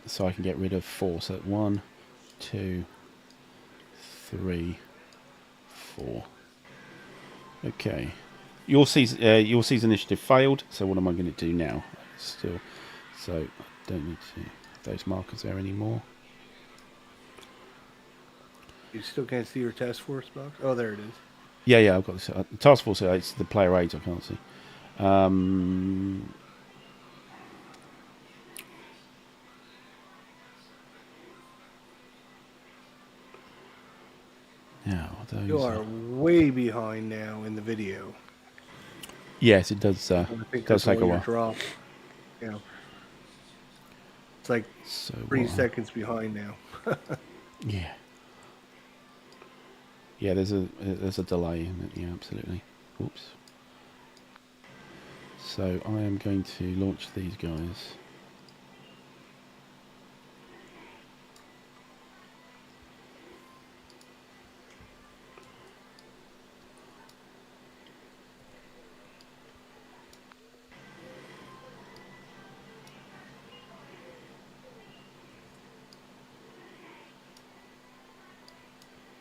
A: So I can get rid of 4. So 1, 2, 3, 4. Okay. Your season initiative failed. So what am I going to do now? So I don't need to have those markers there anymore.
B: You still can't see your task force box? Oh, there it is.
A: Yeah, I've got this. Task force. It's the player aids I can't see. Now, those
B: You are way behind now in the video.
A: Yes, it does. Does take a while.
B: Drop. Yeah. It's like 3 seconds behind now.
A: Yeah. Yeah, there's a delay in it. Yeah, absolutely. Oops. So I am going to launch these guys.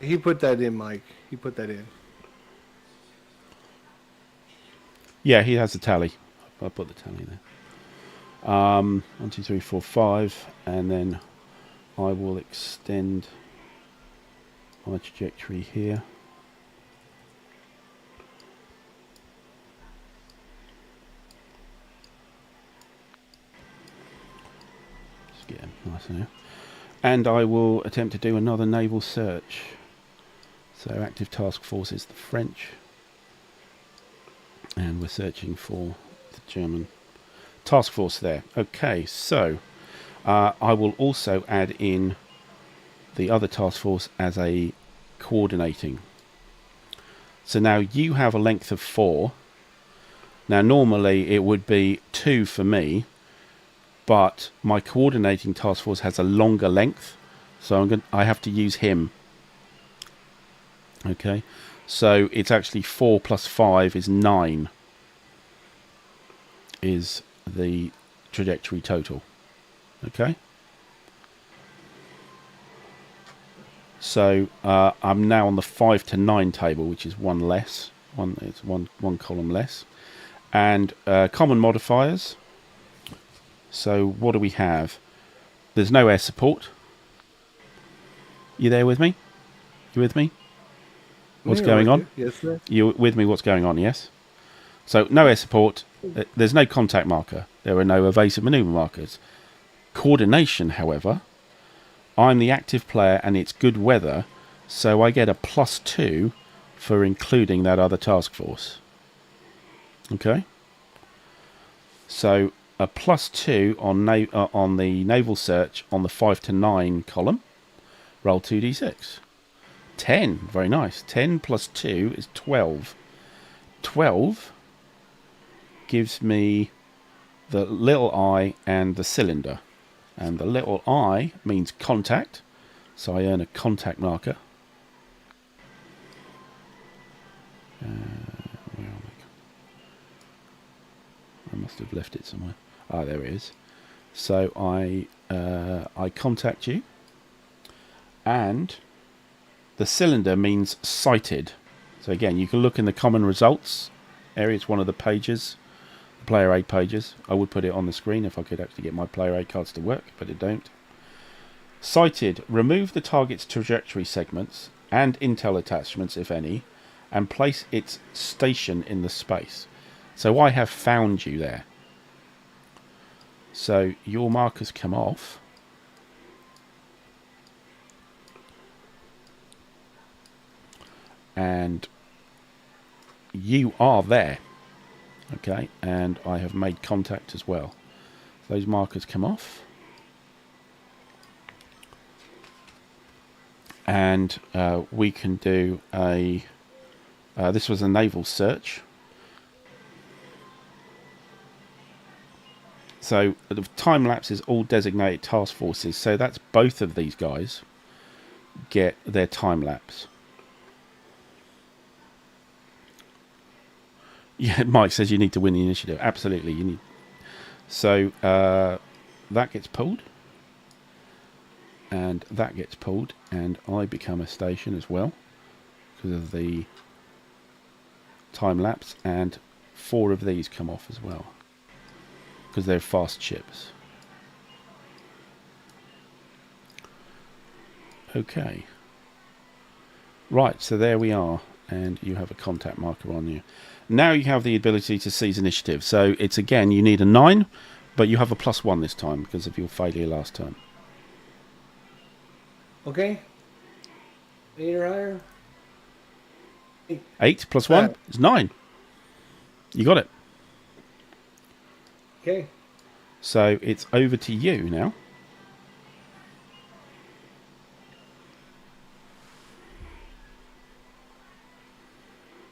B: He put that in, Mike. He put that in.
A: Yeah, he has the tally. I put the tally there. 1, 2, 3, 4, 5, and then I will extend my trajectory here. Just get him nice now. And I will attempt to do another naval search. So active task force is the French. And we're searching for the German task force there. Okay, so I will also add in the other task force as a coordinating. So now you have a length of 4. Now normally it would be 2 for me, but my coordinating task force has a longer length, so I have to use him. Okay, so it's actually 4 plus 5 is 9 is the trajectory total. Okay, so I'm now on the 5 to 9 table, which is one less. It's one column less. And common modifiers. So what do we have? There's no air support. You there with me? You with me? What's going on?
B: Yes, sir.
A: You with me? What's going on? Yes. So no air support. There's no contact marker. There are no evasive maneuver markers. Coordination, however, I'm the active player and it's good weather, so I get a +2 for including that other task force. Okay. So a +2 on the naval search on the 5 to 9 column. Roll 2d6. 10. Very nice. 10 plus 2 is 12. 12 gives me the little I and the cylinder. And the little I means contact, so I earn a contact marker. Where are we? I must have left it somewhere. Ah, there it is. So I contact you, and the cylinder means sighted. So again, you can look in the common results area. It's one of the pages, the player aid pages. I would put it on the screen if I could actually get my player aid cards to work, but it don't. Sighted. Remove the target's trajectory segments and intel attachments, if any, and place its station in the space. So I have found you there. So your markers come off. And you are there. Okay, and I have made contact as well. Those markers come off. And we can do a... this was a naval search. So the time lapse is all designated task forces. So that's both of these guys get their time lapse. Yeah, Mike says you need to win the initiative. Absolutely, you need. So that gets pulled. And that gets pulled. And I become a station as well, because of the time lapse. And 4 of these come off as well, because they're fast ships. Okay. Right, so there we are. And you have a contact marker on you. Now you have the ability to seize initiative. So it's again, you need a 9, but you have a +1 this time because of your failure last time.
B: Okay. 8 or higher?
A: 8 plus 1 is 9. You got it.
B: Okay.
A: So it's over to you now.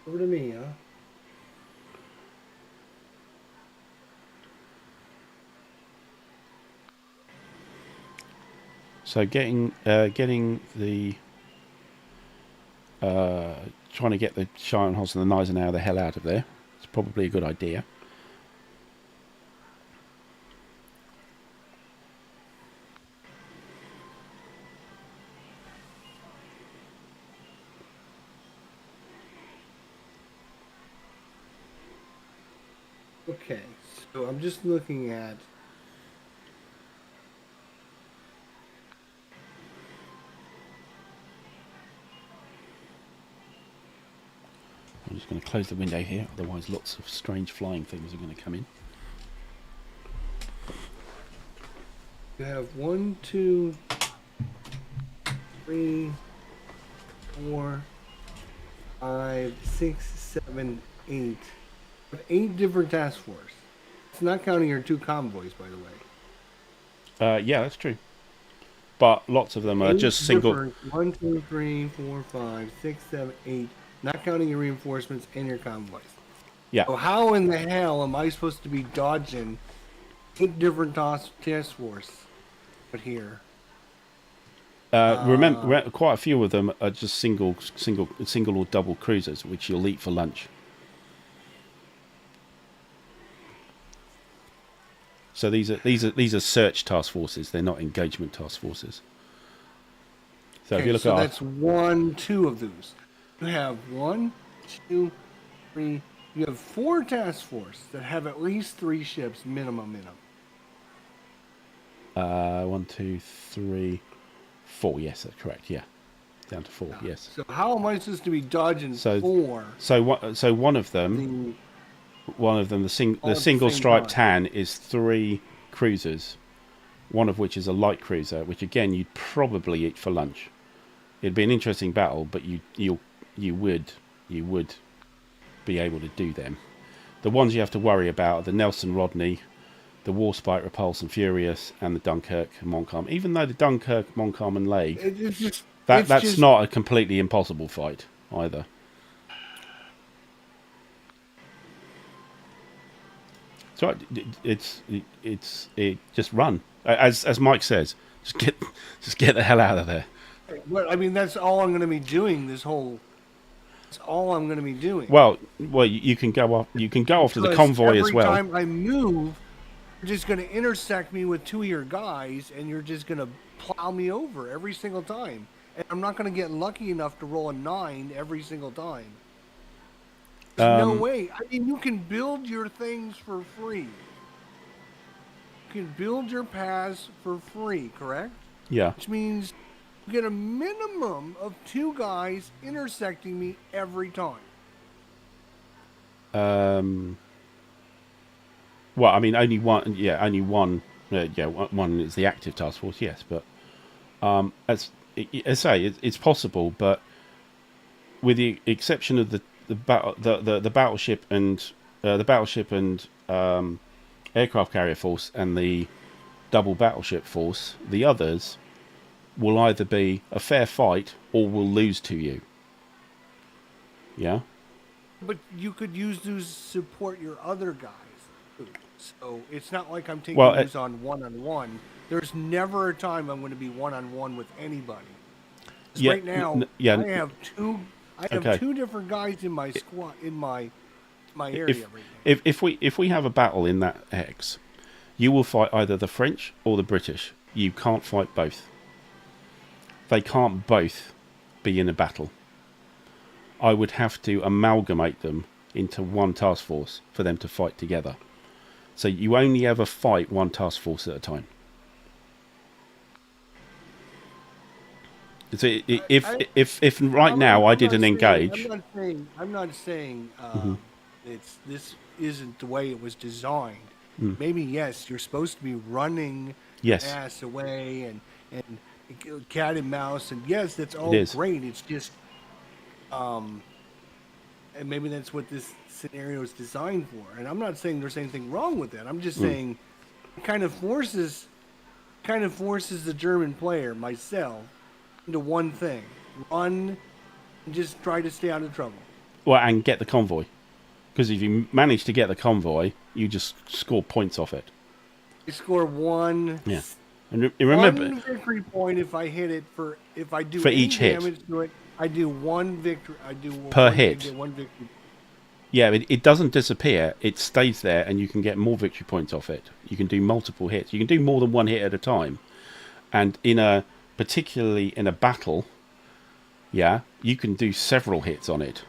B: Over to me, huh?
A: So getting the trying to get the Scharnhorst and the Eisenhower the hell out of there. It's probably a good idea.
B: Okay, so I'm just looking at...
A: I'm just going to close the window here, otherwise lots of strange flying things are going to come in.
B: You have 1, 2, 3, 4, 5, 6, 7, 8. 8 different task force. It's not counting your 2 convoys, by the way.
A: Yeah, that's true. But lots of them are
B: 8
A: just single.
B: different. 1, 2, 3, 4, 5, 6, 7, 8. Not counting your reinforcements and your convoys.
A: Yeah.
B: So how in the hell am I supposed to be dodging 8 different task force? But here.
A: Remember, quite a few of them are just single or double cruisers, which you'll eat for lunch. So these are search task forces. They're not engagement task forces. So if you look at
B: that's 1, 2 of those. You have 1, 2, 3. You have 4 task force that have at least 3 ships minimum in them.
A: 1, 2, 3, 4. Yes, that's correct. Yeah, down to 4. Yes.
B: So how am I supposed to be dodging 4?
A: So one of them, the single stripe tan is 3 cruisers, one of which is a light cruiser, which again you'd probably eat for lunch. It'd be an interesting battle, but you would be able to do them. The ones you have to worry about are the Nelson Rodney, the Warspite, Repulse and Furious, and the Dunkirk and Montcalm. Even though the Dunkirk, Montcalm and Lake, that's not a completely impossible fight either. So it's just run, as Mike says. Just get the hell out of there.
B: Well, I mean, that's all I'm going to be doing. That's all I'm going to be doing.
A: Well, you can go off. You can go off to the convoy as well.
B: Every time I move, you're just going to intersect me with 2 of your guys, and you're just going to plow me over every single time. And I'm not going to get lucky enough to roll a 9 every single time. There's no way. I mean, you can build your things for free. You can build your paths for free, correct?
A: Yeah.
B: Which means you get a minimum of 2 guys intersecting me every time.
A: Well, I mean, only one. Yeah, only one. One is the active task force. Yes, but as I say, it's possible. But with the exception of the battleship and aircraft carrier force and the double battleship force, the others will either be a fair fight or will lose to you. Yeah.
B: But you could use those to support your other guys. So it's not like I'm taking these on one-on-one. There's never a time I'm going to be one-on-one with anybody. Yeah, right now, I have two. I have 2 different guys in my squad in my area right now.
A: If we have a battle in that hex, you will fight either the French or the British. You can't fight both. They can't both be in a battle. I would have to amalgamate them into one task force for them to fight together. So you only ever fight one task force at a time. So if right now I did an engage.
B: I'm not saying this isn't the way it was designed. Maybe yes, you're supposed to be running ass away and cat and mouse, and yes, that's all great. It's just and maybe that's what this scenario is designed for. And I'm not saying there's anything wrong with that. I'm just saying it kind of forces the German player, myself, into one thing: run and just try to stay out of trouble.
A: Well, and get the convoy, because if you manage to get the convoy, you just score points off it.
B: You score 1.
A: Yeah, and remember,
B: 1 victory point if I hit it if I do
A: for
B: any
A: each hit.
B: Damage to it. I do 1 victory. I do
A: per hit.
B: Get 1 victory.
A: Yeah, it doesn't disappear. It stays there, and you can get more victory points off it. You can do multiple hits. You can do more than 1 hit at a time, and particularly in a battle, you can do several hits on it.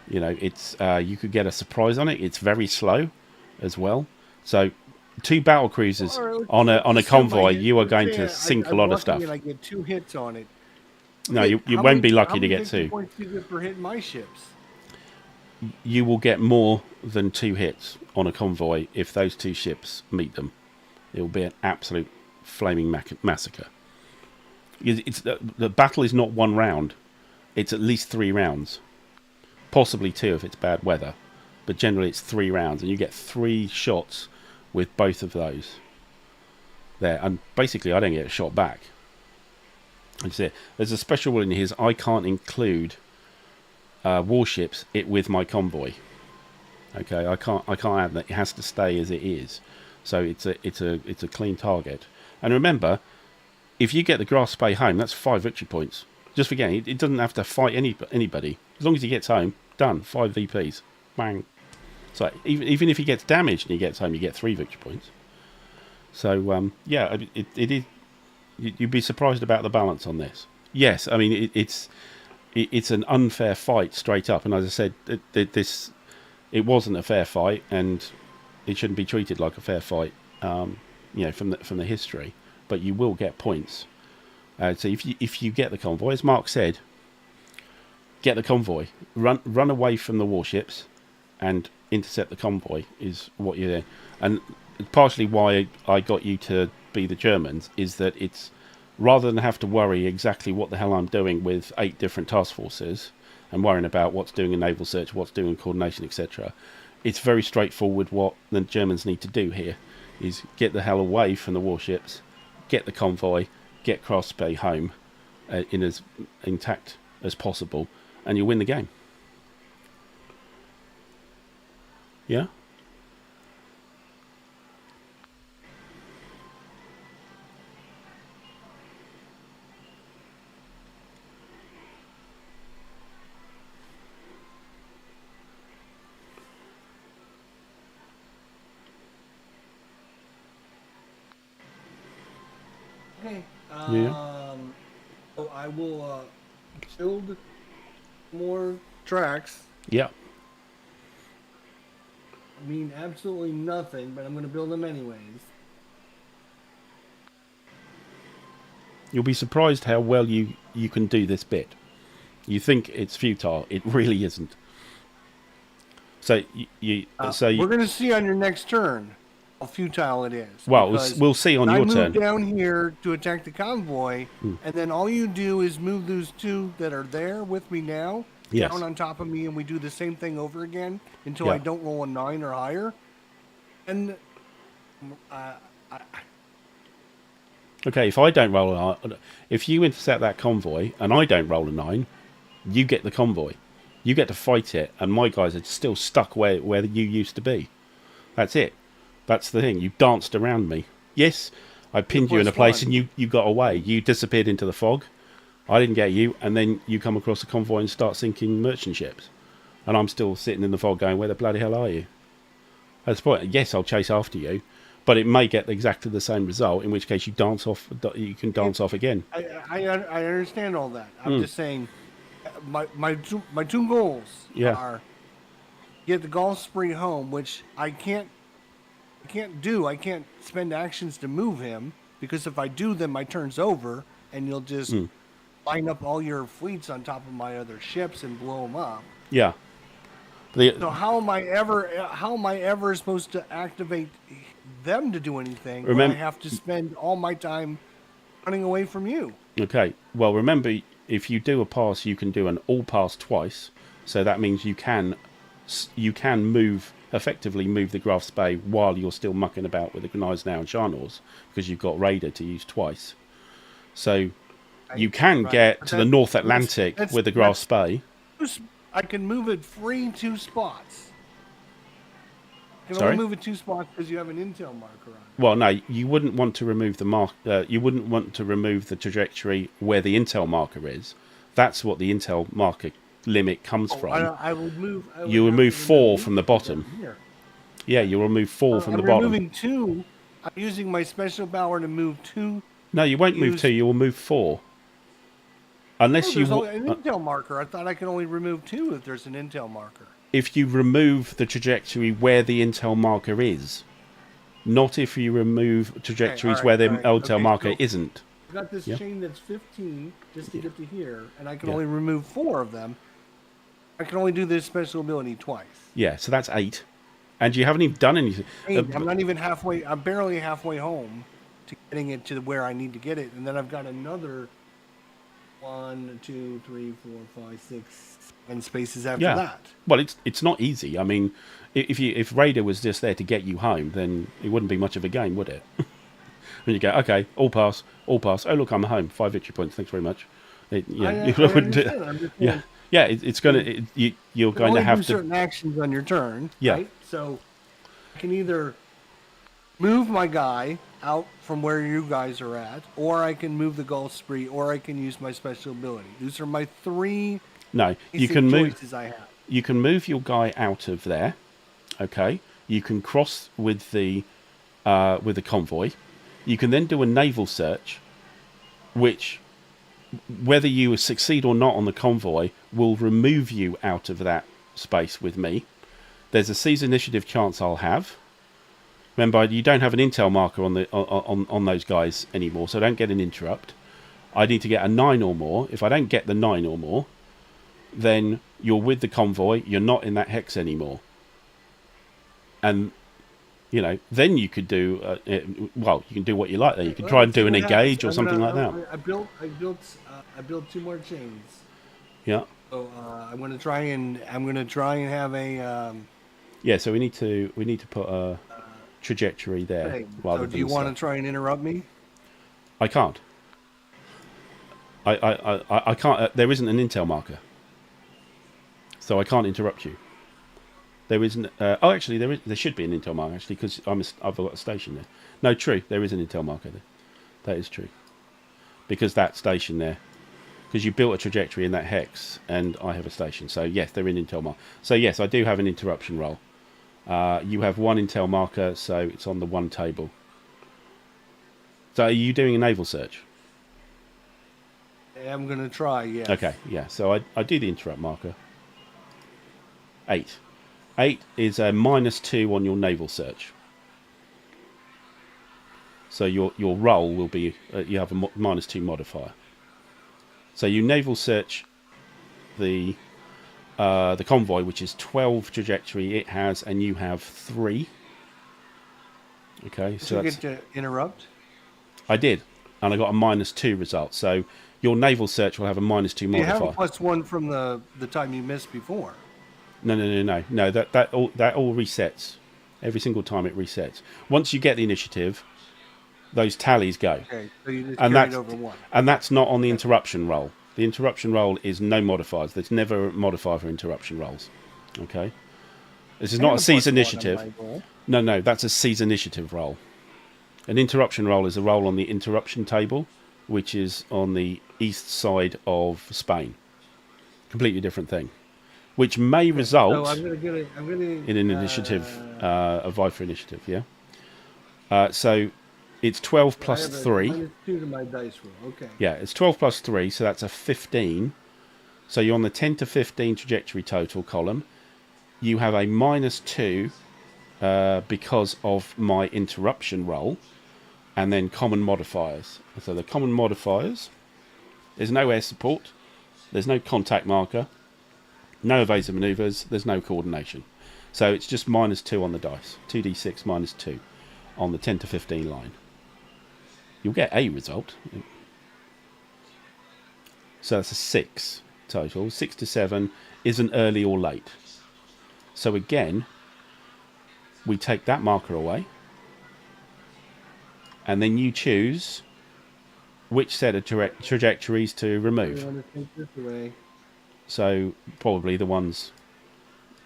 A: You know, it's you could get a surprise on it. It's very slow, as well. So, 2 battle cruisers on a convoy, you are going to sink a lot of stuff.
B: And I get 2 hits on it.
A: No, you won't be lucky to get 2.
B: How many points do you get for hitting my ships?
A: You will get more than 2 hits on a convoy if those 2 ships meet them. It will be an absolute flaming massacre. It's the battle is not 1 round; it's at least 3 rounds, possibly 2 if it's bad weather. but generally it's 3 rounds, and you get 3 shots with both of those there. And basically, I don't get a shot back. That's it. There's a special rule in here: I can't include warships with my convoy. Okay, I can't add that. It has to stay as it is. So it's a clean target. And remember, if you get the Graf Spee home, that's 5 victory points. Just forget it doesn't have to fight anybody. As long as he gets home, done. 5 VPs, bang. So even if he gets damaged and he gets home, you get 3 victory points. So yeah, it is. You'd be surprised about the balance on this. Yes, I mean it's an unfair fight straight up. And as I said, it wasn't a fair fight, and it shouldn't be treated like a fair fight. You know, from the history, but you will get points. So if you get the convoy, as Mark said, get the convoy, run away from the warships, and intercept the convoy is what you're doing. And partially why I got you to be the Germans is that it's, rather than have to worry exactly what the hell I'm doing with 8 different task forces and worrying about what's doing a naval search, what's doing coordination, etc. It's very straightforward. What the Germans need to do here is get the hell away from the warships, get the convoy, get Graf Spee home in as intact as possible, and you win the game. Yeah?
B: Okay.
A: Yeah.
B: So I will build more tracks.
A: Yeah.
B: Mean absolutely nothing, but I'm going to build them anyways.
A: You'll be surprised how well you can do this bit. You think it's futile. It really isn't. So
B: we're going to see on your next turn how futile it is.
A: Well, we'll see on your turn.
B: I move down here to attack the convoy, and then all you do is move those 2 that are there with me now down on top of me, and we do the same thing over again until I don't roll a 9 or higher. And
A: okay, if I don't roll a 9, if you intercept that convoy and I don't roll a 9, you get the convoy. You get to fight it, and my guys are still stuck where you used to be. That's it. That's the thing. You danced around me. Yes, I pinned you in a place and you got away. You disappeared into the fog. I didn't get you, and then you come across a convoy and start sinking merchant ships. And I'm still sitting in the fog going, where the bloody hell are you? At this point, yes, I'll chase after you, but it may get exactly the same result, in which case you dance off. You can dance off again.
B: I understand all that. I'm just saying, my 2 goals are get the Graf Spee home, which I can't do. I can't spend actions to move him, because if I do, then my turn's over, and you'll just line up all your fleets on top of my other ships and blow them up.
A: Yeah.
B: So how am I ever supposed to activate them to do anything when I have to spend all my time running away from you?
A: Okay. Well, remember, if you do a pass, you can do an all pass twice. So that means you can effectively move the Graf Spee while you're still mucking about with the Gneisenau and Scharnhorst, because you've got Raider to use twice. So you can get to the North Atlantic with the Graf Spee.
B: I can move it free 2 spots. I can
A: Sorry?
B: only move it 2 spots because you have an intel marker on it.
A: Well, no, you wouldn't want to remove you wouldn't want to remove the trajectory where the intel marker is. That's what the intel marker limit comes from. You will move 4 from the bottom.
B: Here.
A: Yeah, you'll remove 4 from the bottom.
B: I'm removing 2. I'm using my special power to move 2.
A: No, you won't move 2. You will move 4. Unless
B: there's an intel marker. I thought I could only remove 2 if there's an intel marker.
A: If you remove the trajectory where the intel marker is, not if you remove trajectories where the intel marker isn't.
B: I've got this chain that's 15 just to get to here, and I can only remove 4 of them. I can only do this special ability twice.
A: Yeah, so that's 8. And you haven't even done anything.
B: 8. I'm not even halfway. I'm barely halfway home to getting it to where I need to get it. And then I've got another 1, 2, 3, 4, 5, 6, 7 spaces after
A: Yeah.
B: that.
A: Well, it's not easy. I mean, if Raider was just there to get you home, then it wouldn't be much of a game, would it? When you go, okay, all pass, all pass. Oh, look, I'm home. 5 victory points. Thanks very much. Yeah,
B: I
A: you wouldn't do.
B: understand. I'm just
A: Yeah,
B: saying,
A: yeah. It's gonna. You're
B: you can
A: going to
B: only do
A: have to.
B: certain actions on your turn,
A: Yeah.
B: right? So I can either move my guy out from where you guys are at, or I can move the Gulf Spree, or I can use my special ability. These are my three
A: No, you
B: basic
A: can move.
B: choices I have.
A: You can move your guy out of there. Okay. You can cross with the convoy. You can then do a naval search, which, whether you succeed or not on the convoy, will remove you out of that space with me. There's a seize initiative chance I'll have. Remember, you don't have an intel marker on the on those guys anymore, so don't get an interrupt. I need to get a 9 or more. If I don't get the 9 or more, then you're with the convoy. You're not in that hex anymore. And, you know, then you could do, well, you can do what you like there. You can try and do an engage or something like that.
B: I built 2 more chains.
A: Yeah.
B: So I'm gonna try and have a.
A: Yeah. So we need to put a trajectory there.
B: Hey,
A: Rather
B: so do you want to try and interrupt me?
A: I can't. I can't. There isn't an intel marker, so I can't interrupt you. There isn't. Oh, actually, there should be an intel marker actually because I've got a station there. No, true. There is an intel marker there. That is true. Because that station there, because you built a trajectory in that hex, and I have a station. So yes, they're in intel marker. So yes, I do have an interruption roll. You have 1 intel marker, so it's on the 1 table. So are you doing a naval search?
B: I'm gonna try. Yes.
A: Okay. Yeah. So I do the interrupt marker. 8. 8 is a -2 on your naval search. So your roll will be you have a -2 modifier. So you naval search the convoy, which is 12 trajectory it has, and you have 3. Okay, so
B: you get to interrupt.
A: I did, and I got a -2 result. So your naval search will have a -2 modifier.
B: You have a +1 from the time you missed before.
A: No. That all resets. Every single time it resets. Once you get the initiative, those tallies go.
B: Okay, so you just
A: And
B: carried
A: that's
B: over 1.
A: and that's not on the interruption roll. The interruption roll is no modifiers. There's never a modifier for interruption rolls. Okay, this is not a seize initiative. No, that's a seize initiative roll. An interruption roll is a roll on the interruption table, which is on the east side of Spain. Completely different thing, which may result in an initiative, a Viper initiative. Yeah. So it's 12 plus 3.
B: -2 to my dice roll. Okay.
A: Yeah, it's 12 plus 3, so that's a 15. So you're on the 10 to 15 trajectory total column. You have a -2 because of my interruption roll, and then common modifiers. So the common modifiers, there's no air support, there's no contact marker, no evasive maneuvers, there's no coordination. So it's just -2 on the dice. 2d6 -2 on the 10 to 15 line. You'll get a result. So that's a 6 total. 6 to 7 isn't early or late. So again, we take that marker away. And then you choose which set of trajectories to remove.
B: I want to take this away.
A: So probably the ones,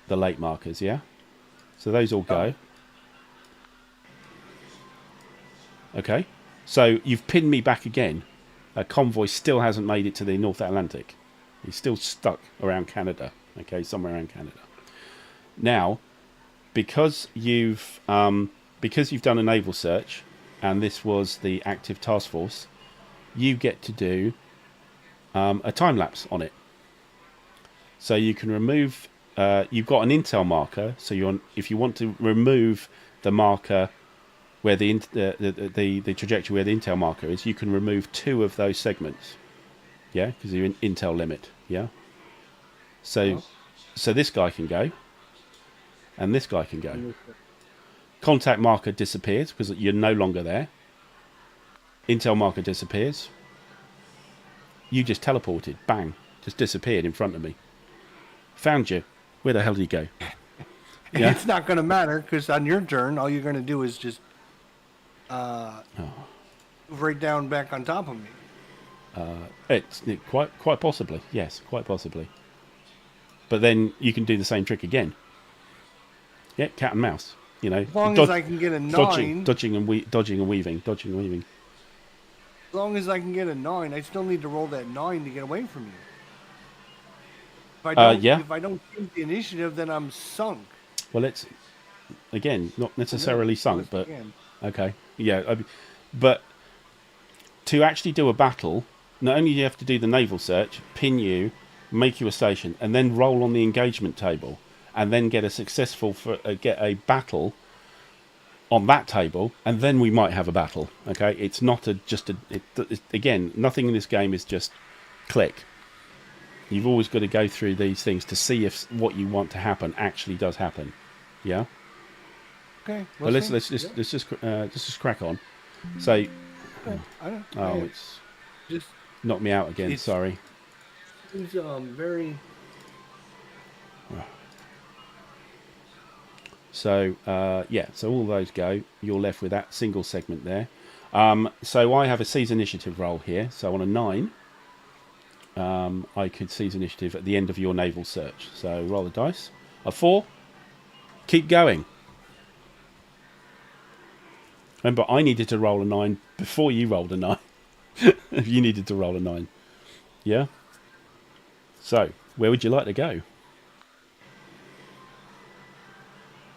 A: the late markers, yeah? So those all go. Okay. So you've pinned me back again. A convoy still hasn't made it to the North Atlantic. He's still stuck around Canada. Okay, somewhere around Canada. Now, because you've done a naval search, and this was the active task force, you get to do a time lapse on it. So you can remove. You've got an intel marker. So if you want to remove the marker where the trajectory where the intel marker is, you can remove 2 of those segments. Yeah, because you're in intel limit. Yeah. So this guy can go, and this guy can go. Contact marker disappears because you're no longer there. Intel marker disappears. You just teleported, bang, just disappeared in front of me. Found you. Where the hell did you go? Yeah.
B: It's not going to matter because on your turn, all you're going to do is just move right down back on top of me.
A: It's quite possibly, yes, quite possibly. But then you can do the same trick again. Yeah, cat and mouse. You know,
B: As long as I can get a 9.
A: dodging and weaving.
B: As long as I can get a 9, I still need to roll that 9 to get away from you. If I don't take the initiative, then I'm sunk.
A: Well, it's again not necessarily sunk, but okay, yeah. But to actually do a battle, not only do you have to do the naval search, pin you, make you a station, and then roll on the engagement table, and then get a battle on that table, and then we might have a battle. Okay, it's not again, nothing in this game is just click. You've always got to go through these things to see if what you want to happen actually does happen. Yeah.
B: Okay.
A: Well, let's just crack on. So, it's
B: just
A: knocked me out again. Sorry.
B: It's very.
A: So so all those go. You're left with that single segment there. So I have a seize initiative roll here. So on a 9, I could seize initiative at the end of your naval search. So roll the dice. A 4. Keep going. Remember, I needed to roll a 9 before you rolled a 9. You needed to roll a 9. Yeah? So, where would you like to go?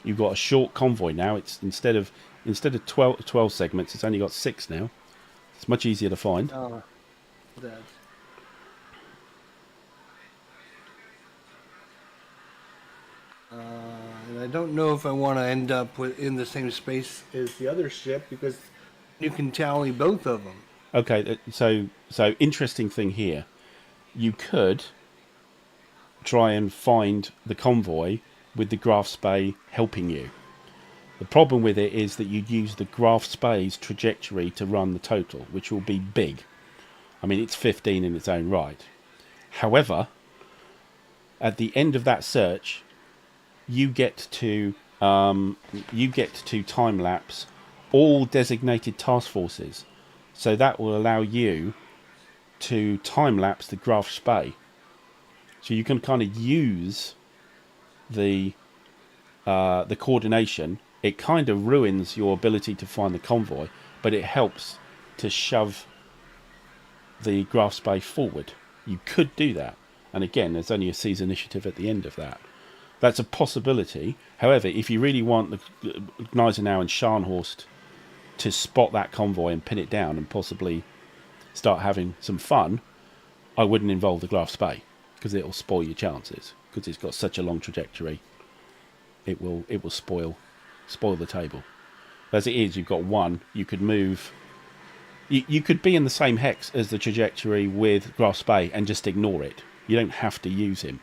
A: You've got a short convoy now. It's instead of 12 segments, it's only got 6 now. It's much easier to find.
B: That. And I don't know if I want to end up in the same space as the other ship because you can tally both of them.
A: Okay, so interesting thing here. You could try and find the convoy with the Graf Spee helping you. The problem with it is that you'd use the Graf Spee's trajectory to run the total, which will be big. I mean, it's 15 in its own right. However, at the end of that search, you get to time lapse all designated task forces. So that will allow you to time lapse the Graf Spee. So you can kind of use the coordination. It kind of ruins your ability to find the convoy, but it helps to shove the Graf Spee forward. You could do that. And again, there's only a seize initiative at the end of that. That's a possibility. However, if you really want the Gneisenau and Scharnhorst to spot that convoy and pin it down and possibly start having some fun, I wouldn't involve the Graf Spee because it'll spoil your chances because it's got such a long trajectory. It will spoil the table. As it is, you've got 1. You could move. You could be in the same hex as the trajectory with Graf Spee and just ignore it. You don't have to use him.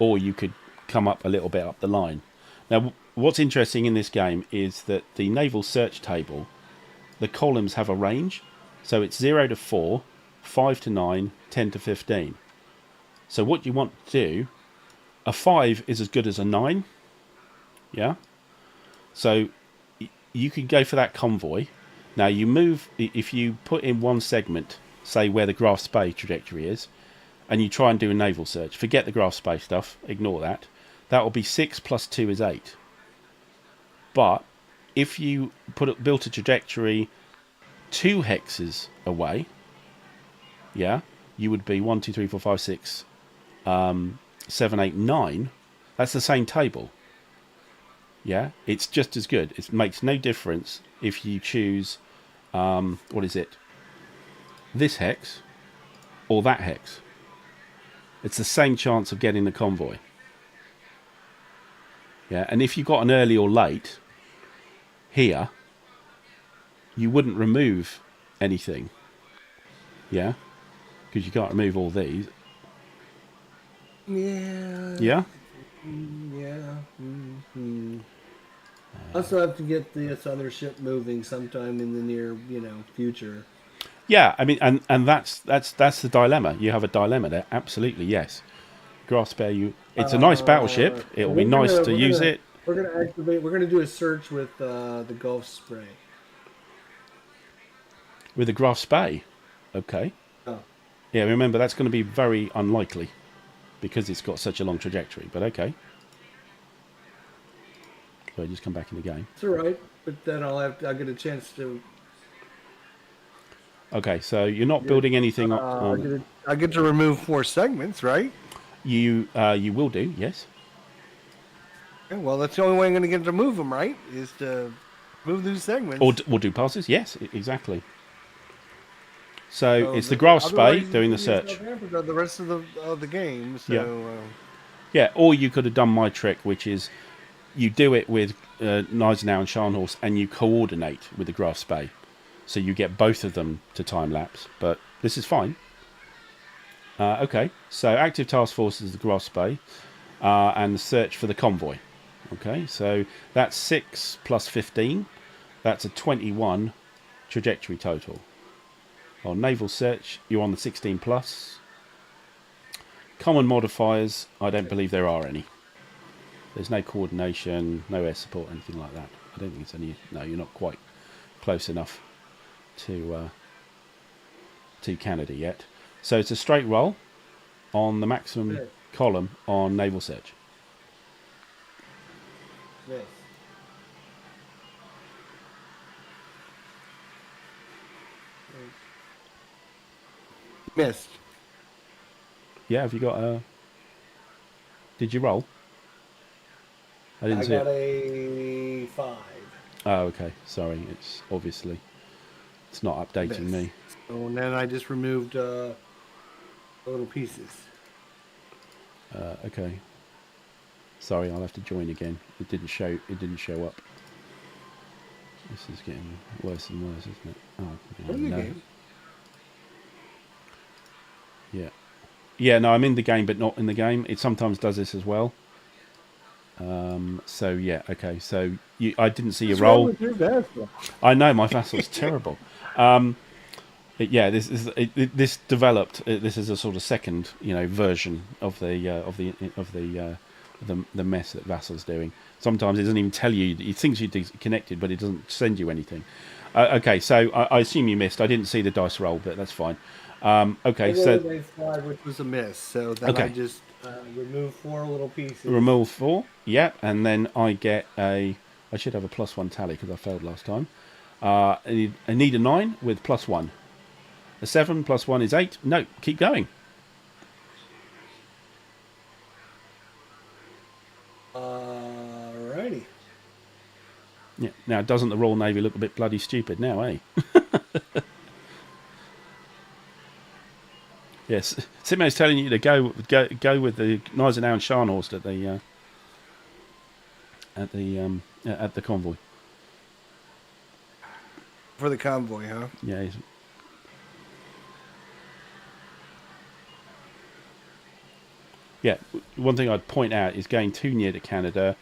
A: Or you could come up a little bit up the line. Now, what's interesting in this game is that the naval search table, the columns have a range. So it's 0 to 4, 5 to 9, 10 to 15. So what you want to do, a 5 is as good as a 9. Yeah? So you could go for that convoy. Now you move, if you put in one segment, say where the Graf Spee trajectory is, and you try and do a naval search, forget the Graf Spee stuff, ignore that. That will be 6 plus 2 is 8. But if you built a trajectory 2 hexes away, yeah, you would be 1, 2, 3, 4, 5, 6, 7, 8, 9. That's the same table. Yeah, it's just as good. It makes no difference if you choose, this hex or that hex. It's the same chance of getting the convoy. Yeah, and if you got an early or late here, you wouldn't remove anything. Yeah, because you can't remove all these.
B: Yeah.
A: Yeah?
B: Yeah. Mm-hmm. I also have to get this other ship moving sometime in the near, future.
A: Yeah, I mean, and that's the dilemma. You have a dilemma there. Absolutely, yes. Graf Spee, it's a nice battleship. It'll be nice to use it.
B: We're gonna activate. We're gonna do a search with the Gulf Spray.
A: With the Graf Spee. Okay.
B: Oh.
A: Yeah, remember, that's going to be very unlikely because it's got such a long trajectory, but okay. So I just come back in the game.
B: It's all right, but then I'll get a chance to.
A: Okay, so you're not building anything on.
B: I get to remove 4 segments, right?
A: You will do, yes.
B: Yeah, well, that's the only way I'm going to get to move them, right? Is to move these segments.
A: Or do passes, yes, exactly. So it's the Graf Spee doing the search.
B: The rest of the game. So
A: yeah, or you could have done my trick, which is you do it with Gneisenau and Scharnhorst, and you coordinate with the Graf Spee, so you get both of them to time lapse. But this is fine. Okay, so active task force is the Graf Spee, and the search for the convoy. Okay, so that's 6 plus 15. That's a 21 trajectory total. On naval search, you're on the 16 plus. Common modifiers, I don't believe there are any. There's no coordination, no air support, anything like that. I don't think it's any. No, you're not quite close enough to Canada yet. So it's a straight roll on the maximum column on naval search.
B: Yes. Missed.
A: Yeah, have you got a... Did you roll? I didn't see it.
B: I got a 5.
A: Oh, okay. Sorry, it's obviously... It's not updating me.
B: So and then I just removed little pieces.
A: Okay. Sorry, I'll have to join again. It didn't show up. This is getting worse and worse, isn't it? Oh, no. Yeah. Yeah, no, I'm in the game, but not in the game. It sometimes does this as well. So, yeah, okay. So, I didn't see your roll.
B: What's wrong with your vessel?
A: I know, my vessel's terrible. This developed. This is a sort of second, version of the mess that Vassal's doing. Sometimes it doesn't even tell you. It thinks you're connected, but it doesn't send you anything. Okay, so I assume you missed. I didn't see the dice roll, but that's fine. Okay, so
B: 5, which was a miss. So then I just remove 4 little pieces.
A: Remove 4, yeah, and then I get a. I should have a +1 tally because I failed last time. I need a 9 with +1. A 7 plus 1 is 8. No, keep going.
B: Alrighty.
A: Yeah. Now, doesn't the Royal Navy look a bit bloody stupid now, eh? Yes. Simo's telling you to go with the Gneisenau and Scharnhorst at the convoy.
B: For the convoy, huh?
A: Yeah. Yeah. One thing I'd point out is going too near to Canada.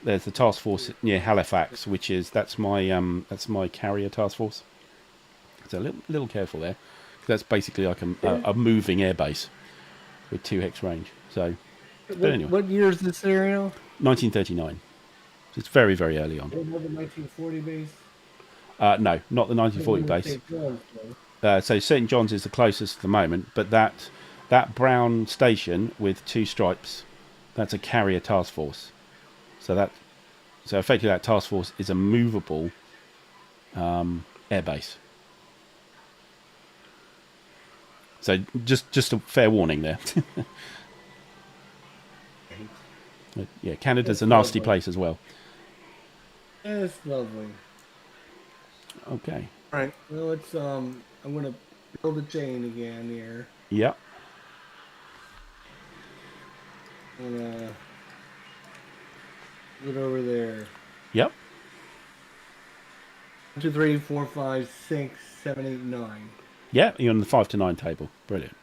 A: There's the task force near Halifax, that's my carrier task force. So a little careful there. That's basically like a moving airbase with 2 hex range. So, but anyway.
B: What year is this serial?
A: 1939. So it's very, very early on.
B: They have the 1940 base?
A: No, not the 1940 base. So St. John's is the closest at the moment, but that brown station with 2 stripes, that's a carrier task force. So effectively that task force is a movable airbase. So just a fair warning there. Yeah, Canada's a nasty place as well.
B: It's lovely.
A: Okay.
B: All right. Well, I'm gonna build a chain again here.
A: Yep.
B: And put it over there.
A: Yep.
B: 1, 2, 3, 4, 5, 6, 7, 8, 9.
A: Yeah, you're on the 5 to 9 table. Brilliant.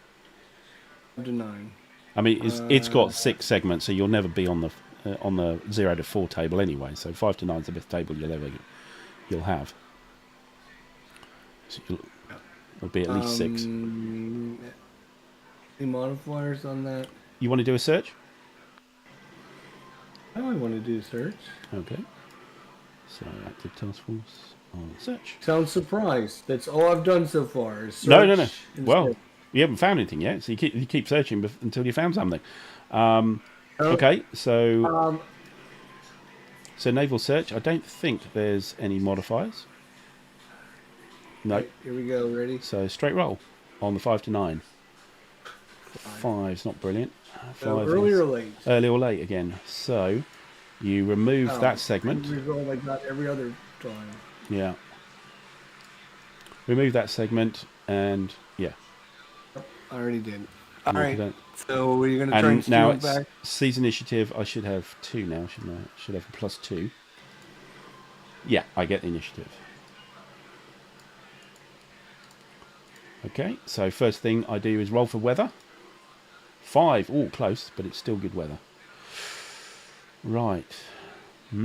B: 5 to 9.
A: I mean, it's got 6 segments, so you'll never be on the 0 to 4 table anyway. So 5 to 9 is the best table you'll have. So It'll be at least 6.
B: Any modifiers on that?
A: You want to do a search?
B: Now I want to do search.
A: Okay. So active task force on search.
B: Sounds surprised. That's all I've done so far. Is search
A: No.
B: and
A: Well,
B: search.
A: you haven't found anything yet, so you keep searching until you found something.
B: Oh,
A: Okay, so
B: Um,
A: naval search. I don't think there's any modifiers. No.
B: right, here we go. Ready?
A: So straight roll on the 5 to 9. 5's not brilliant.
B: So
A: 5
B: early
A: is
B: or late?
A: early or late again. So you remove
B: Oh,
A: that segment.
B: Result like that every other time.
A: Yeah. Remove that segment, and yeah.
B: I already did.
A: All
B: right. So you're gonna try and
A: And
B: steal
A: now
B: it
A: it's
B: back?
A: seize initiative. I should have 2 now, shouldn't I? Should have a +2. Yeah, I get the initiative. Okay, so first thing I do is roll for weather. 5, oh, close, but it's still good weather. Right. Get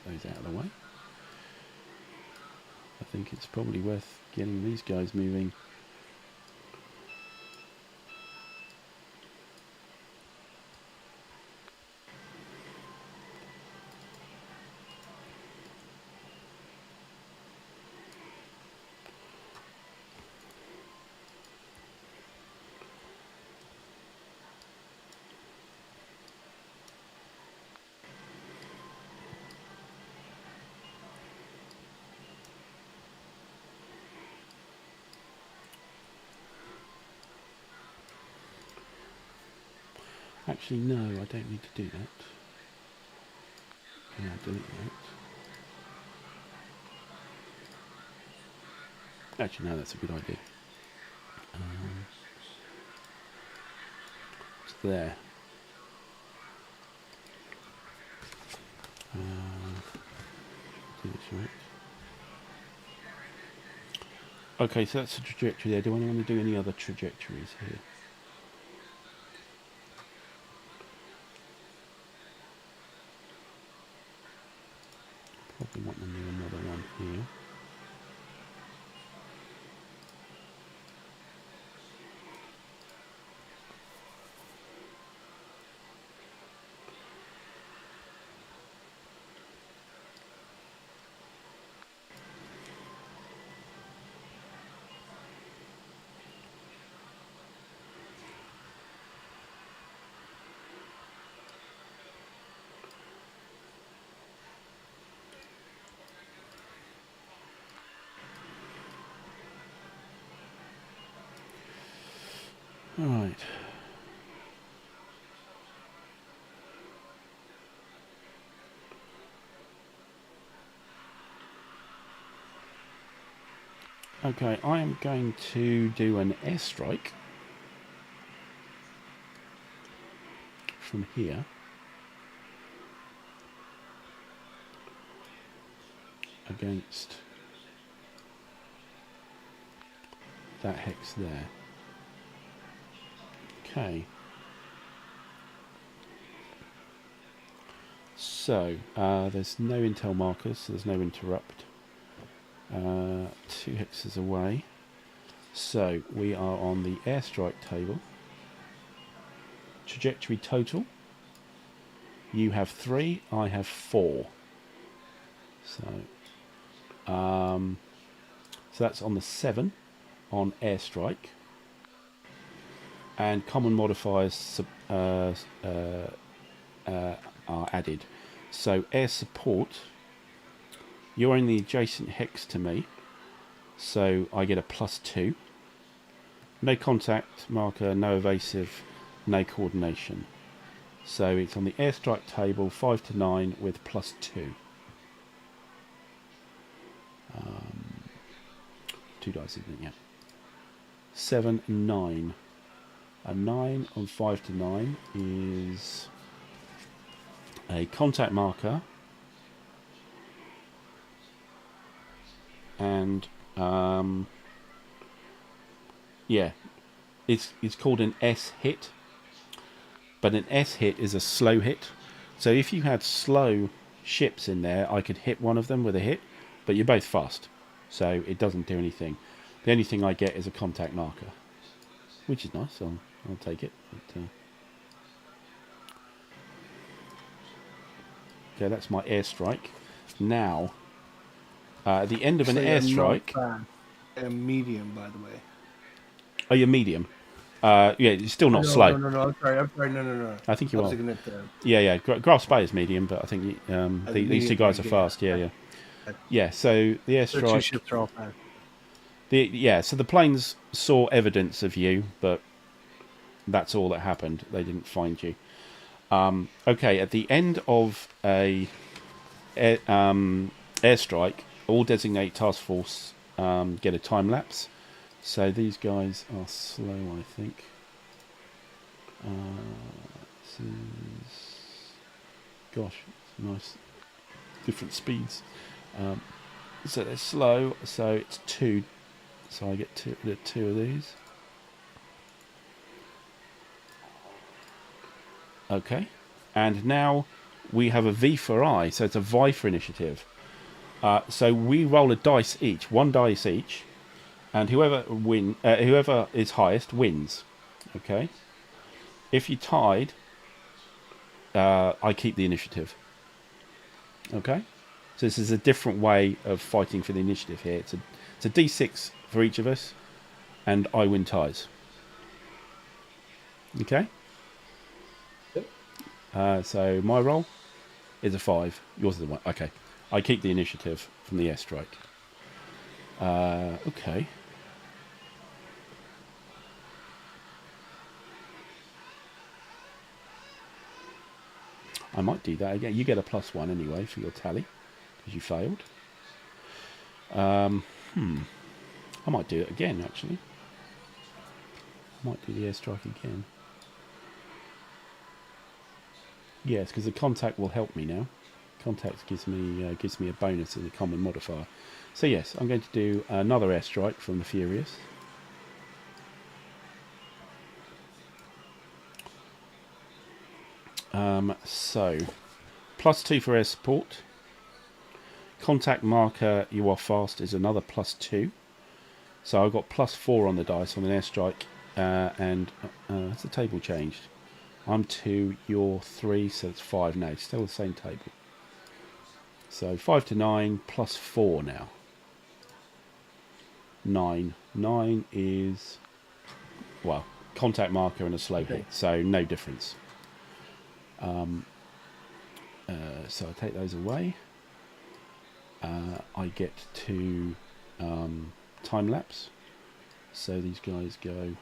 A: those out of the way. I think it's probably worth getting these guys moving. Actually, no, I don't need to do that. Yeah, delete that. Actually, no, that's a good idea. It's there. Do this right. Okay, so that's the trajectory there. Do I want to do any other trajectories here? Probably want to do another one here. All right. Okay, I am going to do an airstrike from here. Against that hex there. Okay. So, there's no intel markers, so there's no interrupt. 2 hexes away. So, we are on the airstrike table. Trajectory total. You have 3, I have 4. So that's on the 7 on airstrike. And common modifiers are added. So air support, you're in the adjacent hex to me, so I get a +2. No contact marker, no evasive, no coordination. So it's on the airstrike table, 5 to 9 with +2. 2 dice, isn't it? Yeah. 7 and 9. A 9 on 5 to 9 is a contact marker, and yeah, it's called an S hit, but an S hit is a slow hit. So if you had slow ships in there, I could hit one of them with a hit, but you're both fast, so it doesn't do anything. The only thing I get is a contact marker, which is nice. I'll take it. But, okay, that's my airstrike. Now, at the end of an airstrike...
B: I am medium, by the way.
A: Oh, you're medium. Yeah, it's still not slow.
B: No. I'm sorry. No.
A: I think you are.
B: At,
A: yeah. Graf Spee is medium, but I think these two guys are fast. Yeah. So the airstrike.
B: The two ships are all fast.
A: So the planes saw evidence of you, but that's all that happened. They didn't find you. Okay, at the end of a airstrike, all designated task force get a time lapse. So these guys are slow, I think. Gosh, it's nice. Different speeds. So they're slow, so it's 2. So I get two of these. Okay. And now we have a V for I, so it's a vie for initiative. So we roll a dice each, 1 dice each. And whoever is highest wins. Okay. If you tied, I keep the initiative. Okay. So this is a different way of fighting for the initiative here. It's a D6 for each of us, and I win ties. Okay.
B: Yep.
A: So my roll is a 5. Yours is a 1. Okay. I keep the initiative from the airstrike. Okay. I might do that again. You get a +1 anyway for your tally, because you failed. I might do it again, actually. I might do the airstrike again. Yes, because the contact will help me now. Contact gives me a bonus in the common modifier. So yes, I'm going to do another airstrike from the Furious. So, +2 for air support. Contact marker, you are fast, is another +2. So I've got +4 on the dice on an airstrike, and has the table changed? I'm 2, you're 3, so it's 5 now. It's still the same table. So 5 to 9 +4 now. 9. 9 is, well, contact marker and a slow hit, so no difference. So I take those away. I get to time lapse. So these guys go. Let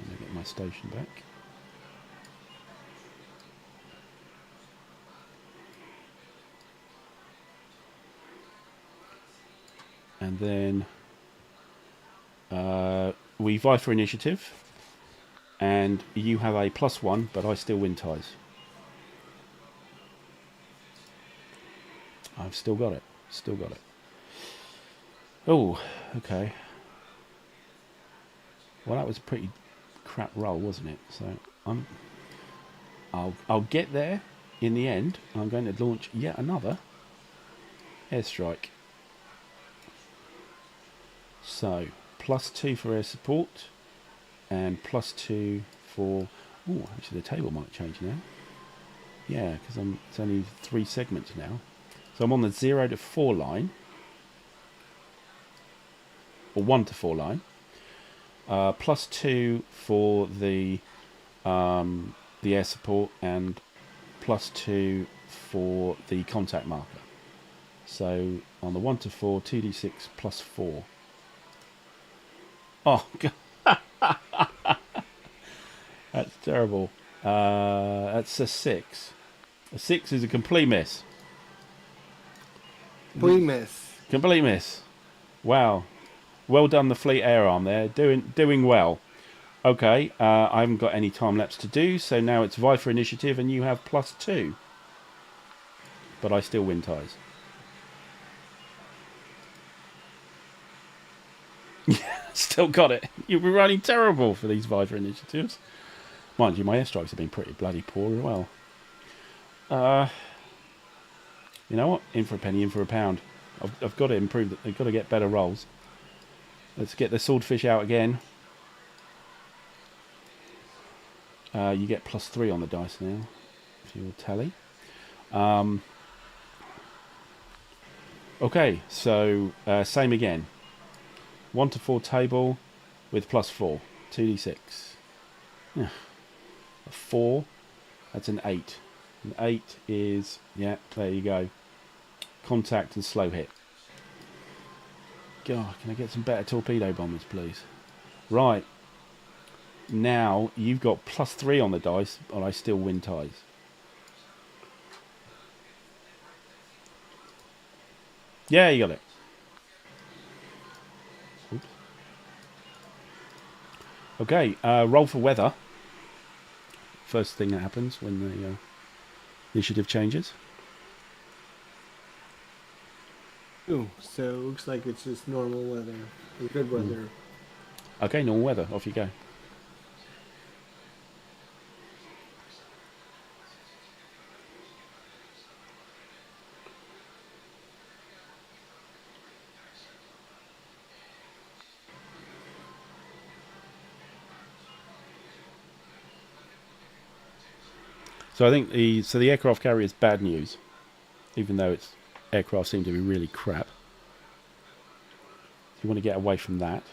A: me get my station back. And then we vie for initiative. And you have a +1, but I still win ties. I've still got it. Still got it. Oh, okay. Well, that was a pretty crap roll, wasn't it? So I'll get there in the end. I'm going to launch yet another airstrike. So +2 for air support, and +2 for. Oh, actually, the table might change now. Yeah, because it's only 3 segments now. So I'm on the 0 to 4 line, or 1 to 4 line. +2 for the air support, and +2 for the contact marker. So on the 1 to 4, 2d6 +4. Oh God, that's terrible. That's a 6. A 6 is a complete miss.
B: Complete miss.
A: Complete miss. Wow. Well done, the fleet air arm there. Doing well. Okay, I haven't got any time lapse to do, so now it's vie for initiative, and you have +2. But I still win ties. Still got it. You'll be running terrible for these vie for initiatives. Mind you, my airstrikes have been pretty bloody poor as well. You know what? In for a penny, in for a pound. I've got to improve. I've got to get better rolls. Let's get the swordfish out again. You get +3 on the dice now, if you will tally. Okay, so same again. 1 to 4 table with +4. 2d6. Yeah. A 4, that's an 8. An 8 is, yeah, there you go. Contact and slow hit. God, can I get some better torpedo bombers, please? Right. Now, you've got +3 on the dice, but I still win ties. Yeah, you got it. Oops. Okay, roll for weather. First thing that happens when the initiative changes.
B: Ooh, so it looks like it's just normal weather, or good weather.
A: Okay, normal weather. Off you go. So I think the aircraft carrier is bad news, even though its aircraft seem to be really crap. So you want to get away from that.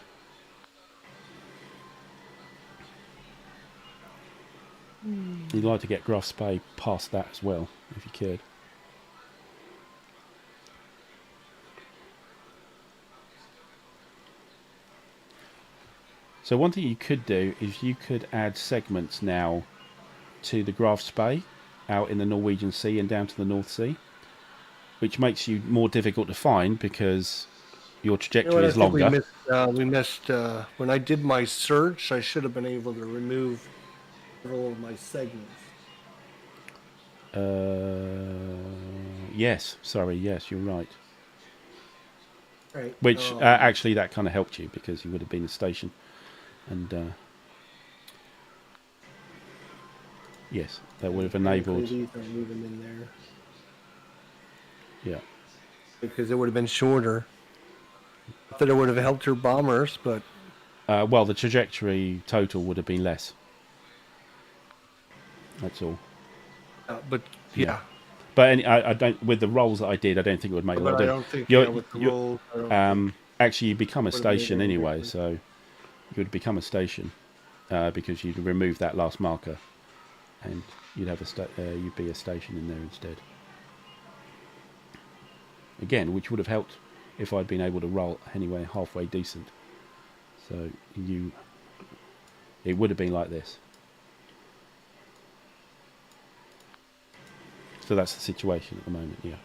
A: You'd like to get Graf Spee past that as well, if you could. So one thing you could do is you could add segments now to the Graf Spee out in the Norwegian Sea and down to the North Sea, which makes you more difficult to find because your trajectory is longer.
B: We missed when I did my search. I should have been able to remove several of my segments.
A: Yes, sorry, yes, you're right.
B: Right.
A: Which actually that kind of helped you because you would have been a station, and yes, that would have enabled.
B: These aren't even in there.
A: Yeah.
B: Because it would have been shorter. Not that it would have helped your bombers, but
A: Well, the trajectory total would have been less. That's all.
B: but yeah.
A: But I don't. With the rolls that I did, I don't think it would make a lot of difference.
B: I don't think with the rolls.
A: Actually, you become a station anyway, so you would become a station because you'd remove that last marker, and you'd have you'd be a station in there instead. Again, which would have helped if I'd been able to roll anyway halfway decent. So it would have been like this. So that's the situation at the moment, yeah.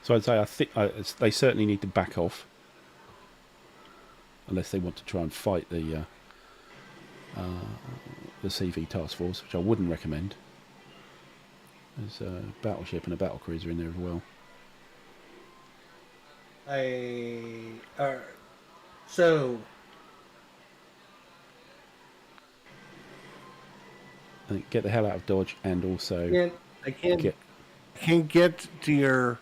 A: So I'd say I think they certainly need to back off, unless they want to try and fight the CV task force, which I wouldn't recommend. There's a battleship and a battle cruiser in there as well.
B: So
A: I think get the hell out of Dodge, and also
B: I can't get to your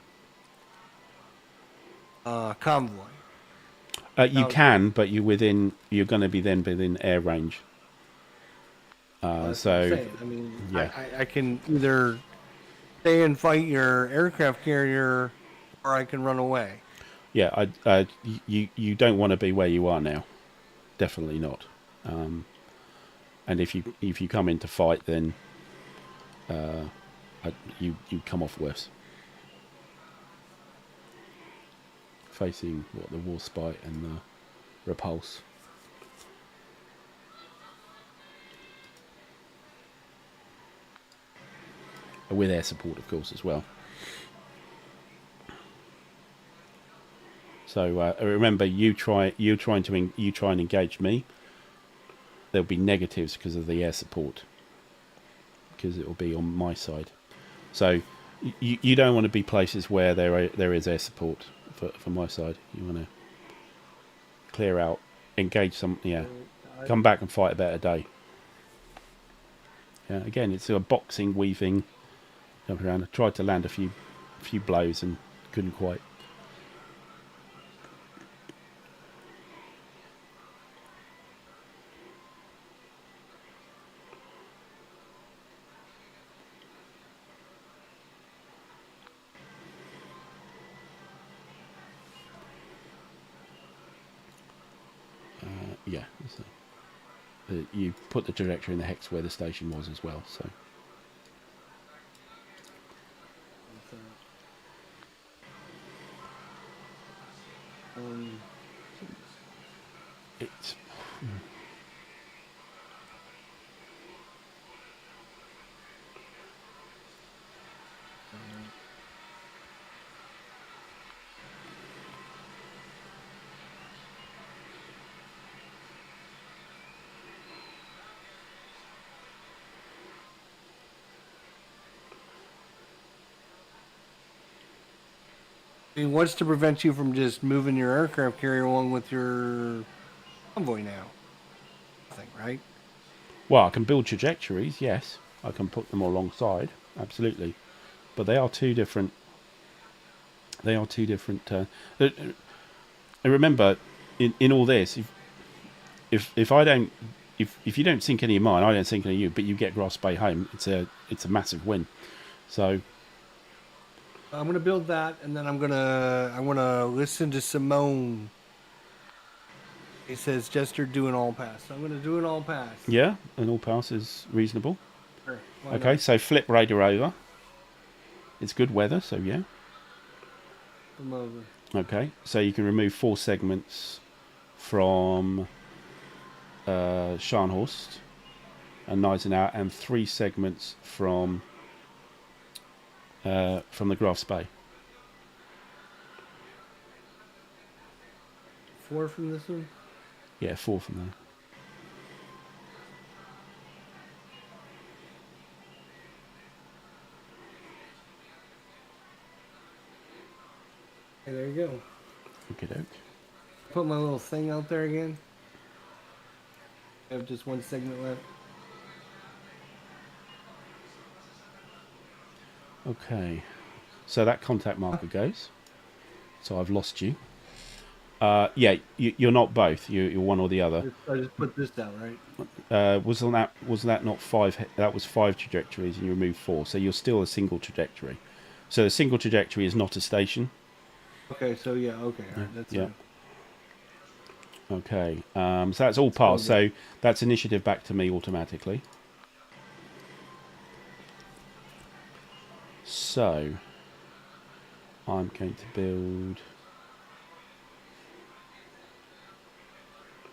B: convoy.
A: You can, but you're going to be then within air range. So
B: I mean,
A: yeah.
B: I can either stay and fight your aircraft carrier, or I can run away.
A: Yeah, you don't want to be where you are now. Definitely not. And if you come in to fight, then you come off worse. Facing the Warspite and the Repulse. With air support, of course, as well. So remember, you try and engage me. there'll be negatives because of the air support, because it will be on my side. So you don't want to be places where there is air support for my side. You want to clear out, engage some, come back and fight a better day. Yeah, again, it's a boxing, weaving, jumping around. I tried to land a few blows and couldn't quite. Yeah, so, you put the trajectory in the hex where the station was as well. So it's.
B: I mean, what's to prevent you from just moving your aircraft carrier along with your convoy now? Nothing, right?
A: Well, I can build trajectories. Yes, I can put them alongside. Absolutely, but they are two different. They are two different. And remember, in all this, if I don't, if you don't sink any of mine, I don't sink any of you, but you get Graf Spee home, it's a massive win. So
B: I'm gonna build that, and then I'm gonna listen to Simone. He says Jester do an all pass. So I'm gonna do an all pass.
A: yeah, an all pass is reasonable.
B: Sure,
A: Okay,
B: not?
A: so flip radar over. It's good weather, so yeah.
B: Come over.
A: Okay, so you can remove 4 segments from Scharnhorst and Gneisenau, and 3 segments from the Graf Spee.
B: 4 from this one?
A: Yeah, 4 from there.
B: Hey, there you go.
A: Okay, doke.
B: Put my little thing out there again. I have just 1 segment left.
A: Okay, so that contact marker goes. So I've lost you. Yeah, you're not both. You're one or the other.
B: I just put this down, right?
A: Wasn't that not 5? That was 5 trajectories, and you removed 4. So you're still a single trajectory. So a single trajectory is not a station.
B: Okay, so yeah, okay, all right, that's
A: yeah.
B: fine.
A: Okay, so that's all passed. So that's initiative back to me automatically. So I'm going to build.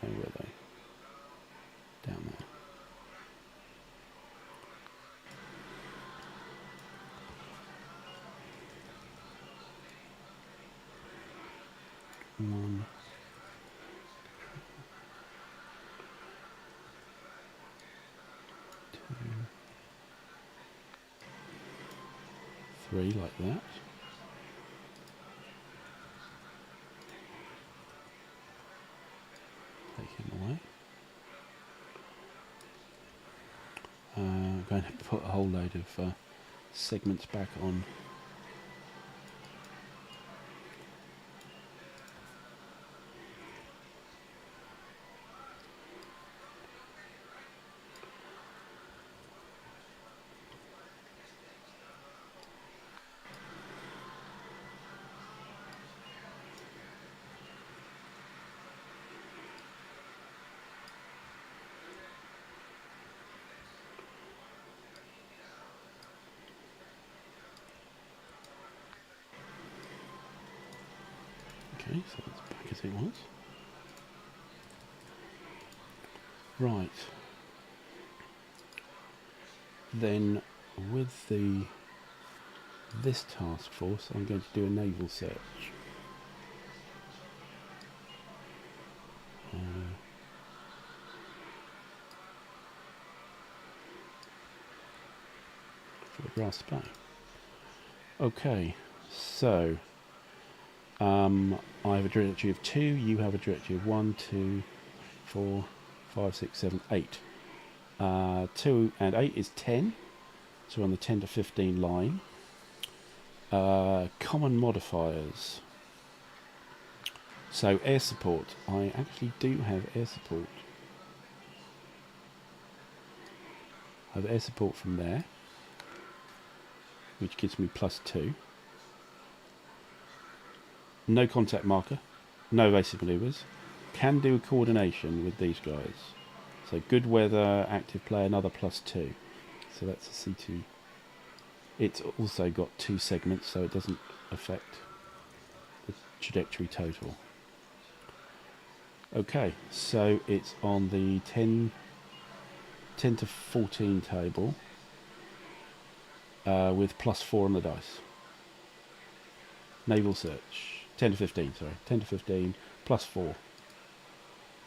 A: Where were they? Down there. One. 2. 3, like that. Take him away. I'm going to put a whole load of segments back on. Okay, so that's back as it was. Right. Then with this task force, I'm going to do a naval search. for the Graf Spee. Okay, so I have a directory of 2, you have a directory of 1, 2, 4, 5, 6, 7, 8. 2 and 8 is 10, so we're on the 10 to 15 line. Common modifiers. So air support. I actually do have air support. I have air support from there, which gives me +2. No contact marker, no evasive manoeuvres. Can do a coordination with these guys. So good weather, active player, another +2. So that's a C2. It's also got 2 segments, so it doesn't affect the trajectory total. Okay, so it's on the 10 to 14 table with +4 on the dice. Naval search. 10 to 15, sorry. 10 to 15, +4.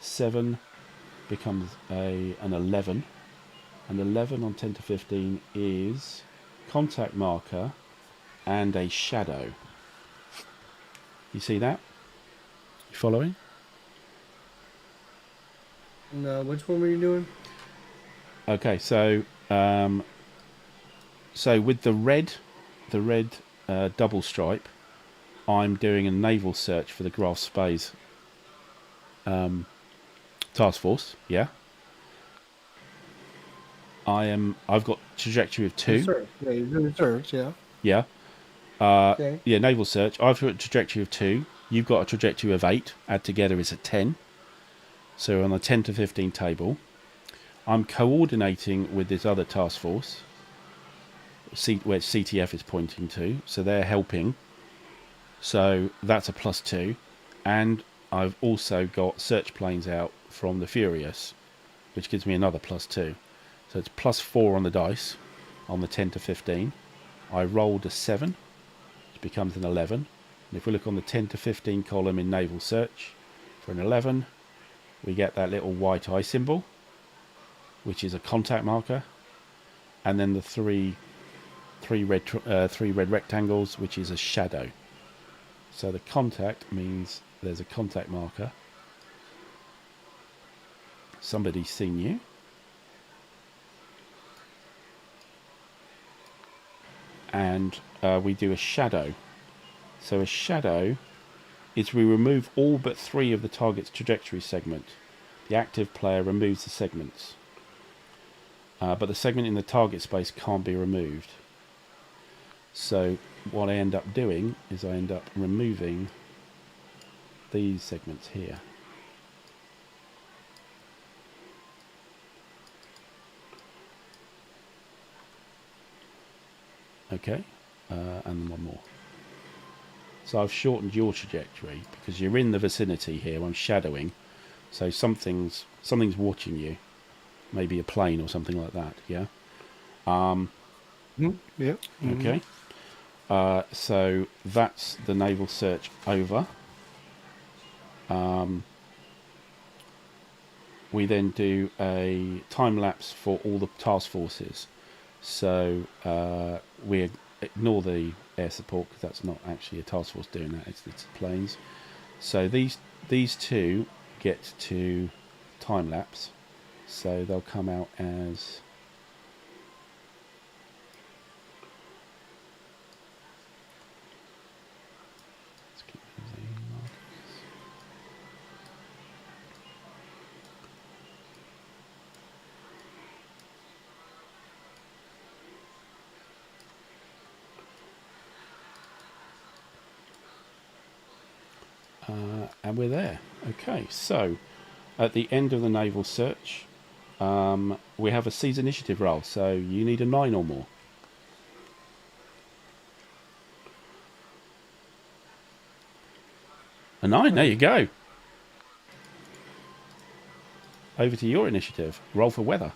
A: 7 becomes an 11. And 11 on 10 to 15 is contact marker and a shadow. You see that? You following?
B: No, which one were you doing?
A: Okay, so with the red double stripe, I'm doing a naval search for the Graf Spee's task force. Yeah, I've got trajectory of 2.
B: Search. Yeah, you're doing a search. Yeah.
A: Yeah.
B: Okay.
A: Yeah, naval search. I've got a trajectory of 2. You've got a trajectory of 8. Add together is a 10. So on the 10 to 15 table, I'm coordinating with this other task force, where CTF is pointing to. So they're helping. So that's a +2. And I've also got search planes out from the Furious, which gives me another +2. So it's +4 on the dice on the 10 to 15. I rolled a 7, which becomes an 11. And if we look on the 10 to 15 column in Naval Search, for an 11, we get that little white eye symbol, which is a contact marker, and then the three red rectangles, which is a shadow. So the contact means there's a contact marker. Somebody's seen you. And we do a shadow. So a shadow is we remove all but 3 of the target's trajectory segment. The active player removes the segments. But the segment in the target space can't be removed. So what I end up doing is I end up removing these segments here. Okay, and then one more. So I've shortened your trajectory because you're in the vicinity here. I'm shadowing, so something's watching you, maybe a plane or something like that. Yeah.
B: Yeah.
A: Okay. So that's the naval search over. We then do a time lapse for all the task forces. So we ignore the air support because that's not actually a task force doing that. It's planes. So these 2 get to time lapse. So they'll come out as and we're there. Okay, so at the end of the naval search, we have a seize initiative roll. So you need a 9 or more. A 9, there you go. Over to your initiative. Roll for weather.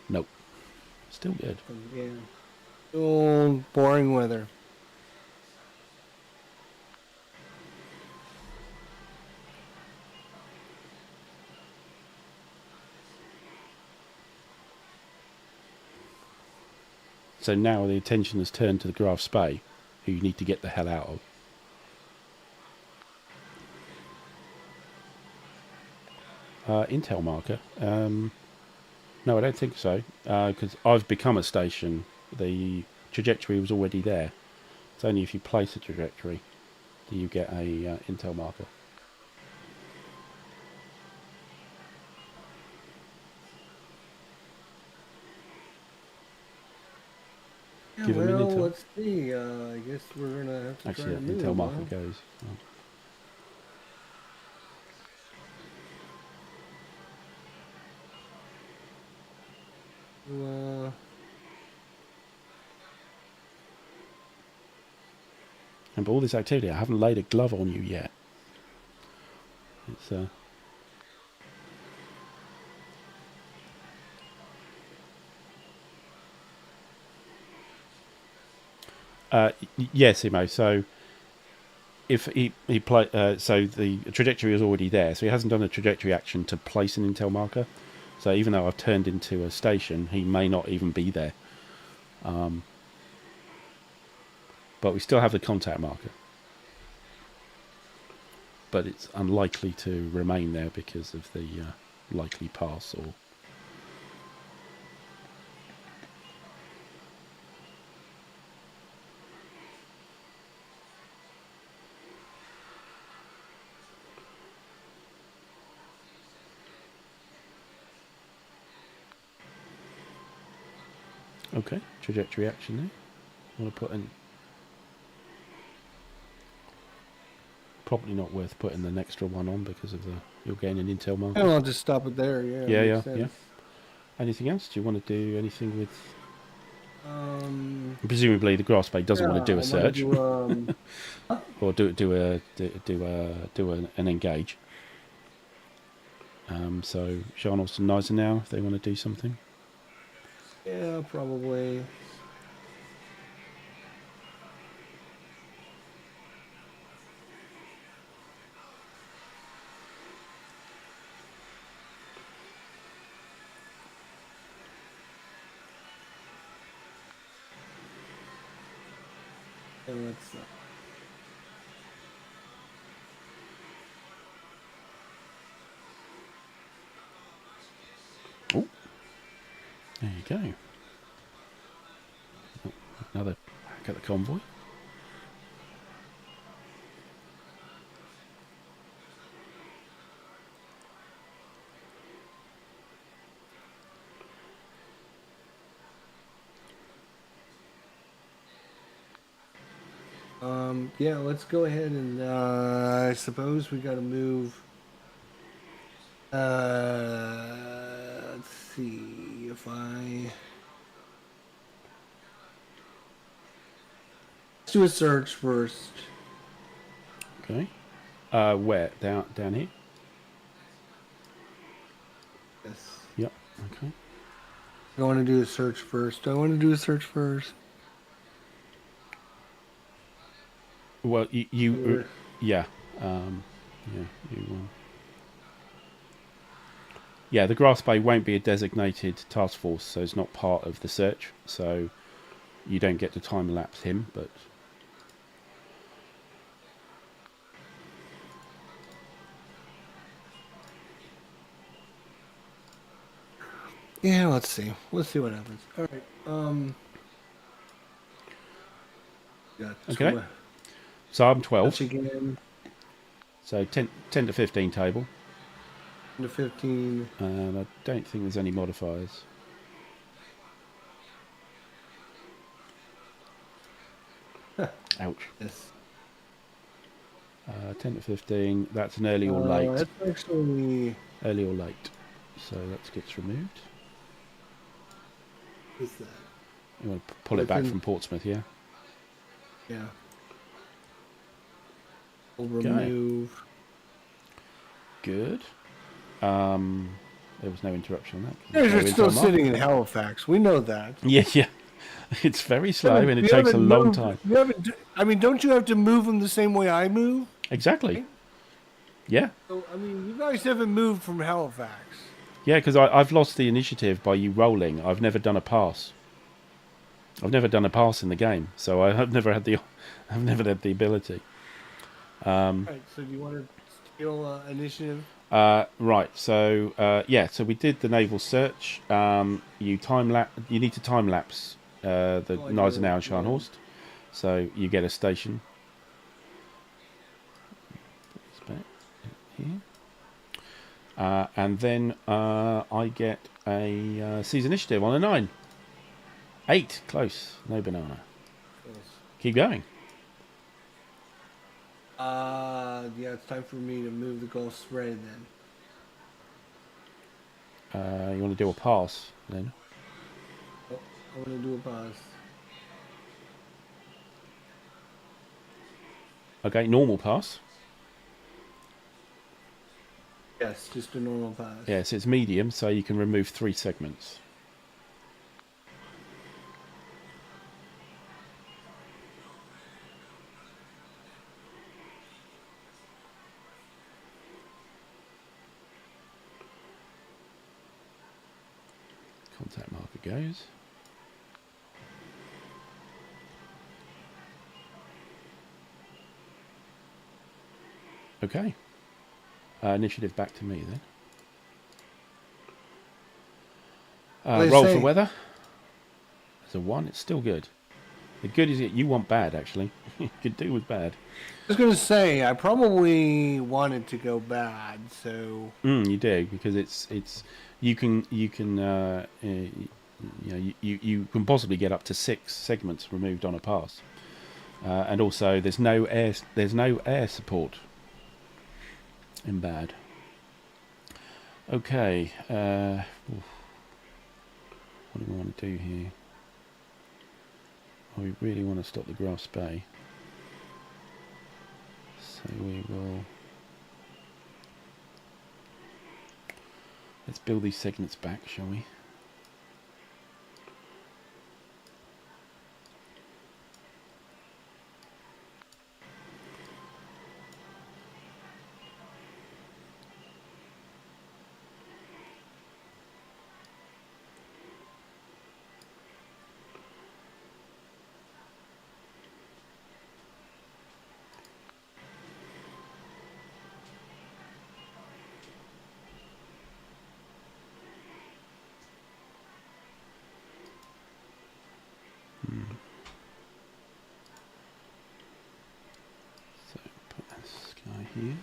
A: Nope. Still good.
B: Yeah. Still boring weather.
A: So now the attention has turned to the Graf Spee, who you need to get the hell out of. Intel marker. No, I don't think so, because I've become a station. The trajectory was already there. It's only if you place a trajectory do you get a intel marker.
B: Yeah,
A: Give him an
B: well,
A: intel.
B: let's see. I guess we're gonna have to
A: Actually,
B: try to
A: that
B: move.
A: intel marker goes.
B: Oh.
A: And by all this activity, I haven't laid a glove on you yet. It's yes, Imo. So if he play, so the trajectory is already there. So he hasn't done a trajectory action to place an intel marker. So even though I've turned into a station, he may not even be there. But we still have the contact marker. But it's unlikely to remain there because of the likely pass or. Okay, trajectory action there. I want to put in. Probably not worth putting an extra one on because of the you'll gain an intel marker.
B: And I'll just stop it there. Yeah.
A: Yeah. Anything else? Do you want to do anything with?
B: Um.
A: Presumably, the Graf Spee doesn't want to do a search,
B: Do,
A: or do an engage. So Sharnos and Nizer now, if they want to do something.
B: yeah, probably. And let's.
A: Oh, there you go. Oh, another hack at the convoy.
B: Yeah, let's go ahead and I suppose we got to move. Let's see if I let's do a search first.
A: Okay. Where down here?
B: Yes.
A: Yep. Okay.
B: I want to do a search first.
A: Well, you yeah. Yeah, the Graf Spee won't be a designated task force, so it's not part of the search. So you don't get to time lapse him, but.
B: Yeah, let's see. Let's see what happens. All right.
A: Okay. So I'm 12.
B: Again.
A: So 10 to 15 table.
B: 10 to 15.
A: And I don't think there's any modifiers. Ouch.
B: Yes.
A: 10 to 15. That's an early or late.
B: That's actually
A: early or late. So that gets removed.
B: What's that?
A: You want to pull it back from Portsmouth, yeah?
B: Yeah. We'll remove.
A: Good. There was no interruption on that.
B: You're still sitting in Halifax. We know that.
A: Yeah. It's very slow and it takes a long time.
B: I mean, don't you have to move them the same way I move?
A: Exactly. Right? Yeah.
B: So, I mean, you guys haven't moved from Halifax.
A: Yeah, because I've lost the initiative by you rolling. I've never done a pass. I've never done a pass in the game, so I've never had the ability.
B: Right. So do you want to steal initiative?
A: Right. So yeah. So we did the naval search. You need to time lapse the
B: Oh, I
A: Gneisenau
B: do.
A: and
B: Yeah.
A: Scharnhorst. So you get a station. Here. And then I get a seize initiative on a 9. 8, close, no banana.
B: Yes.
A: Keep going.
B: Yeah, it's time for me to move the Gulf spray then.
A: You want to do a pass then?
B: Oh, I want to do a pass.
A: Okay, normal pass.
B: Yes, just a normal pass.
A: Yes, it's medium, so you can remove 3 segments. Contact marker goes. Okay. Initiative back to me then. Roll for weather. There's a 1. It's still good. The good is that you want bad, actually. You could do with bad.
B: I was gonna say I probably wanted to go bad, so
A: You do, because it's you can you know you can possibly get up to 6 segments removed on a pass, and also there's no air support in bad. Okay, what do we want to do here? Oh, we really want to stop the Graf Spee, so we will. Let's build these segments back, shall we? So put this guy here.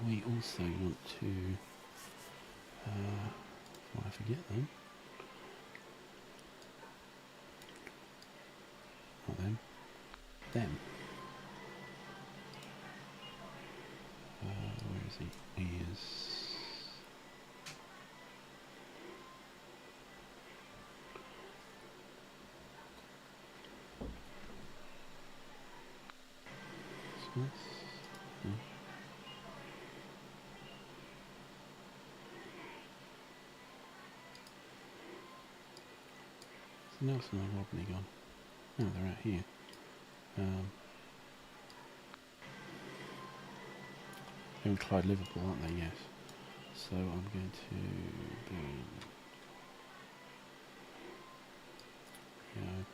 A: We also want to, before I forget them, not them, them. Where is he? He is... Smith? No. So Nelson and Rodney gone. No, they're out here. They're in Clyde, Liverpool, aren't they? Yes. So I'm going to build... Yeah.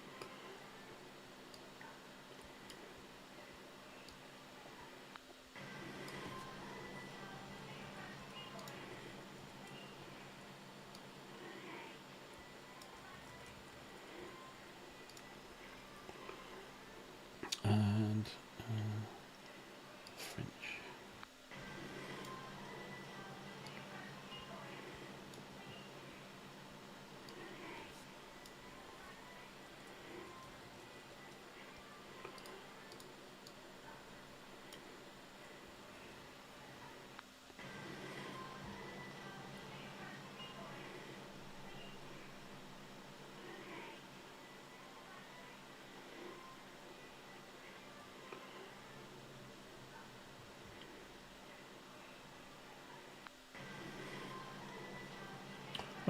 A: And French.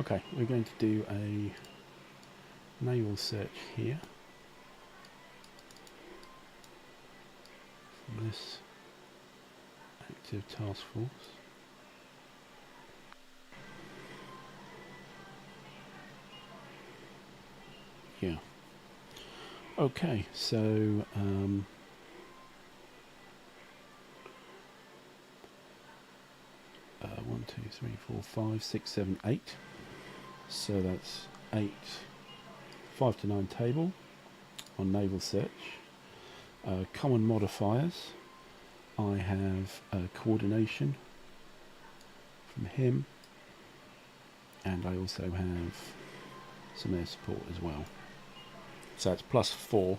A: Okay, we're going to do a naval search here. From this active task force. Yeah. Okay, so 1, 2, 3, 4, 5, 6, 7, 8. So that's 8, 5 to 9 table on naval search. Common modifiers. I have coordination from him, and I also have some air support as well. So it's +4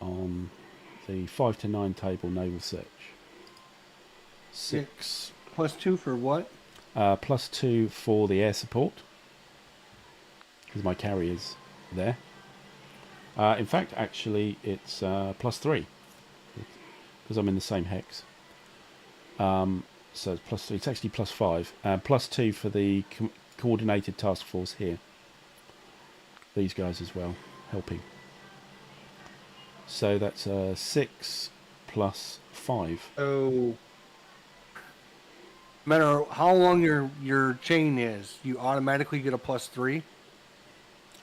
A: on the 5 to 9 table naval search. 6.
B: +2 for what?
A: +2 for the air support, because my carrier's there. In fact, actually, it's +3, because I'm in the same hex. So it's +3. It's actually +5. +2 for the coordinated task force here. These guys as well, helping. So that's 6 + 5.
B: So, no matter how long your chain is, you automatically get a +3.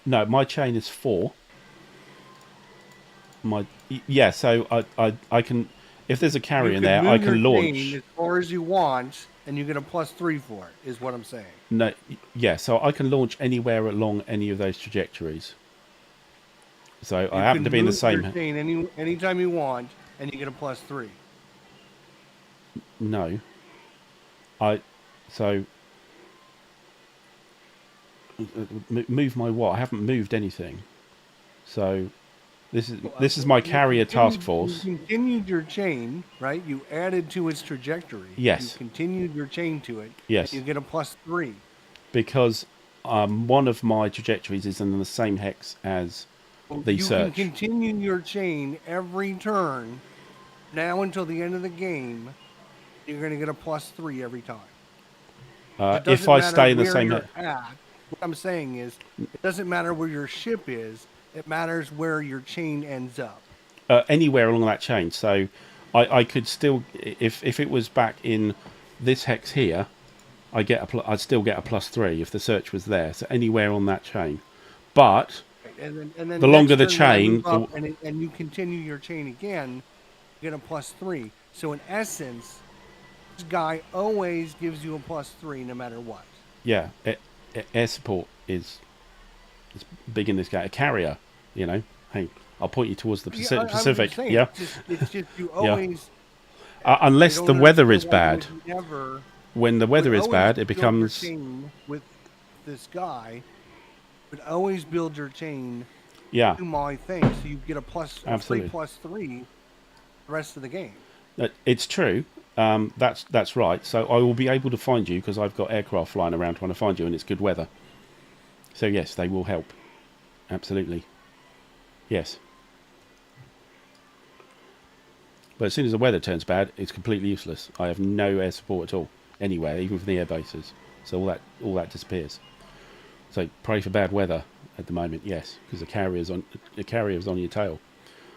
A: No, my chain is 4. Yeah. So I can, if there's a carrier in there, I can launch
B: as far as you want, and you get a +3 for it. Is what I'm saying.
A: No, yeah. So I can launch anywhere along any of those trajectories. So I happen to be in the same.
B: Your chain anytime you want, and you get a +3.
A: No. So move my what? I haven't moved anything. So this is my carrier task force.
B: You continued your chain, right? You added to its trajectory.
A: Yes.
B: You continued your chain to it.
A: Yes.
B: And you get a +3.
A: Because one of my trajectories is in the same hex as the search.
B: You can continue your chain every turn, now until the end of the game. You're going to get a +3 every time.
A: If I stay in the same
B: hex. What I'm saying is, it doesn't matter where your ship is. It matters where your chain ends up.
A: Anywhere along that chain. So I could still, if it was back in this hex here, I'd still get a +3 if the search was there. So anywhere on that chain. But
B: and then
A: the longer the chain,
B: and you continue your chain again, you get a +3. So in essence, this guy always gives you a +3 no matter what.
A: Yeah, air support is big in this game. A carrier, hey, I'll point you towards the Pacific.
B: Saying,
A: yeah,
B: it's just you always.
A: Unless the weather is bad.
B: Never.
A: When the weather is bad, it becomes.
B: With this guy, would always build your chain.
A: Yeah.
B: To my thing, so you get a
A: Absolutely.
B: +3 the rest of the game.
A: It's true. That's right. So I will be able to find you because I've got aircraft flying around trying to find you, and it's good weather. So yes, they will help. Absolutely. Yes. But as soon as the weather turns bad, it's completely useless. I have no air support at all anywhere, even from the air bases. So all that disappears. So pray for bad weather at the moment, yes, because the carrier's on your tail.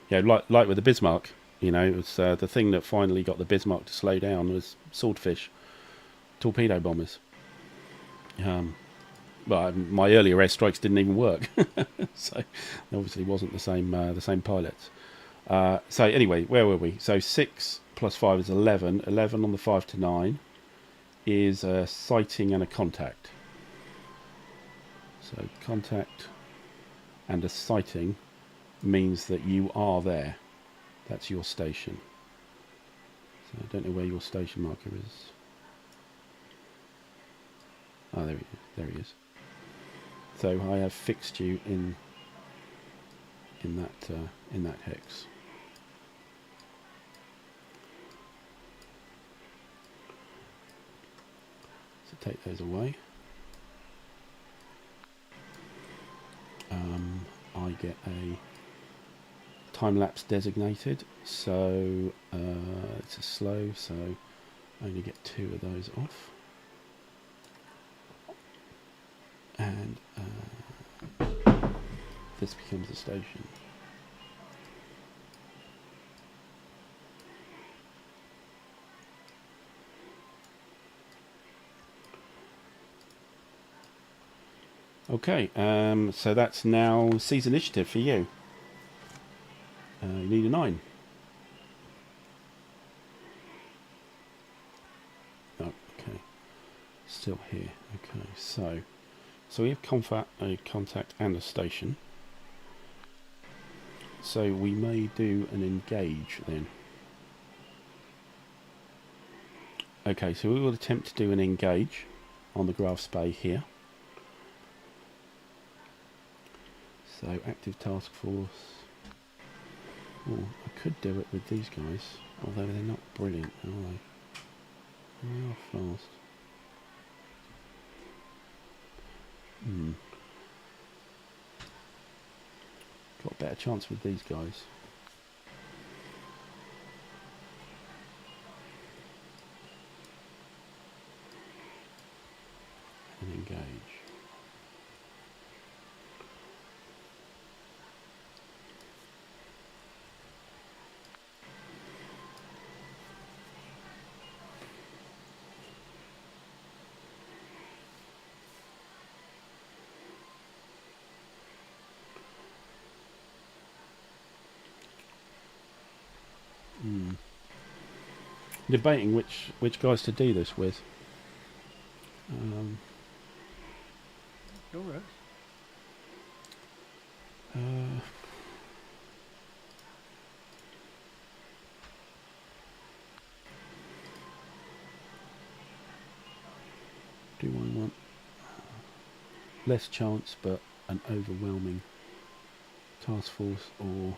A: Yeah, like with the Bismarck, it's the thing that finally got the Bismarck to slow down was swordfish torpedo bombers. Well, my earlier airstrikes didn't even work, so obviously wasn't the same pilots. So anyway, where were we? So 6 + 5 is 11. 11 on the 5 to 9 is a sighting and a contact. So contact and a sighting means that you are there. That's your station. So I don't know where your station marker is. Oh, there he is. So I have fixed you in that hex. So take those away. I get a time-lapse designated, so it's a slow, so I only get 2 of those off. And this becomes a station. Okay, so that's now Seize Initiative for you. You need a 9. Oh, okay. Still here. Okay, so we have a contact and a station. So we may do an engage then. Okay, so we will attempt to do an engage on the Graf Spee here. So active task force. Oh, I could do it with these guys, although they're not brilliant, are they? They are fast. Got a better chance with these guys. And engage. Debating which guys to do this with.
B: No rush.
A: Do I want less chance but an overwhelming task force, or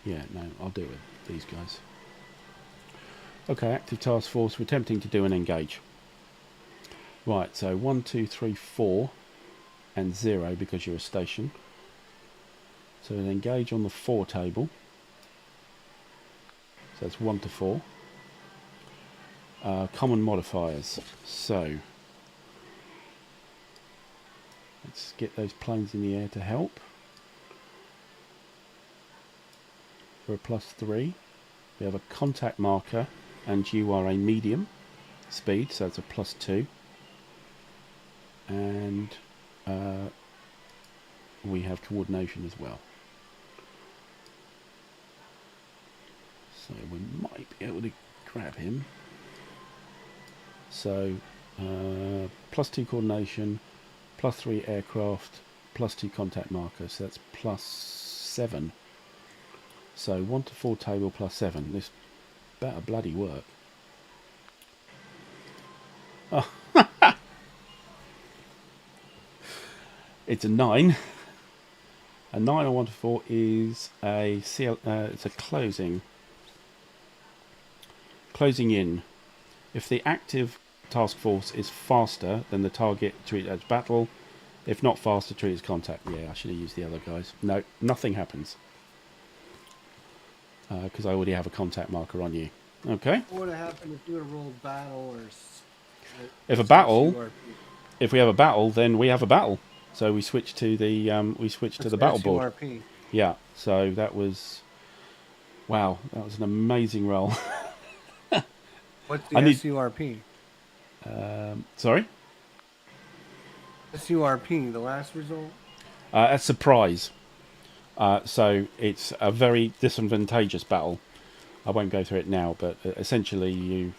A: yeah, no, I'll do it with these guys. Okay, active task force, we're attempting to do an engage. Right, so 1, 2, 3, 4 and 0 because you're a station. So an engage on the 4 table. So that's 1 to 4. Common modifiers. So let's get those planes in the air to help. For a +3, we have a contact marker, and you are a medium speed, so it's a +2. And we have coordination as well. So we might be able to grab him. So +2 coordination, +3 aircraft, +2 contact marker, so that's +7. So 1 to 4 table +7. This better bloody work. Oh. It's a 9. A 9 on 1 to 4 is a it's a closing in. If the active task force is faster than the target, treat it as battle. If not faster, treat it as contact. Yeah, I should have used the other guys. No, nothing happens. Because I already have a contact marker on you. Okay.
B: What would have happened if you would have rolled battle or...
A: If we have a battle, then we have a battle. So we switch to the battle board.
B: SURP.
A: Yeah. So that was, wow, that was an amazing roll.
B: What's the SURP?
A: Sorry.
B: SURP, the last result.
A: A surprise. So it's a very disadvantageous battle. I won't go through it now, but essentially you,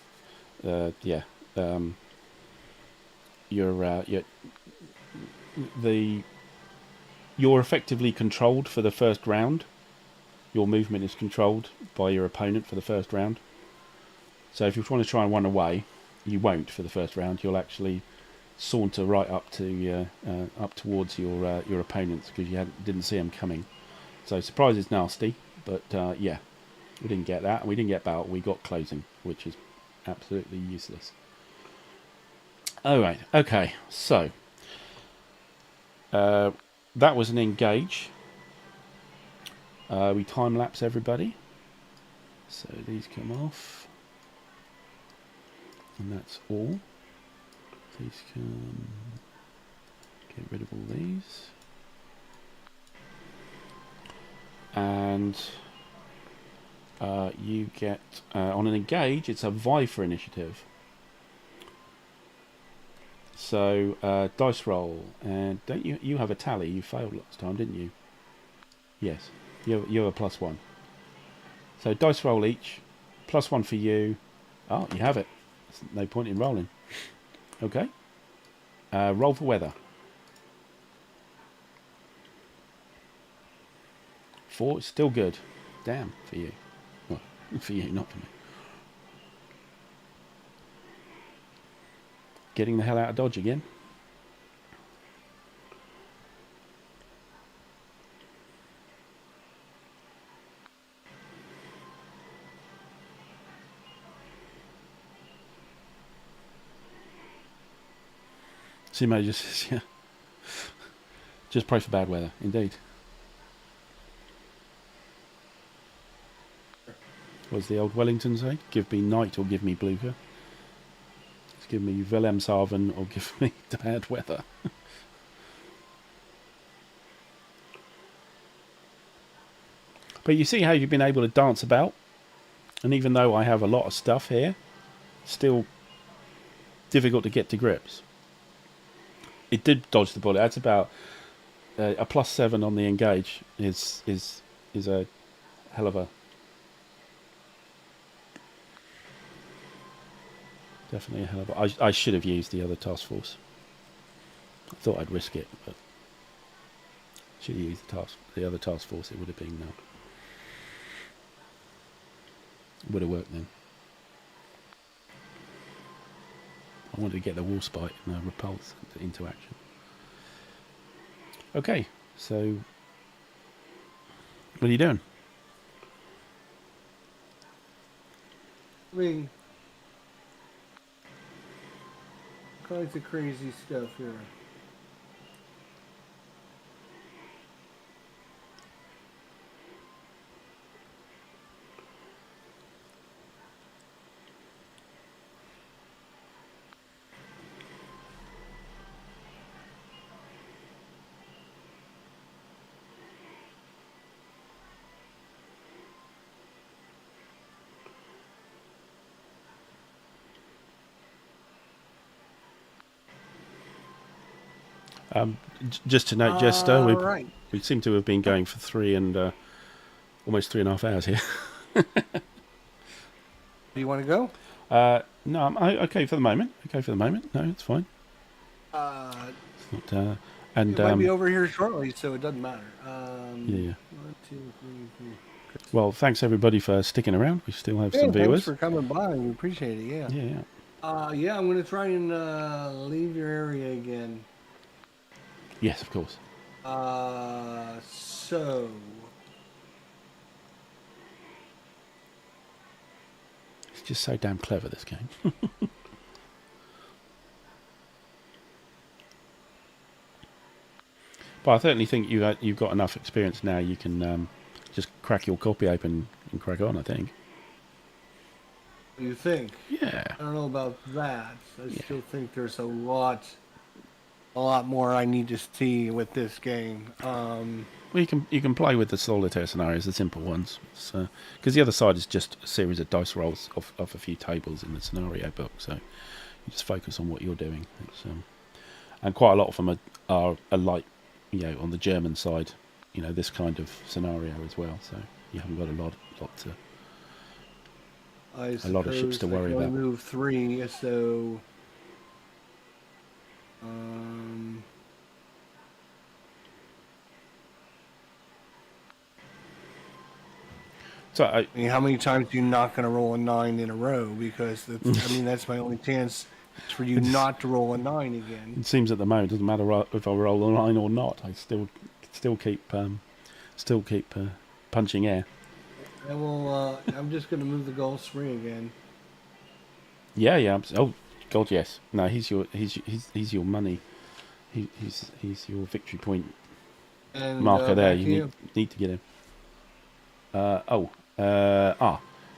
A: you're effectively controlled for the first round. Your movement is controlled by your opponent for the first round. So if you want to try and run away, you won't for the first round. You'll actually saunter right up to up towards your opponents because you didn't see them coming. So surprise is nasty, but yeah, we didn't get that, and we didn't get battle. We got closing, which is absolutely useless. All right, okay, so that was an engage. We time lapse everybody, so these come off. And that's all. Please can get rid of all these. And you get, on an engage, it's a Viper initiative. So, dice roll. And don't you have a tally? You failed last time, didn't you? Yes. You're a +1. So, dice roll each. +1 for you. Oh, you have it. There's no point in rolling. Okay. Roll for weather. 4, it's still good. Damn, for you. Well, for you, not for me. Getting the hell out of Dodge again. Simo just says, yeah. Just pray for bad weather, indeed. What does the old Wellington say? Give me night or give me blucher. Just give me Wilhelmshaven or give me the bad weather. But you see how you've been able to dance about? And even though I have a lot of stuff here, still difficult to get to grips. It did dodge the bullet. That's about a +7 on the engage is a hell of a... Definitely a hell of a... I should have used the other task force. I thought I'd risk it, but should have used the other task force. It would have been... would have worked then. I wanted to get the wall spite and repulse into action. Okay, so what are you doing?
B: All kinds of crazy stuff here.
A: Just to note, Jester, we
B: Right.
A: seem to have been going for 3 and almost 3.5 hours here.
B: Do you want to go?
A: No, I'm okay for the moment. Okay for the moment. No, it's fine. It's not, and
B: It might be over here shortly, so it doesn't matter.
A: yeah.
B: 1, 2, 3, 4.
A: Well, thanks everybody for sticking around. We still have some
B: Thanks
A: viewers.
B: for coming by. We appreciate it. Yeah.
A: Yeah.
B: I'm gonna try and leave your area again.
A: Yes, of course.
B: So
A: It's just so damn clever, this game. But I certainly think you've got enough experience now. You can just crack your copy open and crack on, I think.
B: you think?
A: Yeah.
B: I don't know about that. I still think there's a lot more I need to see with this game.
A: Well, you can play with the solitaire scenarios, the simple ones, because the other side is just a series of dice rolls off a few tables in the scenario book. So you just focus on what you're doing. And quite a lot of them are like, on the German side, this kind of scenario as well. So you haven't got a lot of ships to worry about.
B: Move 3, so
A: So
B: I mean, how many times are you not going to roll a 9 in a row? Because that's my only chance for you not to roll a 9 again.
A: It seems at the moment it doesn't matter if I roll a 9 or not. I still keep punching air.
B: Well, I'm just going to move the Gulf Spring again.
A: Yeah. Oh God, yes. No, he's your money. He's your victory point marker there. You need to get him.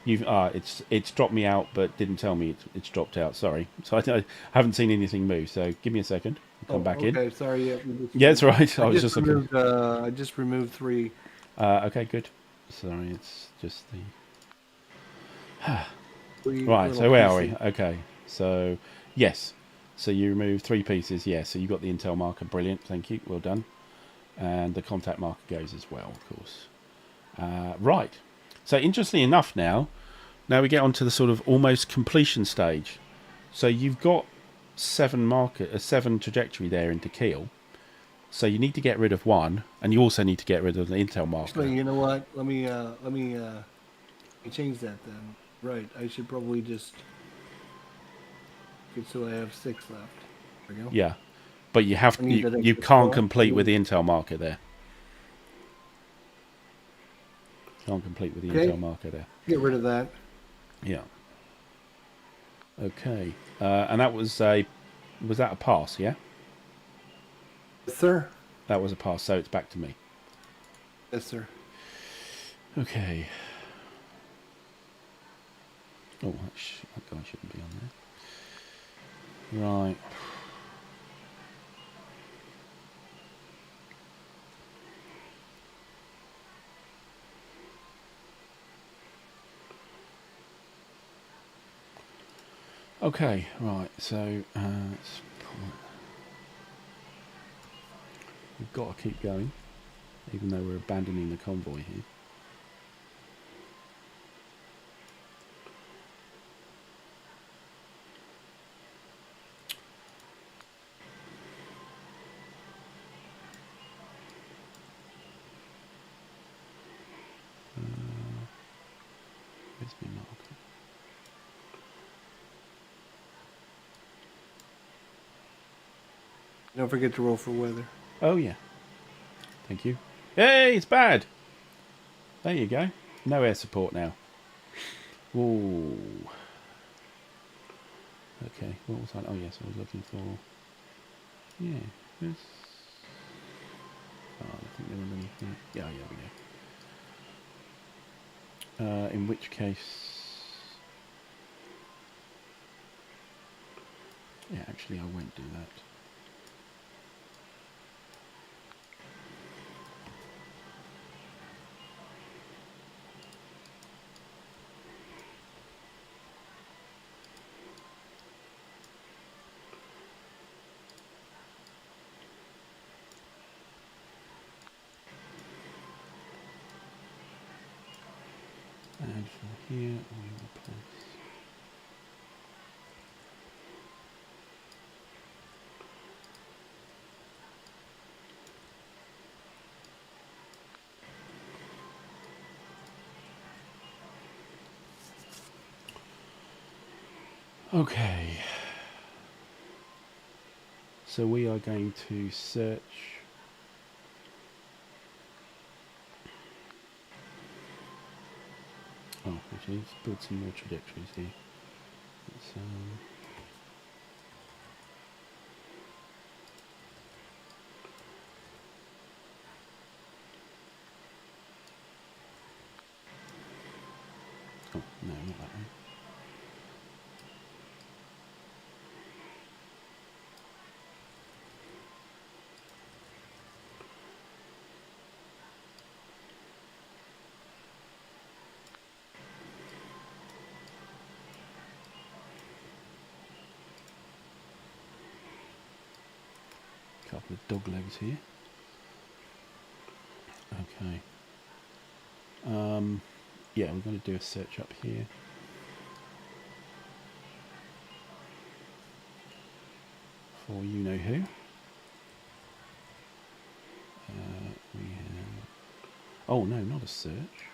A: You've it's dropped me out, but didn't tell me it's dropped out. Sorry. So I haven't seen anything move. So give me a second. I'll come
B: Oh,
A: back in.
B: okay. Sorry. Yeah,
A: Yeah, it's all right. I was just looking.
B: removed. I just removed 3.
A: Okay, good. Sorry, it's just the
B: 3
A: right.
B: little
A: So where are we?
B: pieces.
A: Okay. So yes. So you remove 3 pieces. Yeah. So you got the intel marker. Brilliant. Thank you. Well done. And the contact marker goes as well, of course. Right. So interestingly enough, now we get onto the sort of almost completion stage. So you've got 7 trajectory there into keel. So you need to get rid of 1, and you also need to get rid of the intel marker.
B: Actually, you know what? Let me change that then. Right. I should probably just. Okay, so I have 6 left. There we go.
A: Yeah, but you have
B: I need that
A: you
B: extra
A: can't
B: 4.
A: complete with the intel marker there. Can't complete with the
B: Okay.
A: intel marker there.
B: Get rid of that.
A: Yeah. Okay. And that was that a pass? Yeah.
B: Yes, sir.
A: That was a pass. So it's back to me.
B: Yes, sir.
A: Okay. Oh, that guy shouldn't be on there. Right. Okay, right, so we've got to keep going, even though we're abandoning the convoy here. Where's my marker?
B: Don't forget to roll for weather.
A: Oh, yeah. Thank you. Hey, it's bad. There you go. No air support now. Ooh. Okay, what was that? Oh, yes, I was looking for... Yeah, yes. Oh, I think there was anything... Yeah, we go. In which case... Yeah, actually, I won't do that. And from here, we will place... Okay. So we are going to search... Oh, actually, let's build some more trajectories here. Let's, oh, no, not that one. Couple of dog legs here. Okay. Yeah, we're going to do a search up here. For you know who. We have... Oh, no, not a search.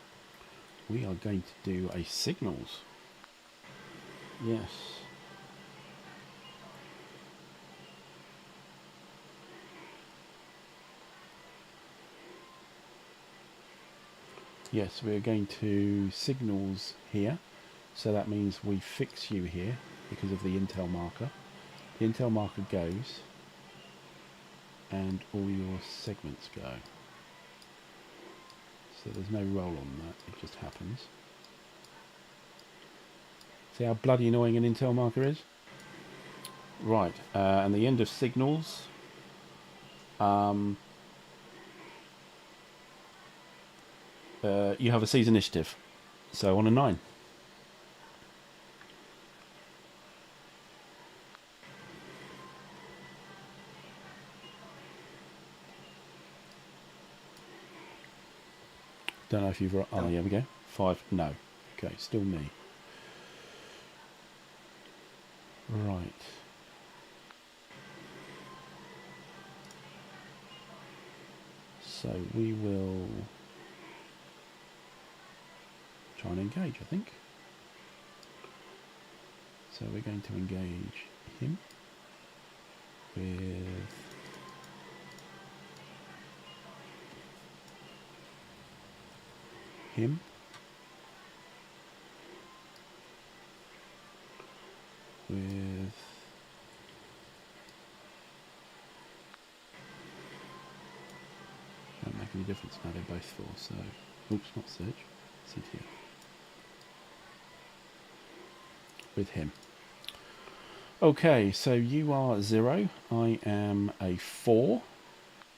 A: We are going to do a signals. Yes. Yes, we're going to signals here. So that means we fix you here because of the intel marker. The intel marker goes and all your segments go. So there's no roll on that, it just happens. See how bloody annoying an intel marker is? Right, and the end of signals. You have a seize initiative. So on a 9. Don't know if you've... Oh,
B: No.
A: here we go. 5. No. Okay, still me. Right. So we will try and engage, I think. So we're going to engage him with him with won't make any difference now, they're both 4, so oops, not search, CTF with him. Okay, so you are 0, I am a 4,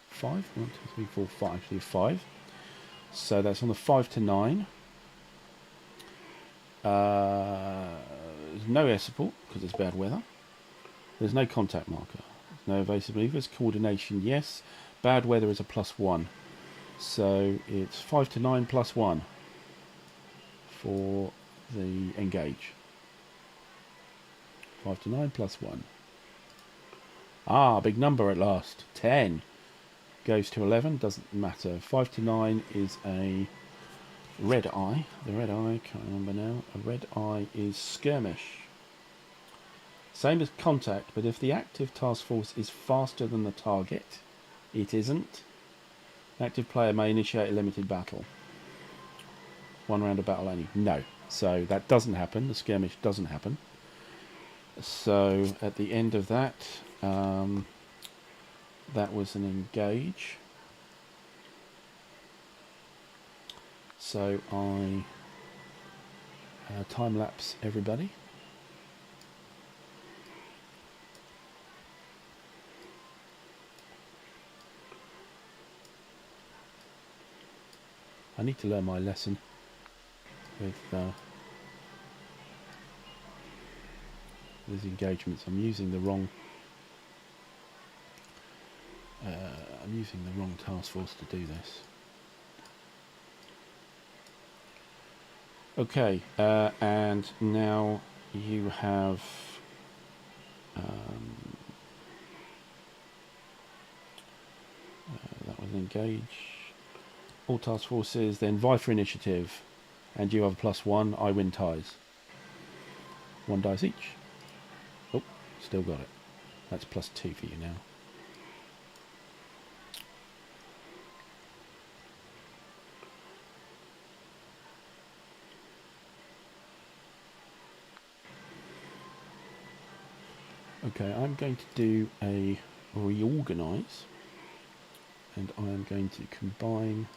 A: 5, 1, 2, 3, 4, 5, actually 5. So that's on the 5 to 9. There's no air support because it's bad weather. There's no contact marker. There's no evasive maneuvers. Coordination, yes. Bad weather is a +1. So it's 5 to 9 +1 for the engage. 5 to 9 +1. Ah, big number at last. 10 goes to 11. Doesn't matter. 5 to 9 is a red eye. The red eye, can't remember now. A red eye is skirmish. Same as contact, but if the active task force is faster than the target, it isn't. The active player may initiate a limited battle. 1 round of battle only. No. So that doesn't happen. The skirmish doesn't happen. So at the end of that, that was an engage. So I time lapse everybody. I need to learn my lesson with these engagements. I'm using the wrong task force to do this. Okay, and now you have that was engage. All task forces, then vie for initiative, and you have a +1. I win ties. 1 dice each. Oh, still got it. That's +2 for you now. Okay, I'm going to do a reorganize, and I am going to combine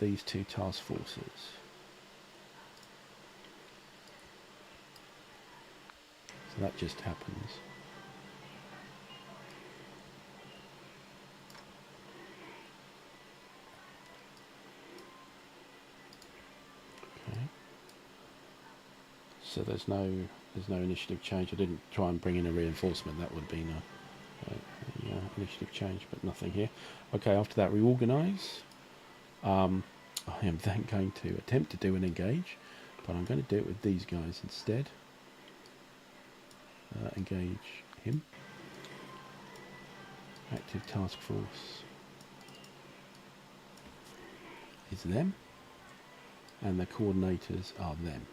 A: these 2 task forces. So that just happens. Okay. So there's no initiative change. I didn't try and bring in a reinforcement. That would have been a initiative change, but nothing here. Okay, after that, reorganize. I am then going to attempt to do an engage, but I'm going to do it with these guys instead. Engage him. Active task force is them, and the coordinators are them.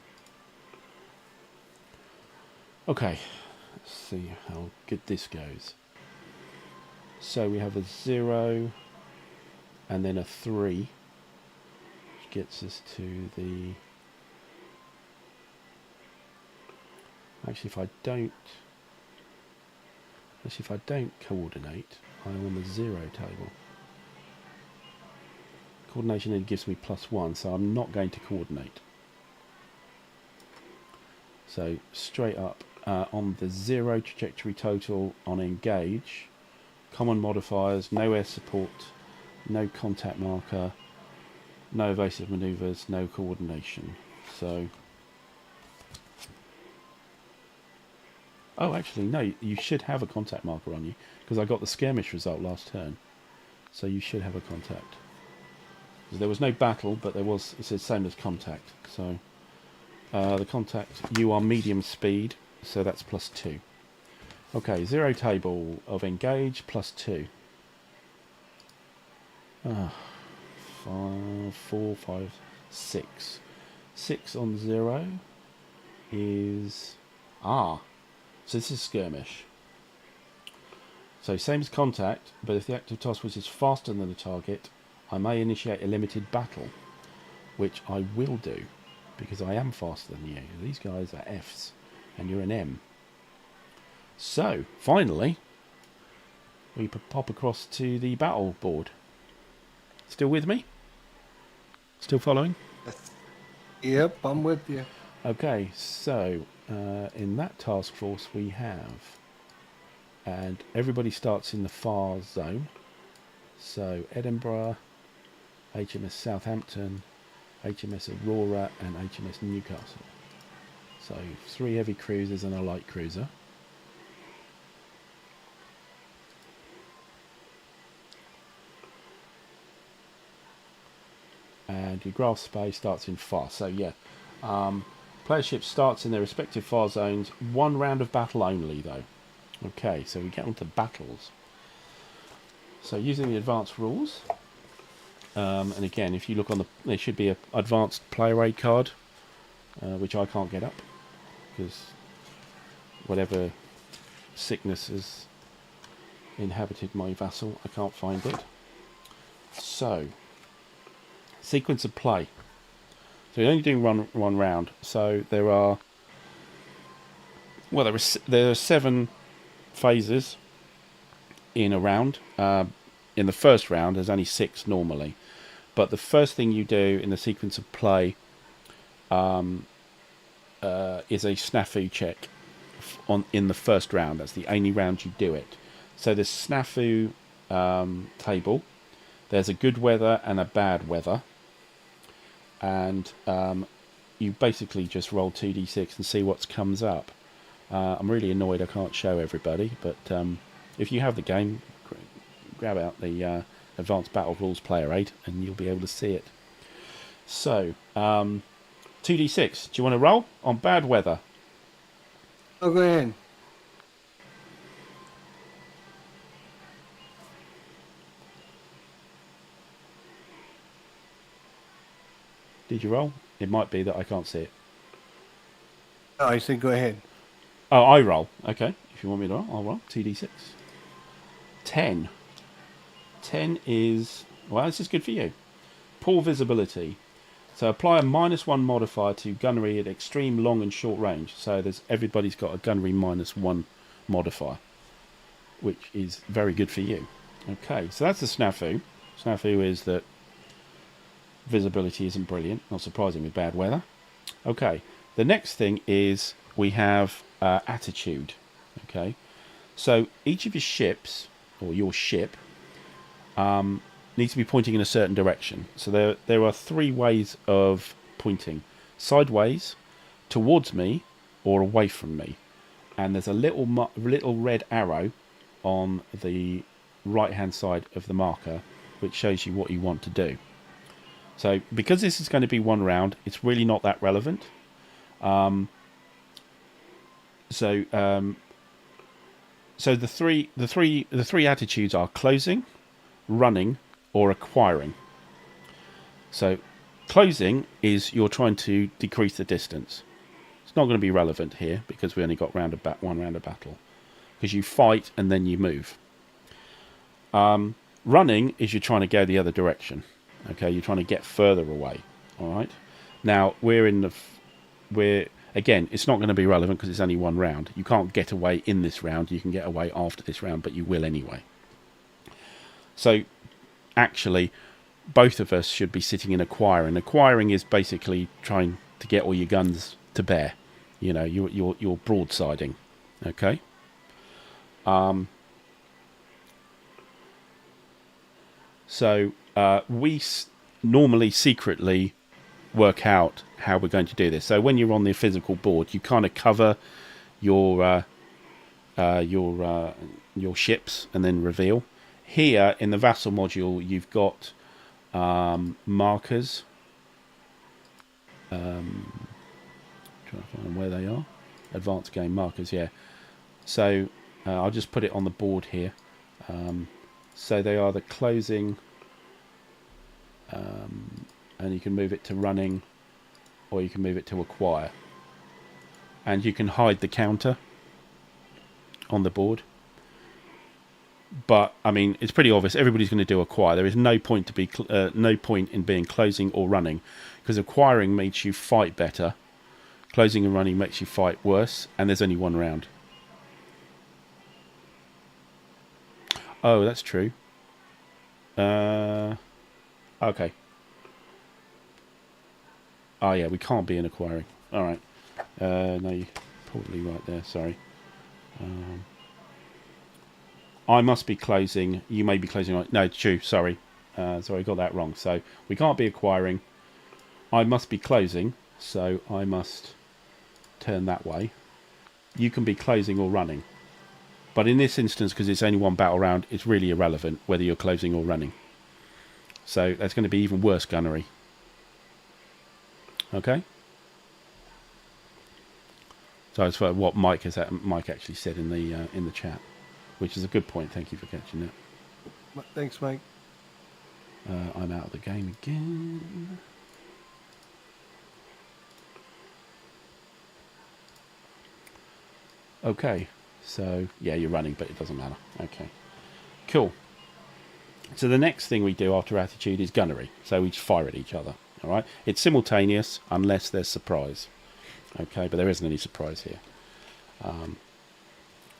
A: Okay, let's see how good this goes. So we have a 0 and then a 3, which gets us to the... Actually, if I don't coordinate, I'm on the 0 table. Coordination then gives me +1, so I'm not going to coordinate. So straight up on the 0 trajectory total on engage, common modifiers, no air support, no contact marker, no evasive manoeuvres, no coordination. So, oh, actually, no, you should have a contact marker on you because I got the skirmish result last turn. So you should have a contact. There was no battle, but there was. It's the same as contact. So the contact, you are medium speed, so that's +2. Okay, 0 table of engage +2. 5, 4, 5, 6. 6 on 0 is... so this is skirmish. So same as contact, but if the active task force is faster than the target, I may initiate a limited battle, which I will do, because I am faster than you. These guys are Fs, and you're an M. So, finally, we pop across to the battle board. Still with me? Still following?
B: Yep, I'm with you.
A: Okay, so in that task force we have, and everybody starts in the far zone. So Edinburgh, HMS Southampton, HMS Aurora, and HMS Newcastle. So 3 heavy cruisers and a light cruiser. And your Graf Spee starts in far. So yeah, player ship starts in their respective far zones. 1 round of battle only, though. Okay, so we get on to battles. So using the advanced rules, and again, if you look on the, there should be an advanced player aid card, which I can't get up because whatever sickness has inhabited my vassal, I can't find it. So, sequence of play. So you're only doing one round. So there are, well, there are 7 phases in a round. In the first round, there's only 6 normally. But the first thing you do in the sequence of play is a snafu check in the first round. That's the only round you do it. So the snafu table, there's a good weather and a bad weather. And you basically just roll 2d6 and see what comes up. I'm really annoyed I can't show everybody, but if you have the game, grab out the Advanced Battle Rules Player Aid and you'll be able to see it. So, 2d6. Do you want to roll? On bad weather.
B: Oh, go ahead.
A: Did you roll? It might be that I can't see it.
B: No, I said go ahead.
A: Oh, I roll. Okay. If you want me to roll, I'll roll. 2d6. 10. 10 is... Well, this is good for you. Poor visibility. So apply a -1 modifier to gunnery at extreme long and short range. So everybody's got a gunnery -1 modifier, which is very good for you. Okay, so that's the snafu. Snafu is that visibility isn't brilliant. Not surprising with bad weather. Okay, the next thing is we have attitude. Okay, so each of your ships, or your ship, needs to be pointing in a certain direction. So there are 3 ways of pointing: sideways, towards me, or away from me. And there's a little red arrow on the right hand side of the marker which shows you what you want to do. So because this is going to be 1 round, it's really not that relevant. So the three attitudes are closing, running, or acquiring. So closing is you're trying to decrease the distance. It's not going to be relevant here because we only got 1 round of battle, because you fight and then you move. Running is you're trying to go the other direction. Okay, you're trying to get further away. All right. Now again, it's not going to be relevant because it's only 1 round. You can't get away in this round. You can get away after this round, but you will anyway. So actually, both of us should be sitting in acquiring. Acquiring is basically trying to get all your guns to bear. you know, you're broadsiding. Okay. So we normally secretly work out how we're going to do this. So when you're on the physical board, you kind of cover your your ships and then reveal. Here in the vassal module, you've got markers. Trying to find where they are. Advanced game markers, yeah. So I'll just put it on the board here. So they are the closing, and you can move it to running, or you can move it to acquire. And you can hide the counter on the board. But I mean, it's pretty obvious. Everybody's going to do acquire. There is no point to be no point in being closing or running, because acquiring makes you fight better. Closing and running makes you fight worse, and there's only one round. Oh, that's true. Okay. Oh yeah, we can't be in acquiring. All right. No, you're probably right there. Sorry. I must be closing. You may be closing. Right. No, true. Sorry. Sorry, I got that wrong. So we can't be acquiring. I must be closing. So I must turn that way. You can be closing or running. But in this instance, because it's only one battle round, it's really irrelevant whether you're closing or running. So that's going to be even worse gunnery. Okay. So it's for what Mike actually said in the chat, which is a good point. Thank you for catching that.
B: Thanks, Mike.
A: I'm out of the game again. Okay, so yeah, you're running, but it doesn't matter. Okay, cool. So the next thing we do after attitude is gunnery. So we just fire at each other. All right, it's simultaneous unless there's surprise. Okay, but there isn't any surprise here.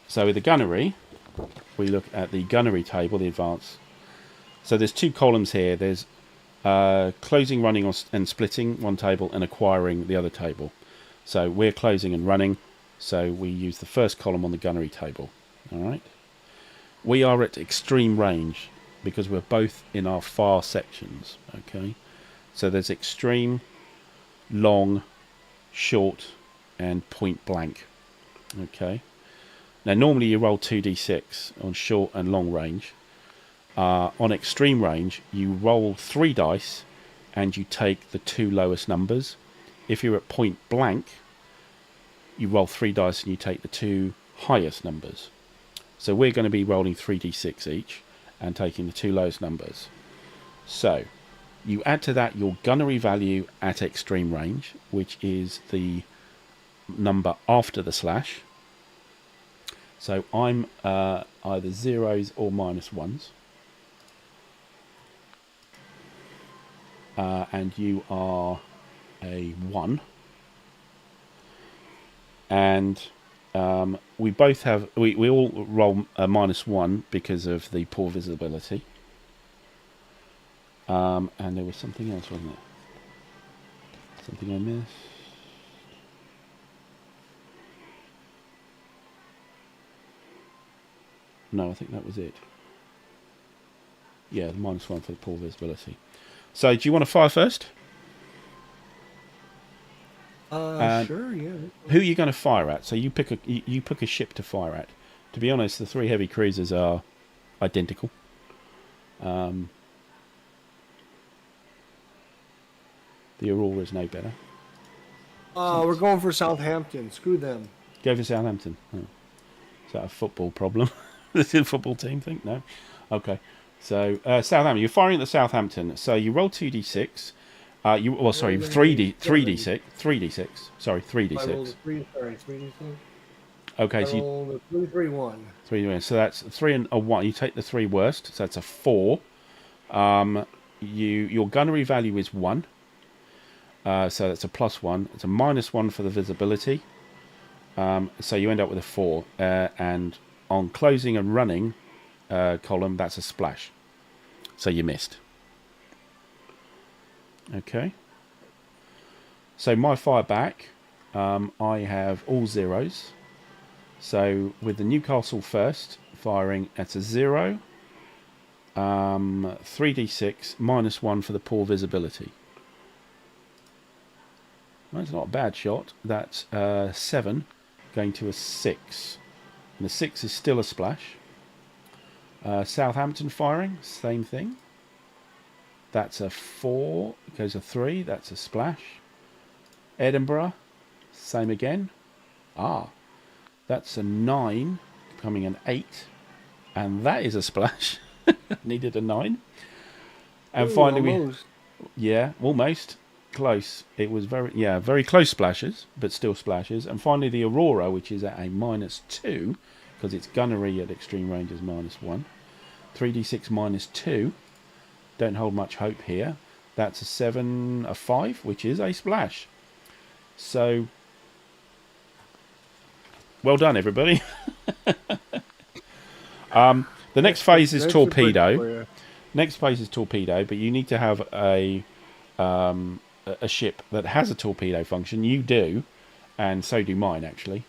A: So with the gunnery, we look at the gunnery table, the advance. So there's two columns here. There's closing, running, and splitting one table, and acquiring the other table. So we're closing and running. So we use the first column on the gunnery table. All right. We are at extreme range because we're both in our far sections. Okay. So there's extreme, long, short, and point blank. Okay. Now normally you roll 2d6 on short and long range. On extreme range, you roll 3 dice, and you take the 2 lowest numbers. If you're at point blank, you roll 3 dice and you take the 2 highest numbers. So we're going to be rolling 3d6 each and taking the 2 lowest numbers. So you add to that your gunnery value at extreme range, which is the number after the slash. So I'm either zeros or -1s. And you are a 1. And we both have, we all roll a -1 because of the poor visibility. And there was something else, wasn't there? Something I missed. No, I think that was it. Yeah, the -1 for the poor visibility. So, do you want to fire first?
B: Sure, yeah.
A: Who are you going to fire at? So you pick a ship to fire at. To be honest, the 3 heavy cruisers are identical. The Aurora is no better.
B: We're going for Southampton. Screw them.
A: Go for Southampton. Oh. Is that a football problem? This is a football team thing? No? Okay. So, Southampton. You're firing at the Southampton. So you roll 2d6. 3d6. Sorry, 3d6.
B: I rolled a 3d6.
A: Okay, so
B: I rolled a 3-3-1.
A: 3. So that's 3 and a 1. You take the 3 worst. So that's a 4. Your gunnery value is 1. So that's a +1. It's a -1 for the visibility. So you end up with a 4. And on closing and running column, that's a splash. So you missed. Okay. So my fire back I have all zeros. So with the Newcastle First firing at a 0, 3d6 -1 for the poor visibility. That's not a bad shot. That's 7 going to a 6. And the 6 is still a splash. Southampton firing, same thing. That's a 4, goes a 3, that's a splash. Edinburgh, same again. That's a 9, becoming an 8. And that is a splash. Needed a 9. And finally
B: almost.
A: Yeah, almost. Close. It was very close splashes, but still splashes. And finally the Aurora, which is at a -2, because its gunnery at extreme range is -1. 3d6 -2. Don't hold much hope here. That's a 7, a 5, which is a splash. So, well done, everybody. The next phase is torpedo. Next phase is torpedo, but you need to have a ship that has a torpedo function. You do, and so do mine, actually.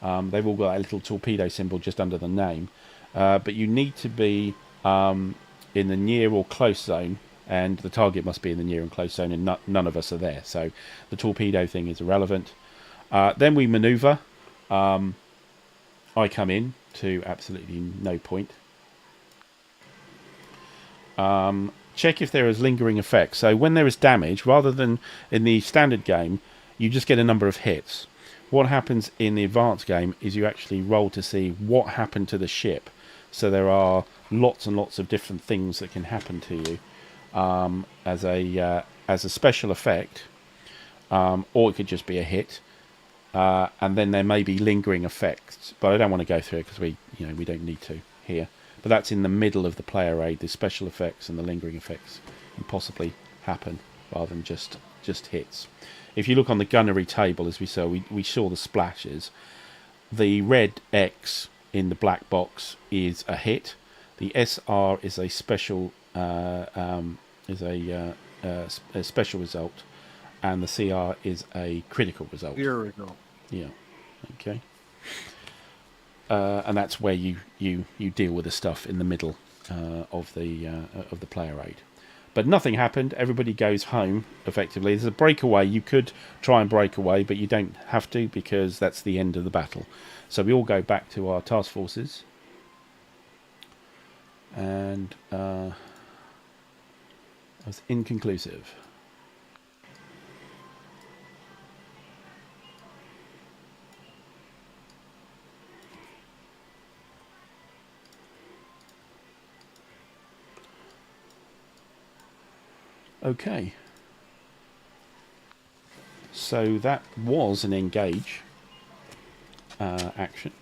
A: They've all got a little torpedo symbol just under the name. But you need to be in the near or close zone, and the target must be in the near and close zone, and none of us are there. So the torpedo thing is irrelevant. Then we maneuver. I come in to absolutely no point. Check if there is lingering effects. So when there is damage, rather than in the standard game, you just get a number of hits. What happens in the advanced game is you actually roll to see what happened to the ship. So there are lots and lots of different things that can happen to you as a special effect, or it could just be a hit. And then there may be lingering effects, but I don't want to go through it because we don't need to here. But that's in the middle of the player aid. The special effects and the lingering effects can possibly happen rather than just hits. If you look on the gunnery table, as we saw, we saw the splashes. The red X in the black box is a hit. The SR is a special special result, and the CR is a critical result.
B: Here we go.
A: Yeah. Okay. And that's where you deal with the stuff in the middle of the player aid. But nothing happened. Everybody goes home effectively. There's a breakaway. You could try and break away, but you don't have to because that's the end of the battle. So we all go back to our task forces. And that was inconclusive. Okay. So that was an engage action.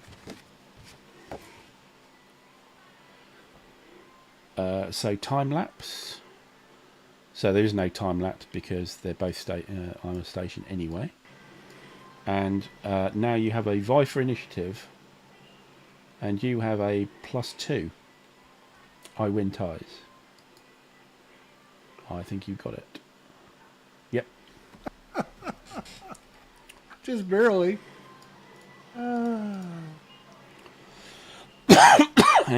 A: So time lapse. So there is no time lapse because they're both on a station anyway. And now you have a vie for initiative, and you have a +2. I win ties. I think you got it. Yep.
B: Just barely.
A: And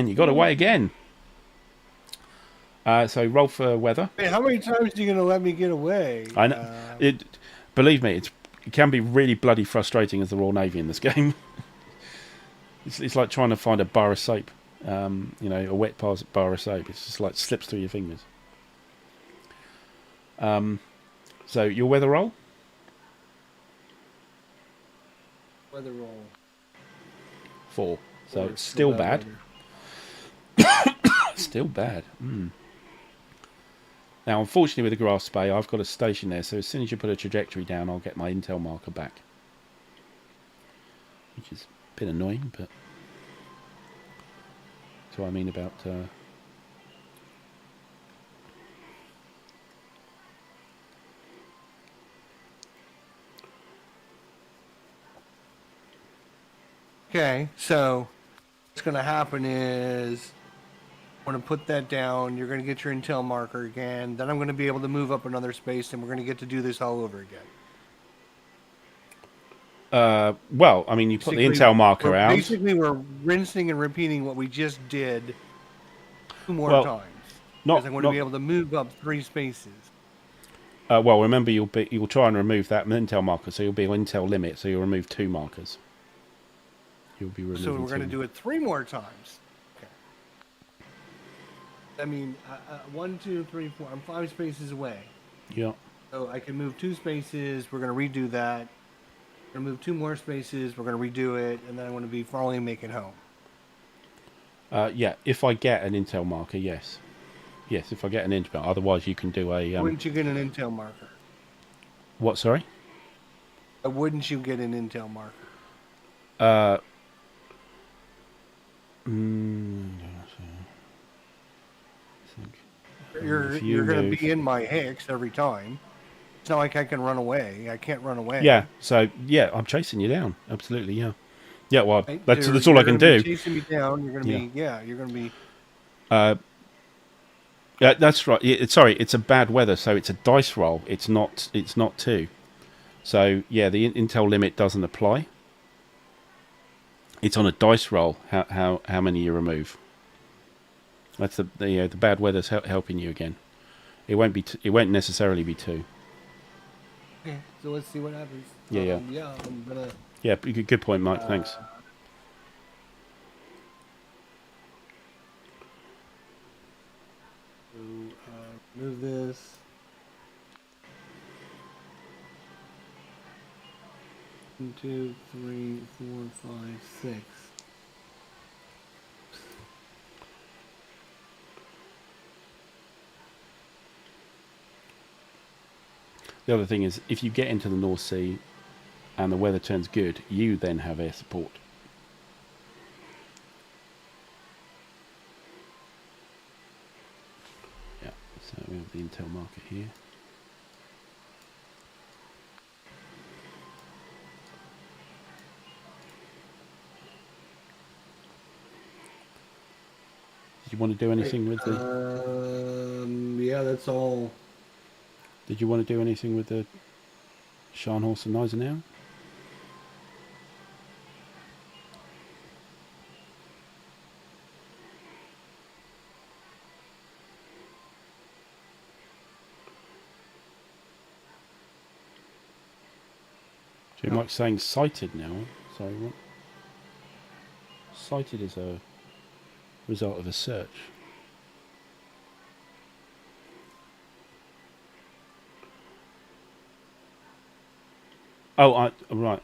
A: you got away again. So roll for weather.
B: Hey, how many times are you going to let me get away?
A: I know. Believe me, it can be really bloody frustrating as the Royal Navy in this game. It's like trying to find a bar of soap. A wet bar of soap. It's just like slips through your fingers. So your weather roll?
B: Weather roll.
A: 4. So it's still bad. Still bad. Now, unfortunately, with the Graf Spee, I've got a station there, so as soon as you put a trajectory down, I'll get my intel marker back. Which is a bit annoying, but that's what I mean about...
B: Okay, so what's going to happen is I'm going to put that down. You're going to get your intel marker again. Then I'm going to be able to move up another space, and we're going to get to do this all over again.
A: Well, I mean, you put the intel marker out.
B: Basically, we're rinsing and repeating what we just did 2 more
A: Well,
B: times.
A: not
B: Because I'm going to
A: not.
B: be able to move up 3 spaces.
A: Well, remember you'll try and remove that intel marker, so you'll be on intel limit, so you'll remove 2 markers. You'll be removing.
B: So we're going to do it 3 more times. Okay. I mean, 1, 2, 3, 4. I'm 5 spaces away.
A: Yeah.
B: So I can move 2 spaces. We're going to redo that. We're going to move 2 more spaces. We're going to redo it, and then I'm going to be finally make it home.
A: Yeah. If I get an intel marker, yes. Yes, if I get an intel. Otherwise, you can do a.
B: Wouldn't you get an intel marker?
A: What? Sorry.
B: Wouldn't you get an intel marker? You're going to be in my hex every time. It's not like I can run away. I can't run away.
A: Yeah. So yeah, I'm chasing you down. Absolutely. Yeah. Yeah. Well,
B: Right?
A: that's all I can do.
B: Chasing me down. You're going to be. Yeah. You're going to be.
A: Yeah, that's right. Sorry, it's a bad weather, so it's a dice roll. It's not 2. So yeah, the intel limit doesn't apply. It's on a dice roll. How many you remove? That's the bad weather's helping you again. It won't be. It won't necessarily be 2.
B: Okay. So let's see what happens.
A: Yeah.
B: Yeah. I'm gonna.
A: Yeah. Good point, Mike. Thanks.
B: Move this. One, 2, 3, 4, 5, 6.
A: The other thing is, if you get into the North Sea and the weather turns good, you then have air support. Yeah, so we have the intel marker here. Did you want to do anything with the...
B: Yeah, that's all.
A: Did you want to do anything with the Scharnhorst and Eisenhower? So Mike's saying sighted now. Sorry, what? Sighted is a result of a search. Oh, right.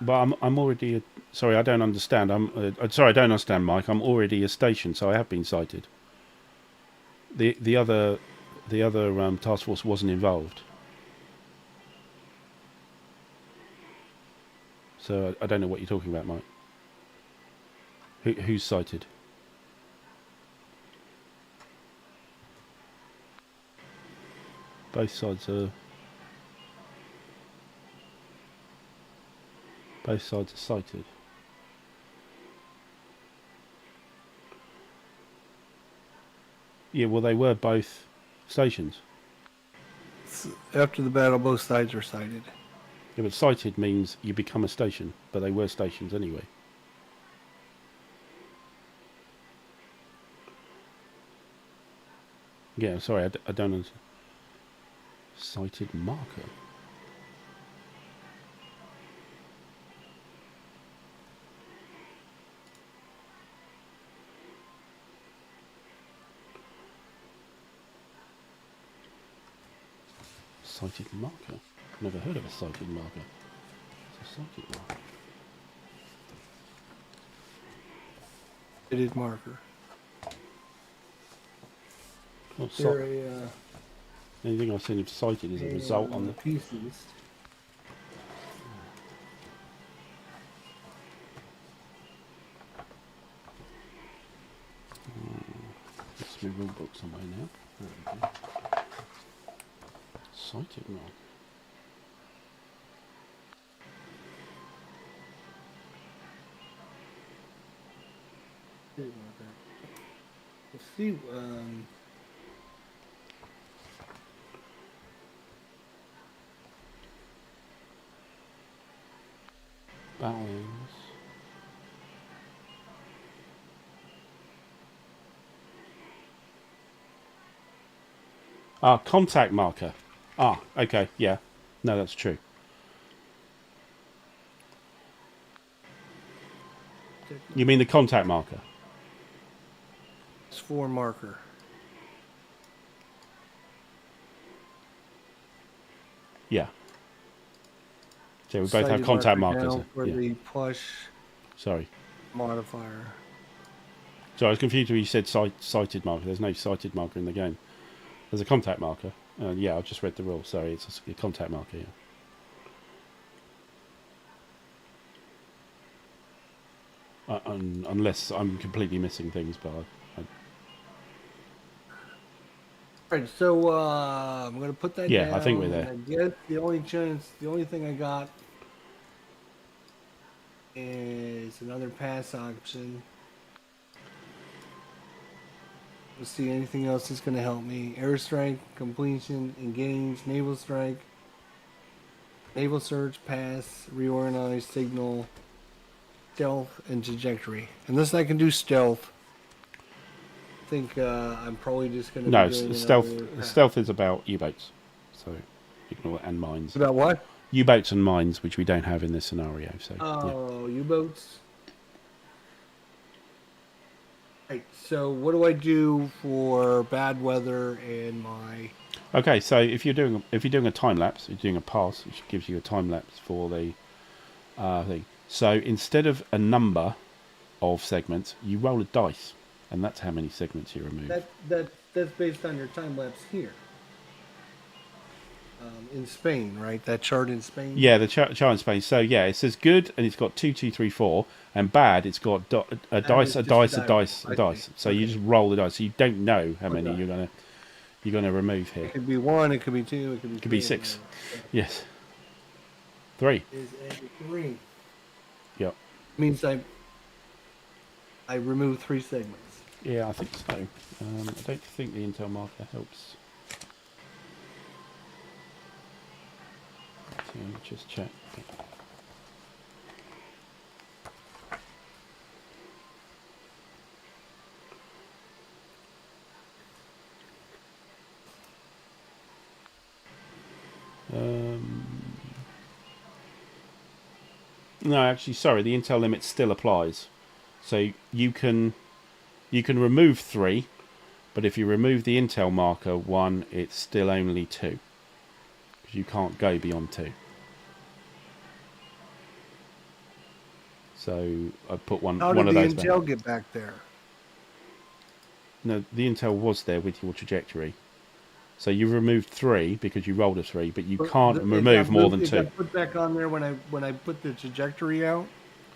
A: But I'm already. Sorry, I don't understand. Sorry, I don't understand, Mike. I'm already a station, so I have been sighted. The other task force wasn't involved, so I don't know what you're talking about, Mike. Who's sighted? Both sides are sighted. Yeah, well, they were both stations.
B: After the battle, both sides are sighted.
A: Yeah, but sighted means you become a station, but they were stations anyway. Yeah, sorry, I don't understand. Sighted marker. Sighted marker. Never heard of a sighted marker. It's a sighted marker.
B: Sighted marker.
A: Well,
B: They're
A: anything I've seen of sighted is a result on the
B: pieces.
A: It's my rule book somewhere now. There we go. Sighted marker.
B: Let's see.
A: Bowings. Ah, contact marker. Ah, okay, yeah. No, that's true. You mean the contact marker?
B: It's 4 marker.
A: Yeah. So we both have
B: Sighted
A: contact
B: marker
A: markers.
B: down for
A: Yeah.
B: the push
A: Sorry.
B: modifier.
A: So I was confused when you said sighted marker. There's no sighted marker in the game. There's a contact marker. Yeah, I just read the rule. Sorry, it's a contact marker. Yeah. Unless I'm completely missing things, but
B: Alright, so I'm gonna put that
A: yeah,
B: down.
A: I think we're there.
B: I guess the only thing I got is another pass option. Let's see anything else that's gonna help me. Airstrike, completion, engage, naval strike, naval search, pass, reorganize, signal, stealth, and trajectory. Unless I can do stealth, I think I'm probably just gonna
A: No,
B: be doing
A: stealth.
B: another pass.
A: Stealth is about U-boats, so ignore and mines.
B: About what?
A: U-boats and mines, which we don't have in this scenario. So
B: Oh, U-boats. Right. So what do I do for bad weather and my?
A: okay, so if you're doing a time lapse, you're doing a pass, which gives you a time lapse for the thing. So instead of a number of segments, you roll a dice, and that's how many segments you remove.
B: That's based on your time lapse here. In Spain, right? That chart in Spain.
A: Yeah, the chart in Spain. So yeah, it says good, and it's got 2, 2, 3, 4, and bad, it's got a dice, a dice, a dice, a dice. So you just roll the dice. So you don't know how many you're gonna remove here.
B: It could be 1. It could be 2. It could be.
A: It could be 6. Yes. 3.
B: Is a 3.
A: Yep.
B: Means I remove 3 segments.
A: Yeah, I think so. I don't think the intel marker helps. So just check. No, actually, sorry. The intel limit still applies. So you can remove 3, but if you remove the intel marker 1, it's still only 2 because you can't go beyond 2. So I put one of those.
B: How did the intel get back there?
A: No, the intel was there with your trajectory. So you removed 3 because you rolled a 3, but you can't remove more than 2.
B: It got put back on there when I put the trajectory out.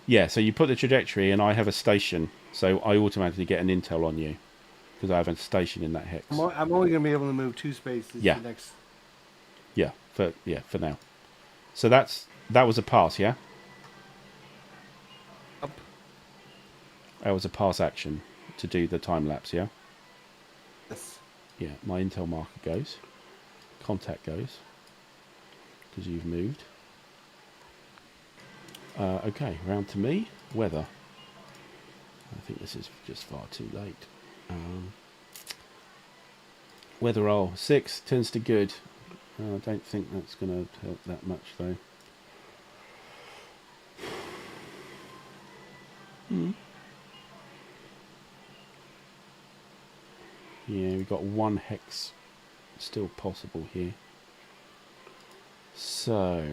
A: Yeah, so you put the trajectory, and I have a station, so I automatically get an intel on you because I have a station in that hex.
B: I'm only going to be able to move 2 spaces.
A: Yeah.
B: Next.
A: Yeah, for now. So that was a pass, yeah.
B: Up.
A: That was a pass action to do the time lapse, yeah.
B: Yes.
A: Yeah, my intel marker goes, contact goes because you've moved. Okay, round to me. Weather. I think this is just far too late. Weather roll 6 turns to good. I don't think that's going to help that much though. Yeah, we've got 1 hex still possible here. So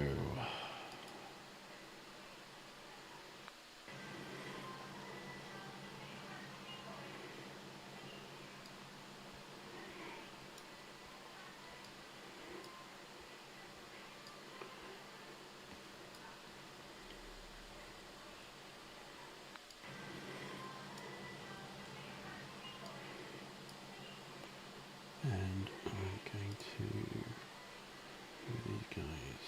A: and I'm going to these guys.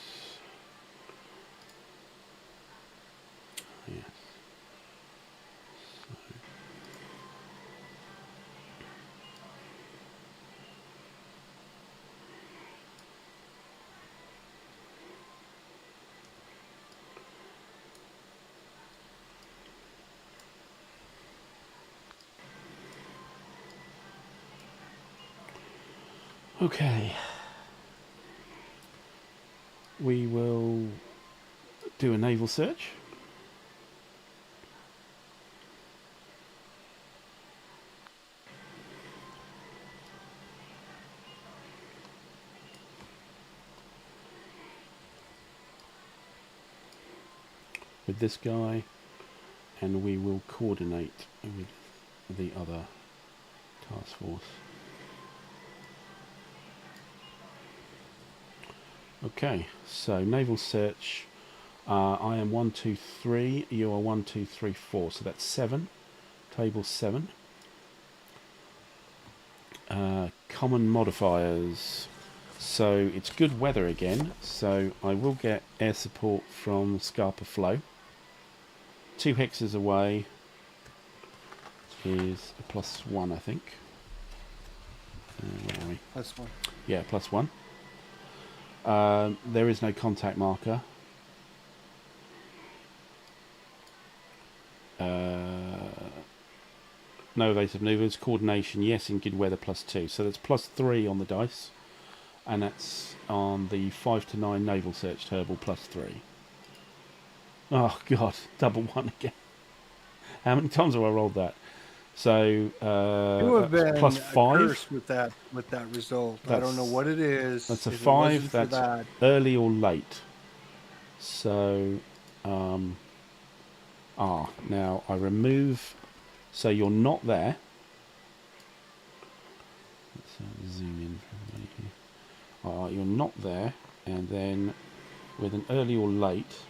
A: Okay. We will do a naval search. With this guy, and we will coordinate with the other task force. Okay, so naval search. I am 1, 2, 3. You are 1, 2, 3, 4. So that's 7. Table 7. Common modifiers. So it's good weather again. So I will get air support from Scarpa Flow. 2 hexes away is a +1, I think. Where are we?
C: +1.
A: Yeah, +1. There is no contact marker. No evasive maneuvers. Coordination, yes, in good weather, +2. So that's +3 on the dice. And that's on the 5 to 9 naval search turbo, +3. Oh, God. Double 1 again. How many times have I rolled that? So,
C: You have been
A: +5.
C: cursed with that result. I don't know what it is.
A: That's a
C: If it
A: 5.
C: wasn't for
A: That's
C: that.
A: early or late. So, now I remove. So you're not there. Let's zoom in from here. You're not there, and then with an early or late.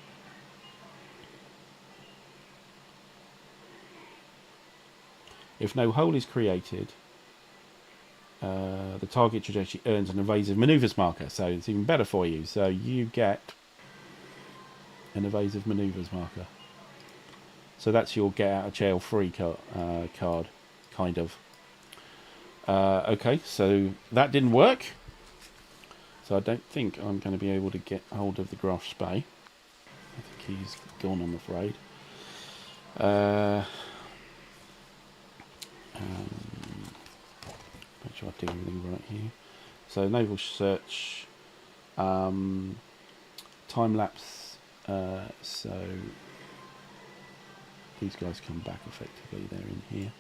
A: If no hole is created, the target trajectory earns an evasive maneuvers marker, so it's even better for you. So you get an evasive maneuvers marker. So that's your get out of jail free card, kind of. Okay, so that didn't work. So I don't think I'm going to be able to get hold of the Graf Spee. I think he's gone, I'm afraid. Make sure I do everything right here. So naval search, time lapse. So these guys come back effectively. They're in here.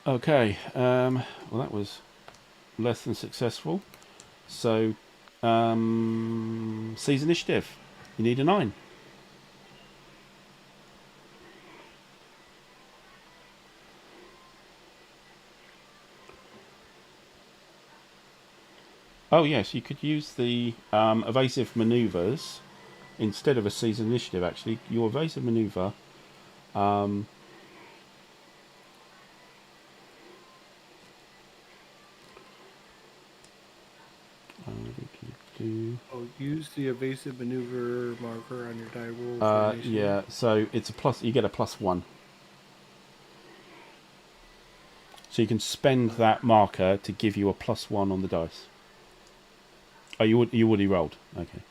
A: Okay, well that was less than successful. So, seize initiative. You need a 9. Oh yes, you could use the evasive manoeuvres instead of a seize initiative. Actually, your evasive manoeuvre.
C: Oh, use the evasive maneuver marker on your die roll.
A: Yeah, so it's a plus. You get a +1. So you can spend that marker to give you a +1 on the dice. Oh, you already rolled. Okay,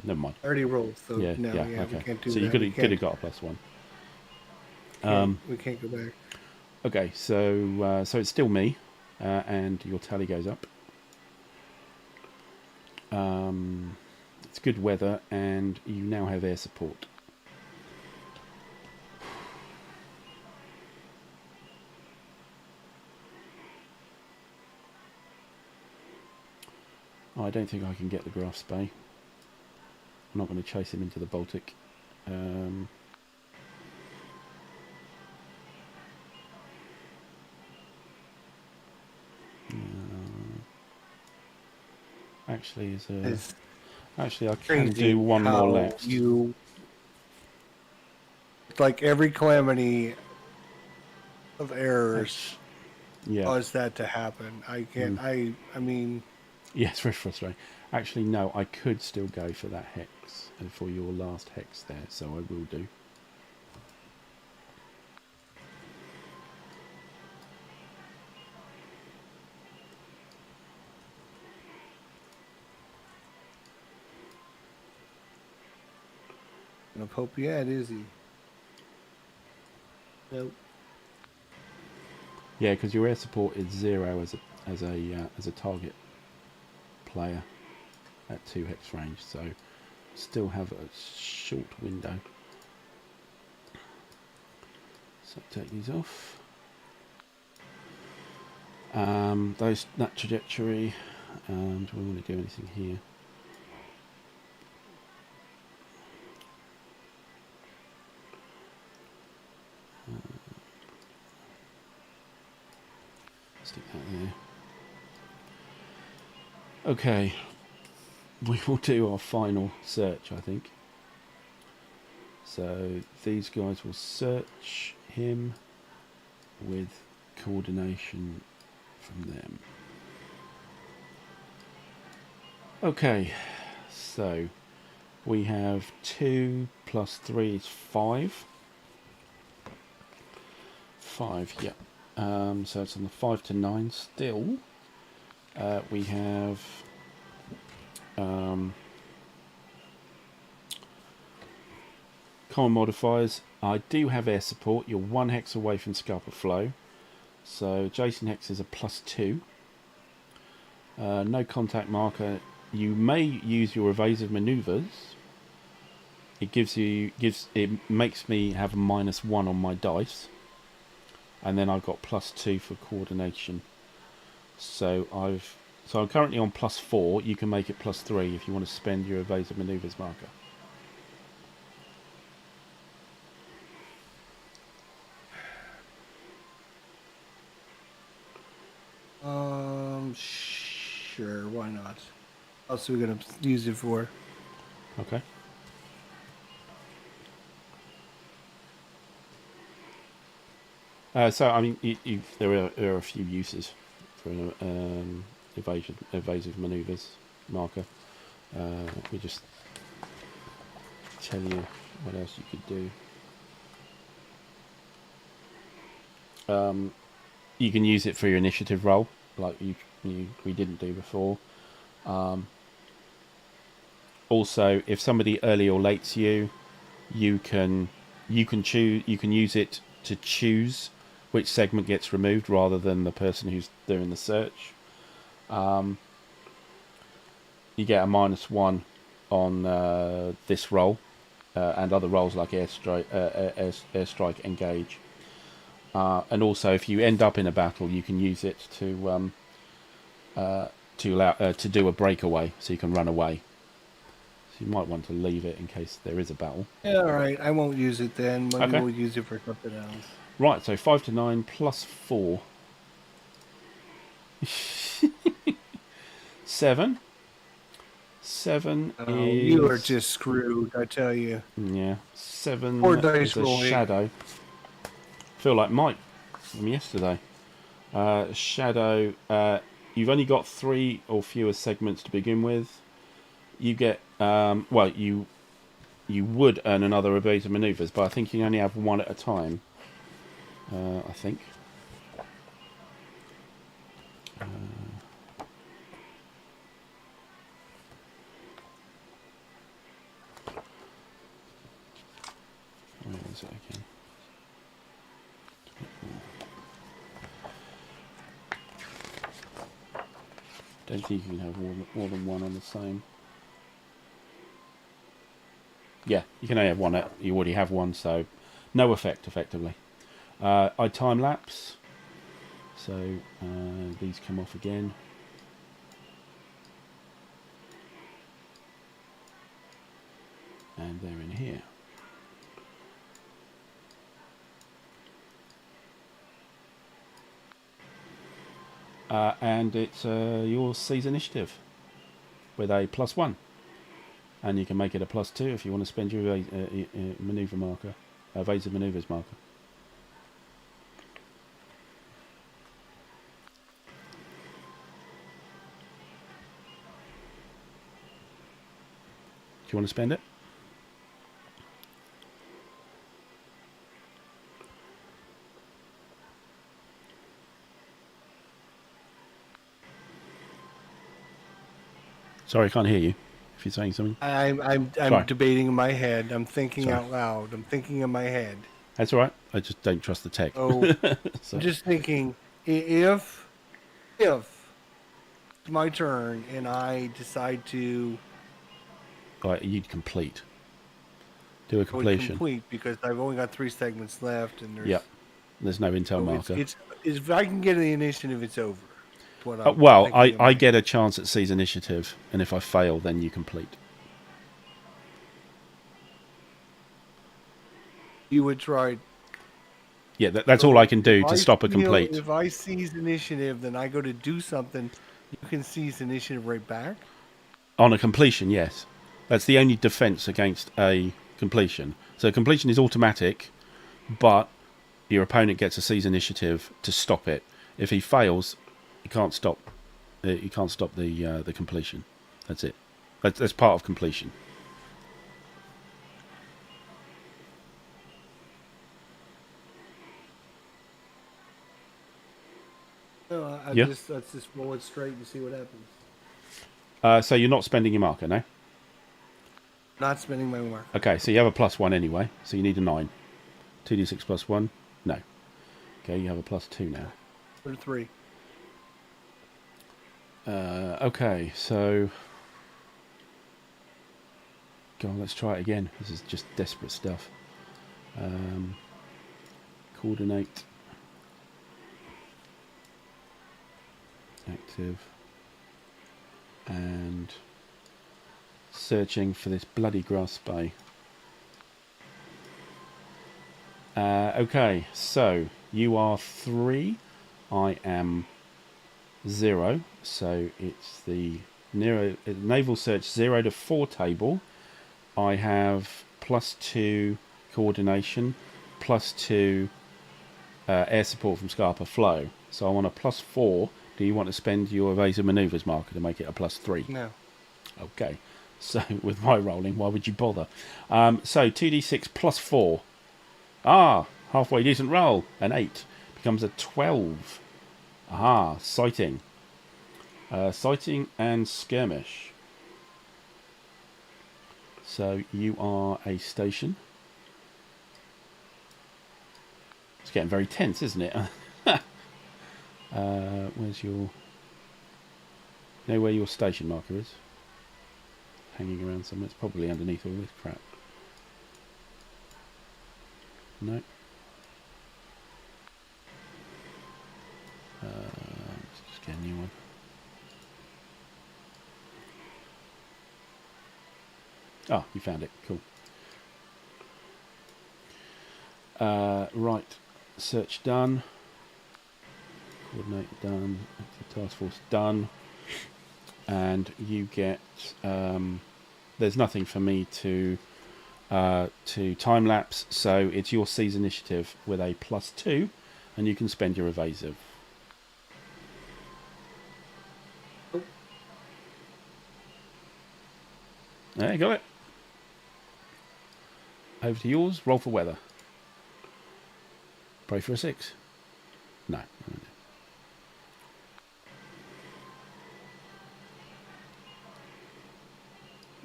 A: never mind.
C: I already rolled, so
A: Yeah,
C: no,
A: okay.
C: we can't do
A: so
C: that.
A: you could have got a +1.
C: We can't go back.
A: Okay, so it's still me, and your tally goes up. It's good weather, and you now have air support. I don't think I can get the Graf Spee. I'm not going to chase him into the Baltic. Actually, actually I can do one more left.
C: Like every calamity of errors caused that to happen. I can't. I mean.
A: Yeah, it's very frustrating. Actually, no, I could still go for that hex and for your last hex there, so I will do.
B: And hope yet, is he? Nope.
A: Yeah, because your air support is 0 as a target player at 2 hex range, so still have a short window. So take these off. That trajectory. Do we want to do anything here? Stick that there. Okay, we will do our final search, I think. So these guys will search him with coordination from them. Okay, so we have 2 plus 3 is 5. 5, yeah. So it's on the 5 to 9 still. We have common modifiers. I do have air support. You're 1 hex away from Scarper Flow. So Jason Hex is a +2. No contact marker. You may use your evasive maneuvers. It makes me have a -1 on my dice. And then I've got +2 for coordination. So I'm currently on +4. You can make it +3 if you want to spend your evasive maneuvers marker.
B: Sure, why not? What else are we gonna use it for?
A: Okay. So I mean, there are a few uses for evasive maneuvers marker. We just tell you what else you could do. You can use it for your initiative roll, like we didn't do before. Also, if somebody early or lates you, you can use it to choose which segment gets removed rather than the person who's doing the search. You get a -1 on this roll and other rolls like airstrike, engage. And also, if you end up in a battle, you can use it to do a breakaway, so you can run away. So you might want to leave it in case there is a battle.
B: Yeah, all right. I won't use it then. Maybe
A: Okay.
B: we'll use it for something else.
A: Right, so 5 to 9 plus 4. 7. 7 is...
B: You are just screwed, I tell you.
A: Yeah. 7
B: Poor dice
A: is a
B: rolling.
A: shadow. Feel like Mike from yesterday. Shadow, you've only got 3 or fewer segments to begin with. You get, you would earn another evasive maneuvers, but I think you only have 1 at a time. I think. Where is it again? Don't think you can have more than 1 on the same. Yeah, you can only have 1. You already have 1, so no effect, effectively. I time lapse, so these come off again. And they're in here. And it's your seize initiative with a +1. And you can make it a +2 if you want to spend your maneuver marker, evasive maneuvers marker. Do you want to spend it? Sorry, I can't hear you. if you're saying something.
C: I'm
A: Sorry.
C: debating in my head. I'm thinking
A: Sorry.
C: out loud. I'm thinking in my head.
A: That's all right. I just don't trust the tech.
C: So
A: So,
C: I'm just thinking, if it's my turn and I decide to
A: right, you'd complete. Do a
C: go
A: completion.
C: complete because I've only got 3 segments left, and there's
A: Yep. There's no intel
C: so
A: marker.
C: it's if I can get the initiative, it's over. That's what I'm
A: Well,
C: thinking in
A: I
C: my
A: get a chance at seize initiative, and if I fail, then you complete.
C: You would try.
A: Yeah, that's all I can do
C: If
A: to
C: I
A: stop a
C: feel-
A: complete.
C: If I seize initiative, then I go to do something. You can seize initiative right back.
A: On a completion, yes. That's the only defense against a completion. So completion is automatic, but your opponent gets a seize initiative to stop it. If he fails, you can't stop. You can't stop the completion. That's it. That's part of completion.
C: No,
A: Yeah.
C: let's just roll it straight and see what happens.
A: So you're not spending your marker, no?
C: Not spending my mark.
A: Okay, so you have a +1 anyway, so you need a 9. 2d6 plus 1? No. Okay, you have a +2 now.
C: Or 3.
A: Okay, so... Go on, let's try it again. This is just desperate stuff. Coordinate. Active. And... searching for this bloody Graf Spee. Okay, so you are 3. I am 0. So it's the naval search 0 to 4 table. I have +2 coordination, +2 air support from Scarpa flow. So I want a +4. Do you want to spend your evasive manoeuvres marker to make it a +3?
C: No.
A: Okay. So with my rolling, why would you bother? So 2d6 +4. Ah, halfway decent roll. An 8 becomes a 12. Aha, sighting. Sighting and skirmish. So you are a station. It's getting very tense, isn't it? Where's your... You know where your station marker is? Hanging around somewhere. It's probably underneath all this crap. No. Let's just get a new one. Ah, you found it. Cool. Right. Search done. Coordinate done. Active task force done. And you get... there's nothing for me to time lapse, so it's your seize initiative with a +2, and you can spend your evasive. There you got it. Over to yours. Roll for weather. Pray for a 6. No.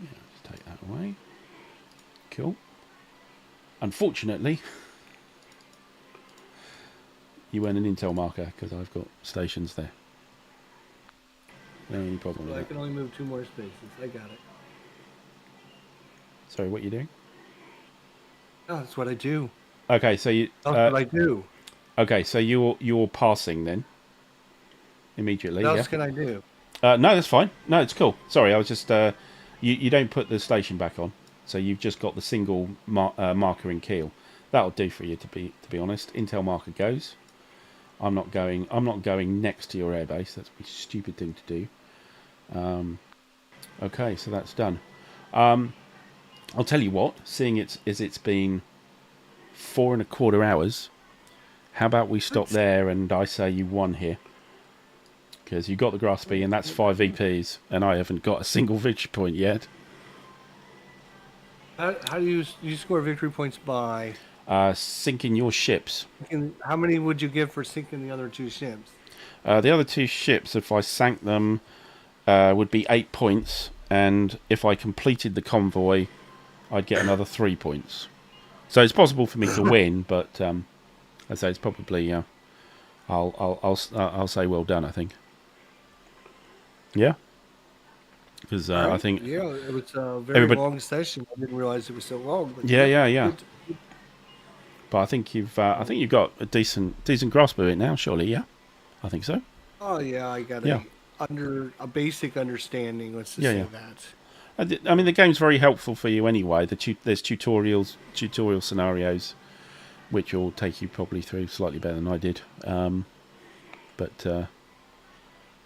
A: Yeah, just take that away. Cool. Unfortunately, you weren't an intel marker because I've got stations there. No any problem with
B: I
A: that.
B: can only move 2 more spaces. I got it.
A: Sorry, what are you doing?
C: Oh, that's what I do.
A: Okay, so you.
C: That's what I do.
A: Okay, so you're passing then. Immediately.
C: What
A: yeah.
C: else can I do?
A: No, that's fine. No, it's cool. Sorry, I was just... you don't put the station back on, so you've just got the single marker in keel. That'll do for you, to be honest. Intel marker goes. I'm not going next to your airbase. That's a stupid thing to do. Okay, so that's done. I'll tell you what. Seeing it's been 4 1/4 hours, how about we stop there and I say you won here? Because you got the Graf Spee and that's 5 VPs, and I haven't got a single victory point yet.
C: How do you score victory points by?
A: Sinking your ships.
C: How many would you give for sinking the other 2 ships?
A: The other 2 ships, if I sank them, would be 8 points, and if I completed the convoy, I'd get another 3 points. So it's possible for me to win, but I say it's probably I'll say well done. I think. Yeah. Because
C: Right.
A: I think
C: Yeah, it was a very long session. I didn't realize it was so long. But
A: yeah. But I think you've got a decent grasp of it now. Surely, yeah. I think so.
C: Oh yeah, I got a basic understanding. Let's just say that.
A: I mean, the game's very helpful for you anyway. There's tutorial scenarios, which will take you probably through slightly better than I did.
C: At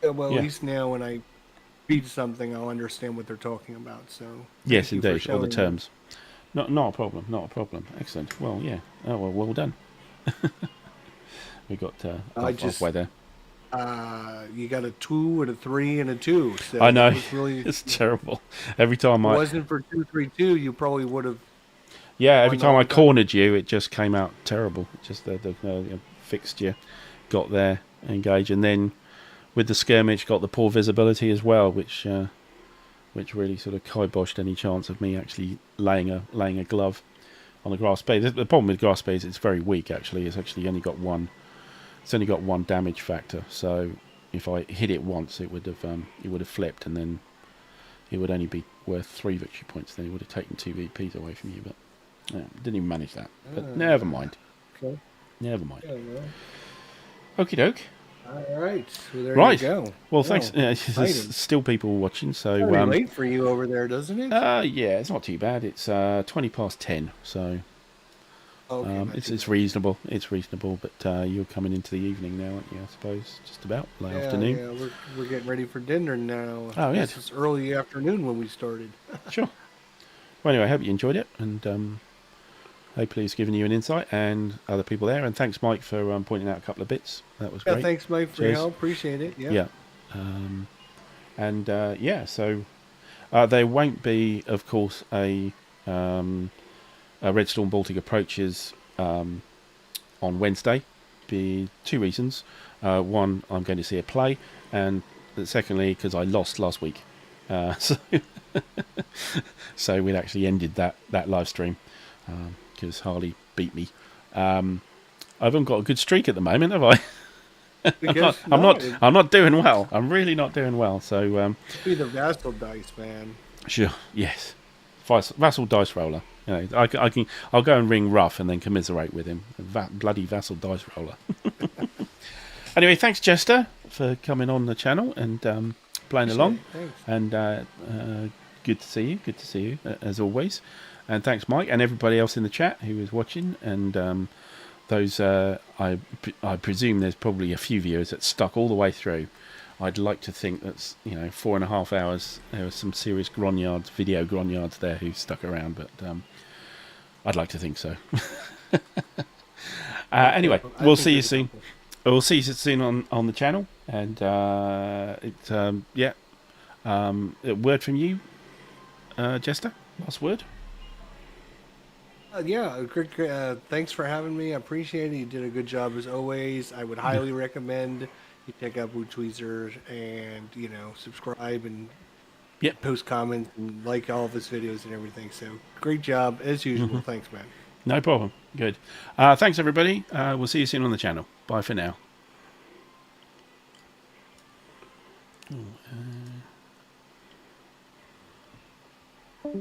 C: least now when I read something, I'll understand what they're talking about. So
A: yes, indeed, all the terms. Not a problem. Not a problem. Excellent. Well, yeah. Oh well done. We got halfway there.
C: You got a 2 and a 3 and a 2. So
A: I know.
C: Really,
A: it's terrible. Every time
C: if it wasn't for 2-3-2, you probably would have.
A: Yeah, every time I cornered you, it just came out terrible. Just the fixed you, got there, engage, and then with the skirmish, got the poor visibility as well, which really sort of kiboshed any chance of me actually laying a glove on the Graf Spee. The problem with Graf Spee is it's very weak. Actually, it's actually only got one. It's only got one damage factor. So if I hit it once, it would have flipped, and then it would only be worth 3 victory points. Then it would have taken 2 VPs away from you, but. Yeah, didn't even manage that. But never mind.
C: Okay.
A: Never mind.
C: Yeah, well.
A: Okie doke.
C: All right. Well, there you go.
A: Well, thanks. There's still people watching, so
C: it's late for you over there, doesn't it?
A: Yeah, it's not too bad. It's 20 past 10, so it's reasonable. It's reasonable, but you're coming into the evening now, aren't you? I suppose just about late afternoon.
C: Yeah, we're getting ready for dinner now.
A: Oh yeah,
C: it's early afternoon when we started.
A: Sure. Well, anyway, I hope you enjoyed it, and hopefully it's given you an insight and other people there. And thanks, Mike, for pointing out a couple of bits. That was great.
C: Thanks, Mike, for your help. Appreciate it. Yeah.
A: So there won't be, of course, a Red Storm Baltic approaches on Wednesday. Be 2 reasons. One, I'm going to see a play, and secondly, because I lost last week. So we'd actually ended that live stream because Harley beat me. I haven't got a good streak at the moment, have I? I'm not doing well. I'm really not doing well. So
C: be the vassal dice, man.
A: Sure. Yes. Vassal dice roller. You know, I'll go and ring Ruff and then commiserate with him. Bloody vassal dice roller. Anyway, thanks, Jester, for coming on the channel and playing along.
C: Thanks.
A: And good to see you. Good to see you as always. And thanks, Mike, and everybody else in the chat who is watching. And those, I presume there's probably a few viewers that stuck all the way through. I'd like to think that's 4.5 hours. There were some serious video grognards there who stuck around, but I'd like to think so. Anyway, we'll see you soon. We'll see you soon on the channel. And a word from you, Jester. Last word.
C: Thanks for having me. I appreciate it. You did a good job as always. I would highly recommend you check out Blue Tweezer and subscribe and post comments and like all of his videos and everything. So great job as usual. Thanks, man.
A: No problem. Good. Thanks, everybody. We'll see you soon on the channel. Bye for now. Oh,